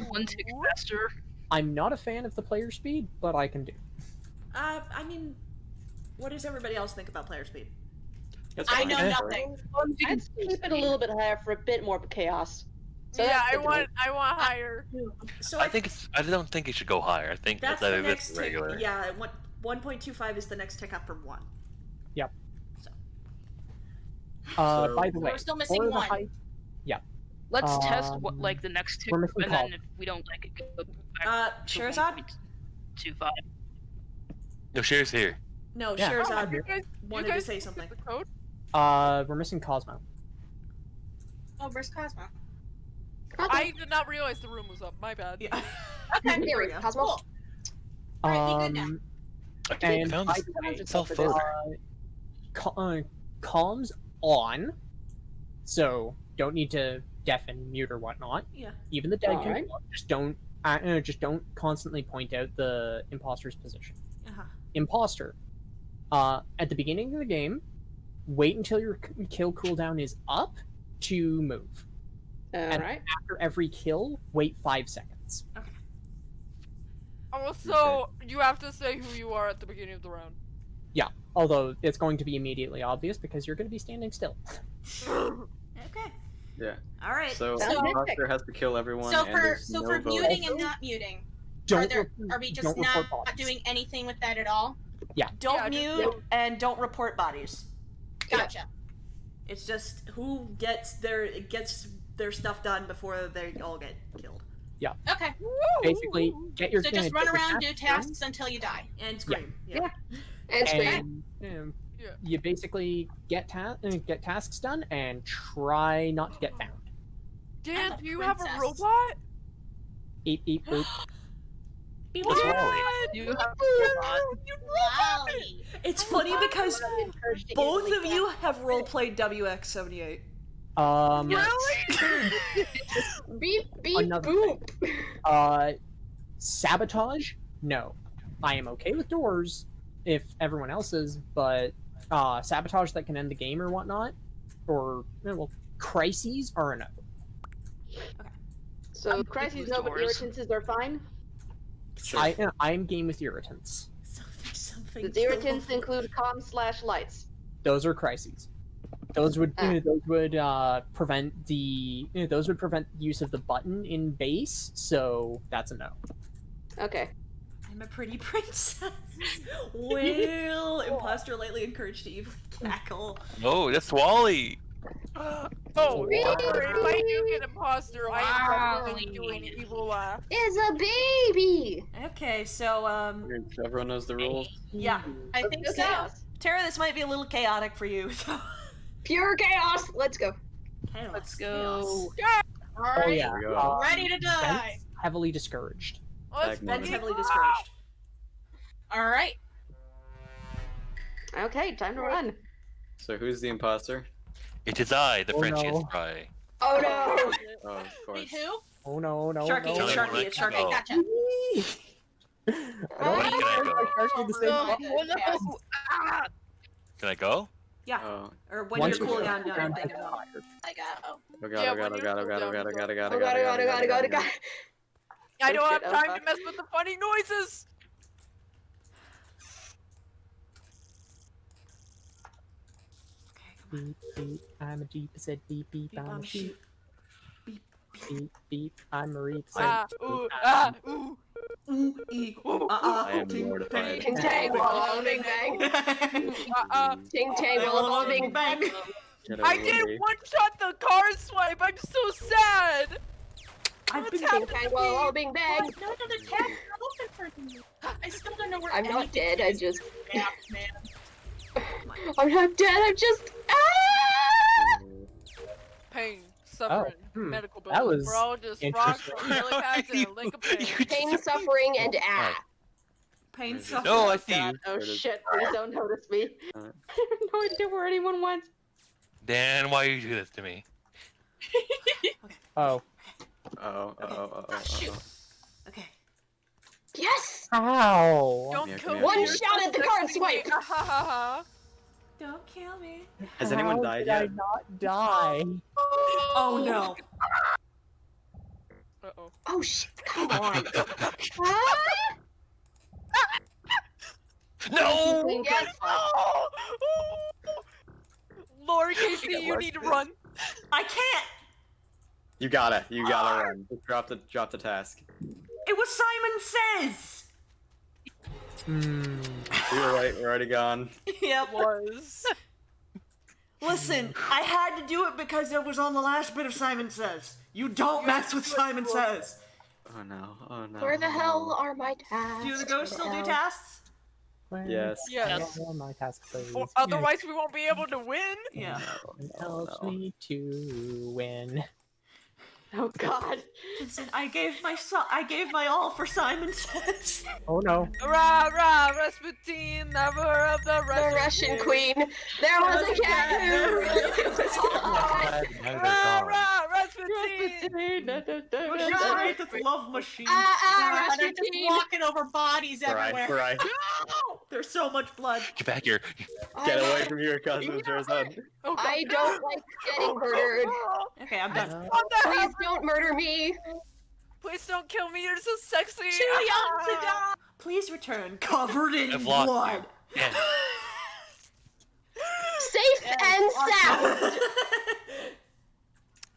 One tick faster. I'm not a fan of the player speed, but I can do. I mean, what does everybody else think about player speed? That's I fine. know Okay. nothing. I'd keep it a little bit higher for a bit more chaos. So yeah, that's I good to want higher. So I don't think it should go higher. I think that's that the if next it's tick. regular. Yeah, 1.25 is the next tick up from 1. Yep. So. By the way, We're still missing for the one. height, Let's test what Um, the next tick, we're missing and Call. then if we don't like it, go back to Sherazad? 1.25. No, Sherry's here. No, Yeah. Oh, Sherazad you guys wanted to say something. the code? we're missing Cosmo. Oh, where's Cosmo? I did not realize the room was up. My bad. Yeah. Okay, There we we go. go. Cosmo. Cool. Alright, be good now. And found by this the way, self-further. comms on, so don't need to deafen, mute, or whatnot. Yeah. Even the dead can Alright. talk, just don't constantly point out the imposter's position. Uh-huh. Imposter. At the beginning of the game, wait until your kill cooldown is up to move. Alright. After every kill, wait 5 seconds. Also, you have to say who you are at the beginning of the round. Although it's going to be immediately obvious because you're going to be standing still. Okay. Yeah. All right. So Sounds the good. imposter has to kill everyone. So and for there's so no for vote. muting and not muting, Don't are we just don't not report bodies. doing anything with that at all? Don't Yeah, mute and don't report bodies. Gotcha. It's just who gets their stuff done before they all get killed. Okay. Basically, get your So just run get your around, do done, tasks until you die. And scream. Yeah. And scream. and Yeah. you basically get tasks done and try not to get found. Dan, I'm a do you have a princess. robot? Eep eep boop. It's Wally. You have a robot. Wally. It's funny because Encouraged to both easily of you have roleplayed WX78. Really? Beep beep Another boop. Sabotage? No. I am okay with doors if everyone else is, but sabotage that can end the game or whatnot, or well, crises are a no. So crises, no, but doors. irritances are fine. Sure. I am game with irritants. Something. Does irritants include comms/lights? Those are crises. Those would prevent the those would prevent use of the button in base, so that's a no. Okay. I'm a pretty princess. Well, imposter lightly encouraged to evilly cackle. No, that's Wally. Oh, Really? if I do get imposter, I am Wow. definitely doing evil laugh. Is a baby. Okay, so Everyone knows the rules. yeah, I think Let's so. go chaos. Tara, this might be a little chaotic for you. So. Pure chaos. Let's go. Chaos, Let's go. All right. Oh yeah. There we go. Ready to die. Vents heavily discouraged. Let's Back Ben's moment. heavily discouraged. All right. Okay, time to run. So who's the imposter? It is I, the Oh, Frenchiest no. fry. Oh no. Oh, of Wait, course. who? Oh no, no, Sharky, no. it's no. Sharky, it's Oh. Sharky. Okay, gotcha. I don't Where can I go? Sharky at the same Oh, time. Oh no! Ah! Can I go? Yeah, Oh, or when Once you're you cooling get down, around think to about tired. I got. oh god, Yeah, oh god, when oh god, oh you're god, oh cooled god, oh down, god, oh god, Oh oh god, oh god, god, oh god, oh god. I Oh, don't shit, have oh, time fuck. to mess with the funny noises. Beep beep, I'm a Jeep. I said beep beep, Beep, I'm I'm a a sheep. sheep. Beep beep, I'm a reap. Ah, ooh, ah, ooh. Ooh, ee, I am ting, mortified. Ting tang, walla bing bang. Ting tang, walla bing bang. Get I away. didn't one-shot the card swipe. I'm so sad. I've been Ting tang, walla bing bang. No other tabs are open for me. I still don't know where. I'm not anything dead. I is. just. Yeah, man. I'm not dead. I'm just. Ah! Pain, suffering, hmm. medical bills. That was We're all just frogs from lily pads and a lick of pain. Pain, suffering, and ah. pain, No, suffering. No, I see you. Oh There it is. shit, please don't notice me. I have no idea where anyone went. Dan, why you do this to me? Oh. Shoot. Okay. Yes! Ow! Don't Yeah, kill come me. here. One you're shot so at the card sexy. swipe. Ah, ha, ha, ha. Don't kill me. Has anyone How died did I yet? not die? Oh no. Uh-oh. Oh shit, come on. Ah! No! Yes! Oh! Lord, Casey, you need to run. I can't. You gotta run. Just drop the task. It was Simon Says. You're right, we're already gone. Yep. Was. Listen, I had to do it because it was on the last bit of Simon Says. You don't mess with Simon Says. Oh no. Where the hell are my tasks? Do the ghosts still do Where the tasks? Yes. Yes. My task, please. Or otherwise, we won't be able to win. Yeah. Helps me to win. Oh god. Listen, I gave my all for Simon Says. Oh no. Rah, rah, Rasputin, lover of the The Russian queen. There was a cat who really was hot. Rah, rah, Rasputin. Great with love machine. They're just Rasputin. walking over bodies everywhere. Right. There's so much blood. Get back here. Get away from your cousin, Charizard. Oh, God. I don't like getting murdered. Okay, I'm done. What the hell? Please don't murder me. Please don't kill me. You're so sexy. Too young to die. Please return covered in I've lost blood. Yeah. Safe and sound.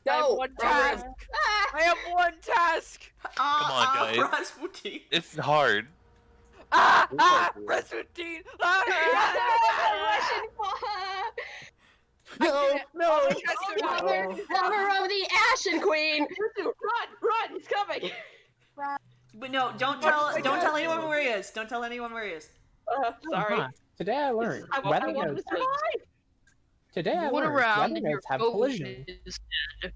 I have No. one task. Ah. I have one task. Come on, guys. Rasputin. It's hard. Rasputin. Russian queen. No. Lover of the Ashen Queen. Run! Run! He's coming! But no, don't tell anyone where he is. Don't tell anyone where he is. Sorry. Uh-huh. Today I learned I weather wanted to nodes. survive. Today I Look learned around weather and your nodes have ghost collision. is dead.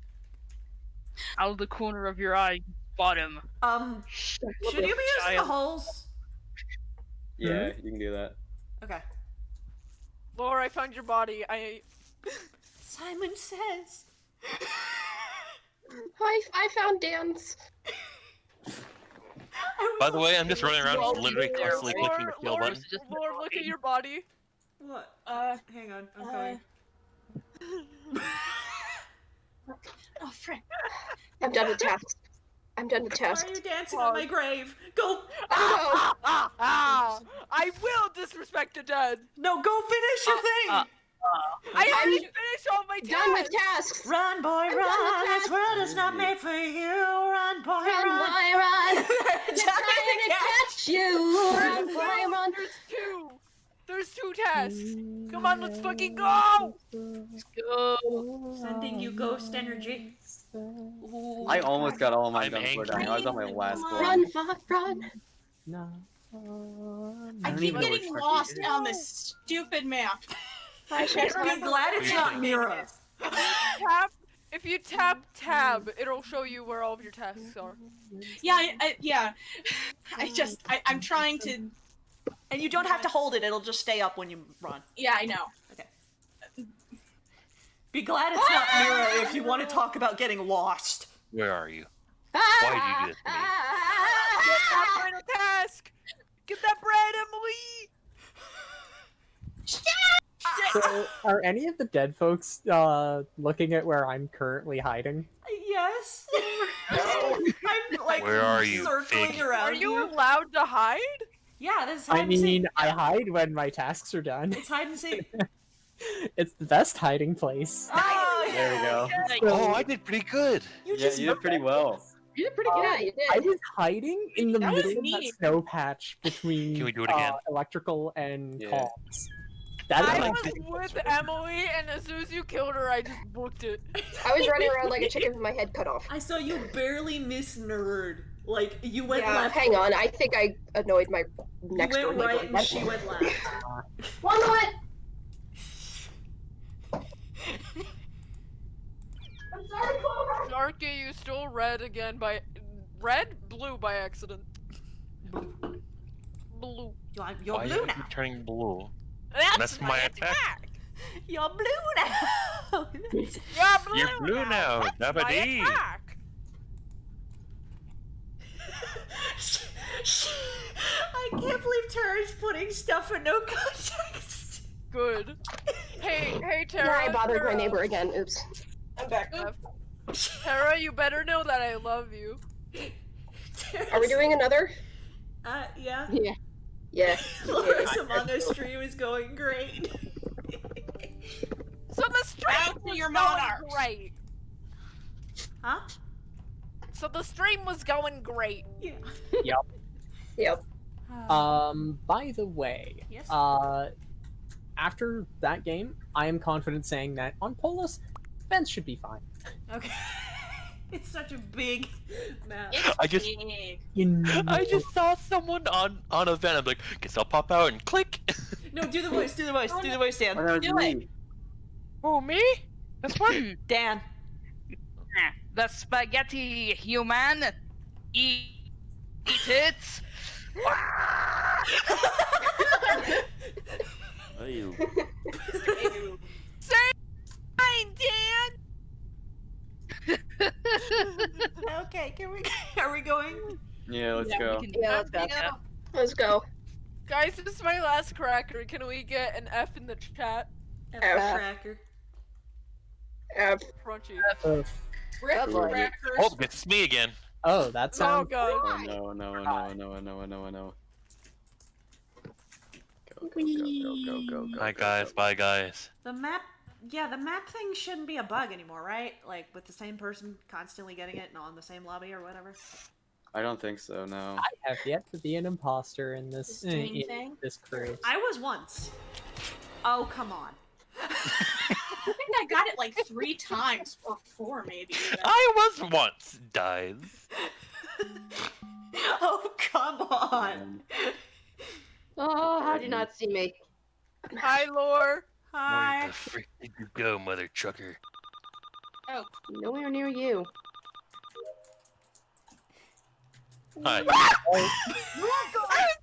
Out of the corner of your eye, bottom. Should you be using the holes? Yeah, you can do that. Okay. Laura, I found your body. Simon says. I found Dan's. By the way, I'm just running around, just literally constantly clicking the kill Laura, button. Laura, look at your body. What? Hang on, I'm going. Oh, frick. I'm done with tasks. I'm done with Why tasks. are you dancing on my grave? Go! I will disrespect the dead. No, go finish your thing! I already finished all my tasks. Done with tasks. Run, boy, I'm done run! with This world is not made for you. Run, boy, Run, run! boy, run. They're They're trying trying to catch you. Run, boy, run. There's two tasks. Come on, let's fucking go. Let's go. Sending you ghost energy. Ooh. I almost got all of mine I'm done before angry. dying. I was on my last one. Run, Fox, run. No. I don't keep even know getting which lost fucking- on this stupid map. I should Be glad it's not Mira. If you tap tab, it'll show you where all of your tasks are. Yeah, yeah. I'm trying to. And you don't have to hold it, it'll just stay up when you run. Yeah, I know. Be glad it's not Mira if you want to talk about getting lost. Where are you? Why did you do this to me? Get that final task. Get that bread, Emily. So, are any of the dead folks looking at where I'm currently hiding? Yes. I'm like Where are you, circling fig? around Are you allowed to hide? Yeah, this is I hide and seek. mean, I hide when my tasks are done. It's hide and seek. It's the best hiding place. Oh, There we go. Oh, I did pretty good. You Yeah, just you did pretty well. You did pretty Yeah, good. you I did. was hiding in the That was middle of that neat. snow patch between Can we do it again? electrical and Yeah. comms. That is I my was biggest with frustration. Emily, and as soon as you killed her, I just booked it. I was running around like a chicken with my head cut off. I saw you barely miss Nerd. Like you went Yeah, left. hang on. I think I annoyed my You next door went neighbor. right and she went left. One moment. I'm sorry, Clover. Sharky, you stole blue by accident. Blue. You're Why blue are now. you turning blue? That's my attack. You're blue now. You're blue, You're blue now, That's my Dabba-dee. attack. I can't believe Tara's putting stuff in no context. Good. Hey, Tara. Yeah, I bothered my Tara. neighbor again. Oops. I'm back. Tara, you better know that I love you. Are we doing another? Yeah. Yeah. Yeah. Laura's Among Us stream is going great. So the stream Out to was your going monarchs. great. Huh? So the stream was going great. Yeah. Yep. By the way, Yes? after that game, I am confident saying that on Polus, Spence should be fine. Okay. It's such a big map. It's I just- big. You know, I just saw someone on a vent. I'm like, guess I'll pop out and click. No, do the voice, Dan. Oh, that was Do me. it. Oh, me? That's one. Dan. The spaghetti human. Eat it. Oh, you. Say fine, Dan. Okay, are we going? Yeah, let's Yeah, we go. can- Yeah, let's go. Yeah. Let's go. Guys, this is my last cracker. Can we get an F in the chat? F F. tracker. F. Crunchy. Rip boy. crackers. Oh, it's me again. oh, that Oh sounds. god. Oh no, no, no, no, no, no, no. Go, go, go, go, go. Hi guys, bye guys. The map, yeah, the map thing shouldn't be a bug anymore, right? Like with the same person constantly getting it and on the same lobby or whatever. I don't think so, no. I have yet to be an imposter in this This doing in thing? this crew. I was once. Oh, come on. I think I got it like 3 times or 4 maybe. even. I was once died. Oh, come on. Oh, how did you not see me? Hi, Lore. Hi. Where the frick did you go, mother trucker? Oh, Nowhere near you. Hi. I was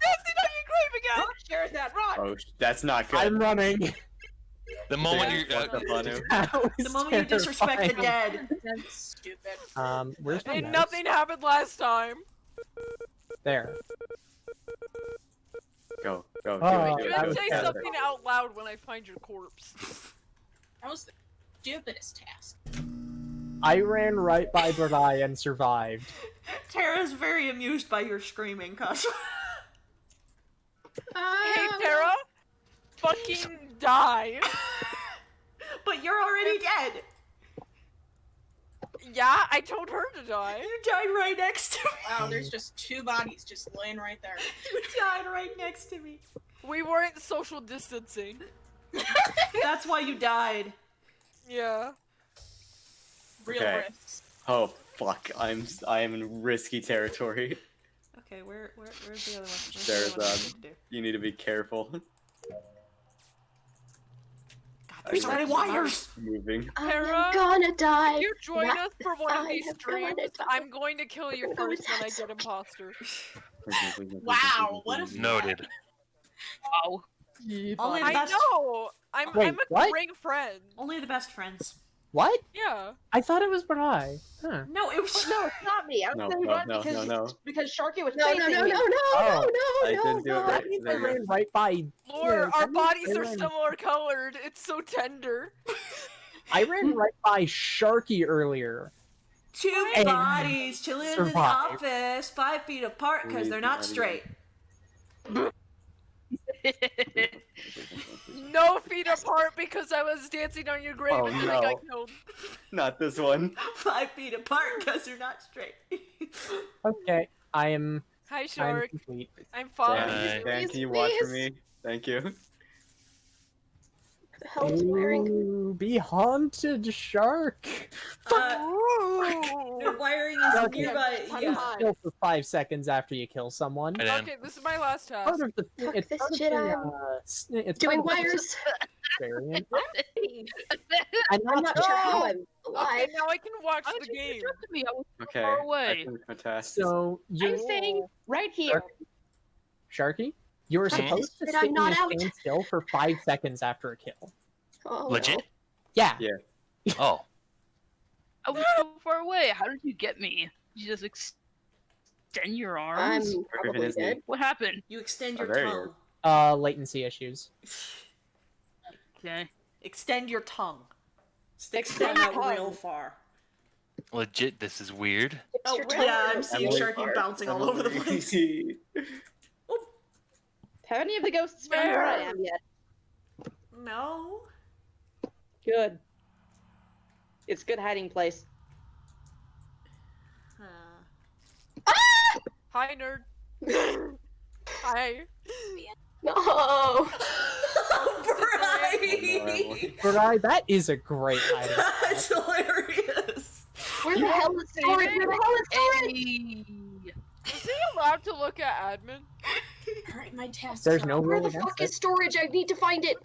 dancing on your grave again. Oh, shares that rock. Oh, that's not good. I'm running. The moment Yeah, you're What the Banu? That was The moment you disrespect the terrifying. dead. that's stupid. Where's my And mouse? nothing happened last time. There. Go, Oh, do it, You do it, that can do was it. say bad. something out loud when I find your corpse. That was the stupidest task. I ran right by Bradai and survived. Tara's very amused by your screaming, cuz. Hey, Tara. Fucking die. But you're already dead. Yeah, I told her to die. You died right next to me. Wow, there's just 2 bodies just laying right there. You died right next to me. We weren't social distancing. That's why you died. Yeah. Real Okay. risks. Oh fuck! I am in risky territory. Okay, where's the other one? Where's There's, the other one I need to do? You need to be careful. God, there's so many wires. Moving. Tara, I'm gonna die. If you join Not us for one of I these have streams, gone to die. I'm going to kill you I'm gonna first when I die get imposter. Wow, what a Noted. Oh. Only the I best. know! I'm Wait, a what? great friend. Only the best friends. What? Yeah. I thought it was Bradai. Huh. No, it was. No, it's not me. I was No, saying no, run no, because, no. because Sharky was No, no, chasing no, me. no, no, Oh, no, I no, didn't do it no. right. That means I There you go. ran right by. Lore, Yeah, our that means bodies I are ran- similar colored. It's so tender. I ran right by Sharky earlier. 2 And bodies chilling in the survived. office, 5 feet apart because they're not straight. No feet apart because I was dancing on your grave Oh, and then I got no. killed. Not this one. 5 feet apart because they're not straight. Okay, I am. Hi, I'm Shark. complete. I'm following Bye. you. Dan, can you watch for me? Thank you. The hell is wearing? Ooh, be haunted, Shark. Ooh. The wiring is Okay. nearby. Yeah. Kill for 5 seconds after you kill someone. And then, Okay, this is my last task. Part of the Fuck it's this part of shit, the, I'm it's Doing part of the wires. variant. I'm not sure how I'm Okay, alive. now I can watch How the did you game. catch up to me? I was Okay. far I away. think my task is So I'm you, saying right here. Sharky, you were Mhm. supposed to But sit I'm in not a out. standstill for 5 seconds after a kill. Oh, legit? Yeah. Yeah. Oh. I was so far away. How did you get me? You just extend your arms? I'm probably isn't dead. What happened? You extend Oh, your there you tongue. Latency issues. Okay. Extend your tongue. Stick Extend tongue out tongue. real far. Legit, this is weird. Oh, Your yeah, tongue I'm seeing Emily- Sharky bouncing all over the place. Have any of the ghosts found where I am yet? No. Good. It's a good hiding place. Hi, nerd. Hi. No. Brian! Bradai, that is a great item. That's hilarious. Where the hell is storage? Where the hell is storage? Hey. Is he allowed to look at admin? Alright, my task. There's no Where rule the against fuck it. is storage? I need to find it.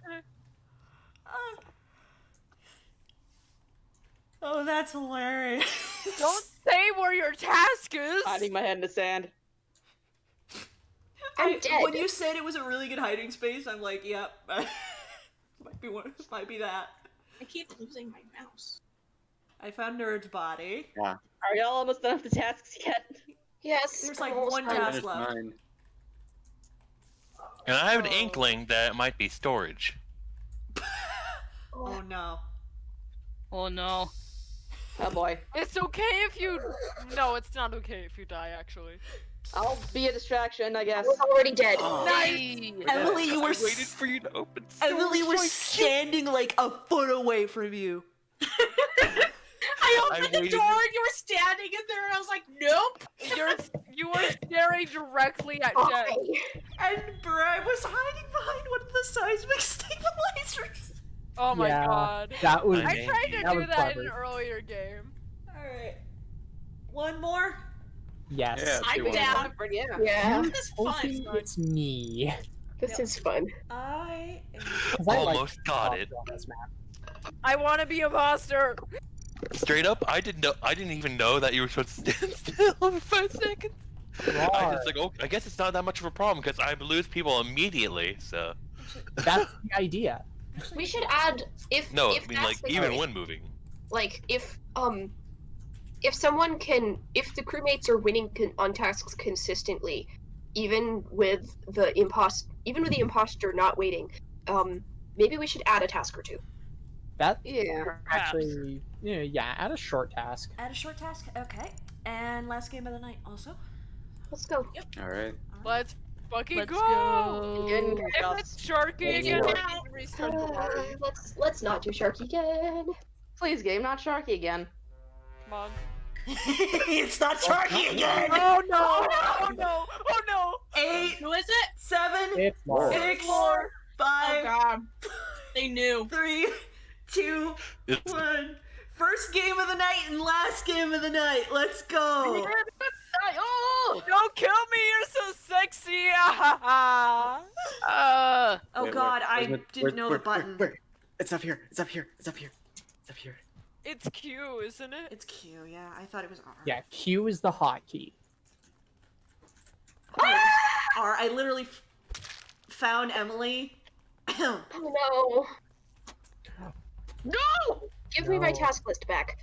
Oh, that's hilarious. Don't say where your task is. Hiding my head in the sand. I'm dead. When you said it was a really good hiding space, I'm like, yep. might be that. I keep losing my mouse. I found Nerd's body. Are y'all almost done with the tasks yet? Yes. There's like almost one done. task Finished left. mine. And I have an Oh. inkling that it might be storage. Oh no. Oh no. Oh boy. It's okay if you. No, it's not okay if you die, actually. I'll be a distraction, I I guess. was already dead. Hey. Emily, you were waited for you to open storage. Emily was standing like a foot away from you. I opened the waited- door and you were standing in there and I was like, nope. You were staring directly at Why? Jen. And Brian was hiding behind one of the seismic stabilizers. Oh my Yeah. god. That was. I tried to that do was that in clever. an earlier game. Alright. One more? Yes. Yeah, I'm 2-1. down. Yeah. Yeah, This is fun. Hoping it's me. this is fun. I am... 'Cause I like Almost got it. on this map. I want to be a monster. Straight up, I didn't even know that you were supposed to stand still for 5 seconds. I Rawr. just like, oh, I guess it's not that much of a problem because I lose people immediately. So That's the idea. We should add if no, if I mean that's like the even case, when moving. like if someone can, if the crewmates are winning on tasks consistently, even with the imposter not waiting, maybe we should add a task or two. That Yeah. actually, yeah, add a short task. Add a short task? Okay. And last game of the night also. Let's go. All right. Let's fucking Let's go. go. Again, If it's Sharky again, Yeah. I need to restart the lobby. Let's not do Sharky again. Please, game, not Sharky again. Come on. It's not Sharky again! Oh no! Oh no! Oh no! 8, Who is it? 7, It's Laura. 6, Oh 5, god. They knew. 3, 2, It's 1. First game of the night and last game of the night. Let's go. Oh! Don't kill me! You're so sexy! Oh Wait, god, I where's it? didn't know the button. Where? It's up here. It's up here. It's up here. It's up here. It's Q, isn't it? It's Q, yeah. I thought it was R. Yeah, Q is the hotkey. R. I literally found Emily. Oh no! No! Give me my No. task list back.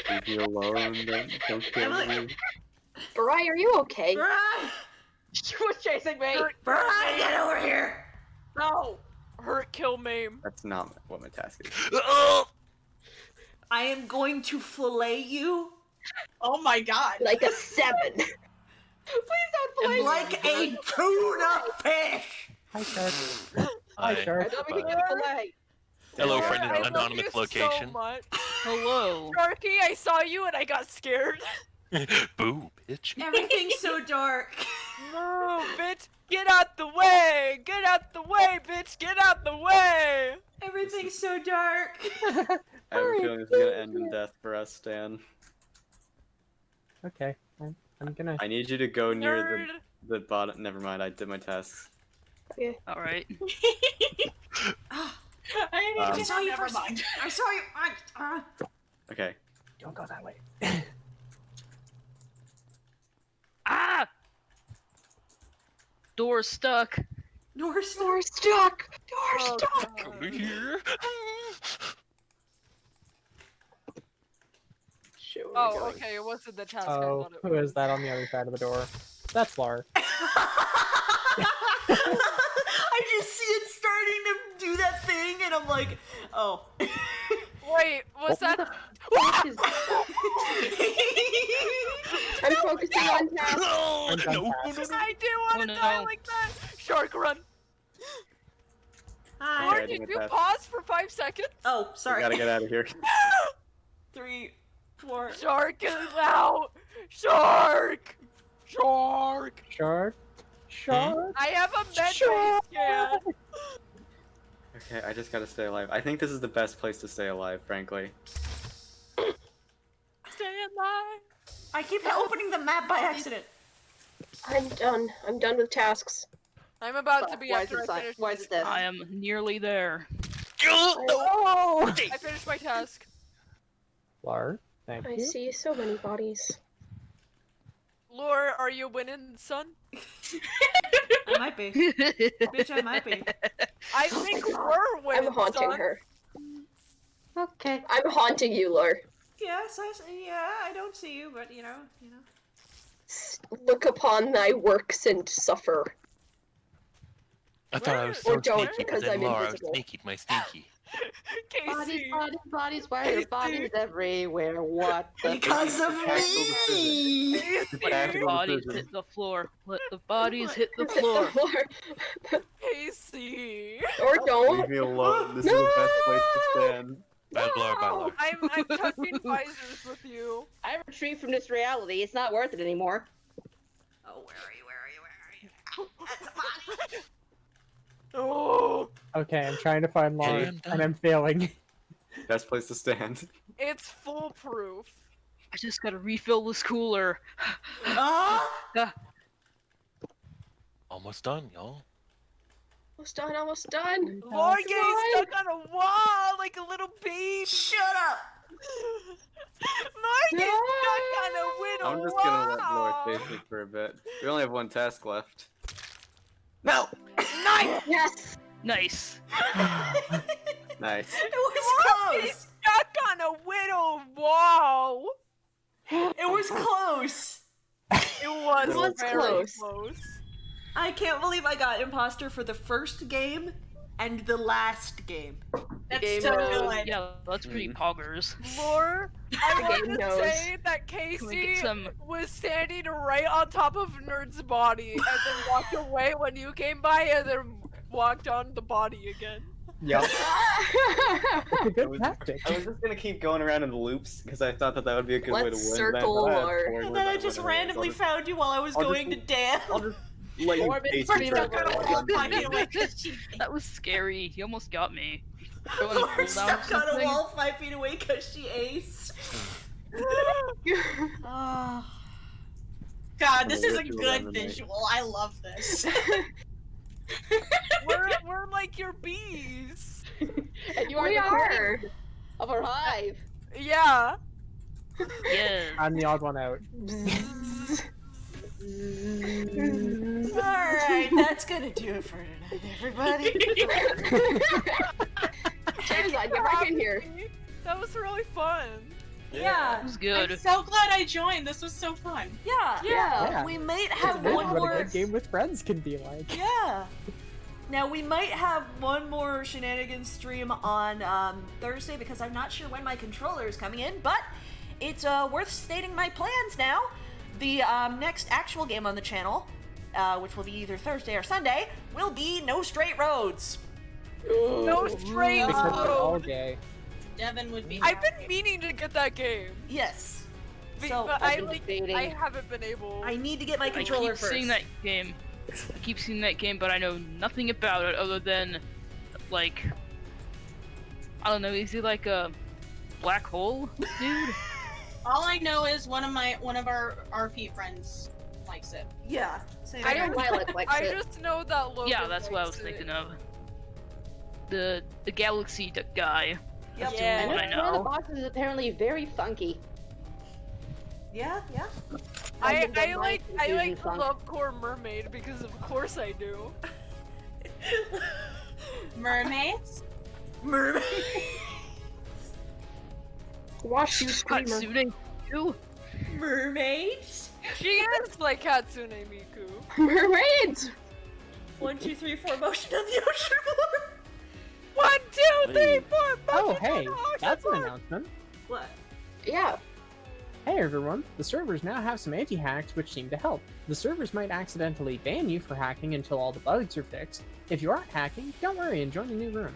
Leave you alone. Don't kill Emily. me. Barai, are you okay? Brian! She was chasing me! Brian, get over here! No! Hurt, kill, maim. That's not what my task is. I am going to fillet you Oh my god. Like a 7. Please don't play! like a tuna fish! Hi, Shark. Hi, Hi. I Shark. thought we could get a fillet. Hello, Laura, friend in I an love anonymous you so location. much. Hello. Sharky, I saw you and I got scared. Boo, bitch. Everything's so dark. Move, bitch! Get out the way! Get out the way, bitch! Get out the way! Everything's so dark. I have a feeling this is gonna end in death for us, Stan. Okay, I'm gonna. I need you to go near Nerd. the bottom. Never mind. I did my tasks. All right. I Um, didn't I saw you never first. mind. I saw you. Okay. Don't go that way. Ah! Door's stuck. Norse. Door stuck! Door Oh, stuck! God. Over here. Shoot, we're Oh, going. okay, it wasn't the task I Oh, thought it who was. is that on the other side of the door? That's Lar. I just see it starting to do that thing, and I'm like, oh. Wait, was that? I'm focusing on task. No, I'm done no, fast. I didn't want to Oh, no. die like that. Shark run. Hi. Or I did did you my task. pause for 5 seconds? Oh, I sorry. gotta get out of here. 3, 4. Shark is out. Shark. Shark. Shark. Shark. I have a med Shark. scan. Okay, I just gotta stay alive. I think this is the best place to stay alive, frankly. Stay alive. I keep opening the map by accident. I'm done. I'm done with tasks. I'm about to be Why is after it I si- finish. Why is it this? I am nearly there. Oh! I finished my task. Lar, thank I you. see so many bodies. Lore, are you winning, son? I might be. Bitch, I might be. I think we're winning, I'm haunting son. her. Okay. I'm haunting you, Lar. Yes, I don't see you, but you know. Look upon thy works and suffer. I thought I was Or so don't, sneaky, but because then I'm Laura, I was invisible. sneaky, my sneaky. Bodies, Casey. bodies, bodies, why are there bodies everywhere? What the Because of Tactical me. Tactical Bodies decision. hit the floor. Let the bodies hit the floor. Casey. Or don't. Leave me alone. This is the best place to stand. Bye, Laura, bye, Laura. I'm touching visors with you. I retreat from this reality. It's not worth it anymore. Oh, where are you? Where are you? Where are you? Ow, that's a body. Oh, Okay, I'm trying to find Lar, Hey, I'm done. and I'm failing. Best place to stand. it's foolproof. I just gotta refill this cooler. Ah! Almost done, y'all. Almost done. Morgan's stuck on a wall like a little baby. Shut up! Morgan's stuck on a little I'm just gonna let Laura wall. chase me for a bit. We only have one task left. No! Nice! Yes. Nice. Nice. It was close! Stuck on a little wall. It was close! It was It was very close. close. I can't believe I got imposter for the first game and the last game. That's Game so knows. good. Yeah, that's pretty poggers. Lore, I want Game to knows. say that Can we Casey get some? was standing right on top of Nerd's body and then walked away when you came by and then walked on the body again. Yep. It's a I good was- tactic. I was just gonna keep going around in the loops because I thought that would be a good way to Let's win. circle but I have Lore. four And more then I that just win anyways. randomly found you while I was I'll just- going to dance. I'll just let you Orbit chase pretty me for a much bit. gonna I'll Fucking do away it. 'cause she- That was scary. He almost got me. Going We're cooldown or stuck on a something? wall 5 feet away because she aced. Ah. God, this is a Ritual good MMA. visual. I love this. We're like your bees. And you are We the are. queen of our hive. Yeah. Yeah. I'm the odd one out. Alright, that's gonna do it for tonight, everybody. James, get back in here. That was really fun. Yeah, It was good. I'm so glad I joined. This was so fun. yeah, Yeah. We might It's have one amazing what more. a good game with friends can be like. Yeah. Now we might have one more shenanigans stream on Thursday because I'm not sure when my controller is coming in, but it's worth stating my plans now. The next actual game on the channel, which will be either Thursday or Sunday, will be No Straight Roads. No straight Because we're all road. gay. Devin would be. I've been meaning to get that game. Yes. Be- So but I've I been like debating. I haven't been able. I need to get my I controller keep first. seeing that game. I keep seeing that game, but I know nothing about it other than, like, I don't know. Is he like a black hole dude? All I know is one of our RP friends likes it. Yeah. Same I here. don't- Violet likes I it. just know that Logan. Yeah, that's what I was likes it. thinking of. The galaxy guy. Yep. Yeah. What I And one of the know. bosses is apparently very funky. Yeah, yeah. I Something that like might I confuse like funk. Love Core Mermaid because of course I do. Mermaids? Mermaid. Wash you, screamer. Hatsune Miku? Mermaids. She is like Hatsune Miku. Mermaids! 1, 2, 3, 4 motion on the ocean floor. 1, 2, 3, 4. Oh, motion hey, on the ocean that's an floor. announcement. What? Yeah. Hey everyone, the servers now have some anti-hacks which seem to help. The servers might accidentally ban you for hacking until all the bugs are fixed. If you aren't hacking, don't worry and join the new room.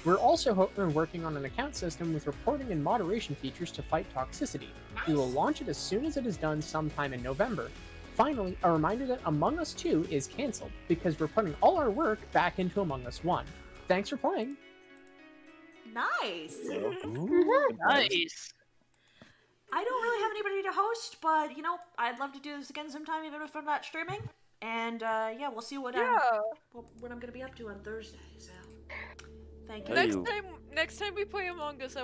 We're also working on an account system with reporting and moderation features to fight toxicity. We will launch it as soon as it is done sometime in November. Finally, a reminder that Among Us 2 is cancelled, because we're putting all our work back into Among Us 1. Thanks for playing! Nice. Nice. I don't really have anybody to host, but you know, I'd love to do this again sometime, even if I'm not streaming. And yeah, we'll see what Yeah. what I'm gonna be up to on Thursday. So, thank you. Hey. Next time we play Among Us, I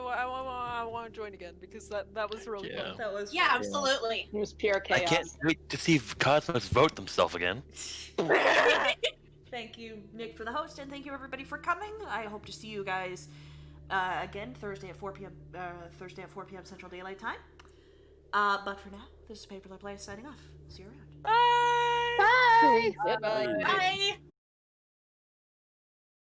want to join again because that was really Yeah. fun. That was Yeah, absolutely. It was pure chaos. I can't wait to see Cosmos vote themselves again. Thank you, Nick, for the host, and thank you everybody for coming. I hope to see you guys again Thursday at 4 p.m. Thursday at 4 p.m. Central Daylight Time. But for now, this is Paperless Play signing off. See you around. Bye. Bye! Goodbye. Bye.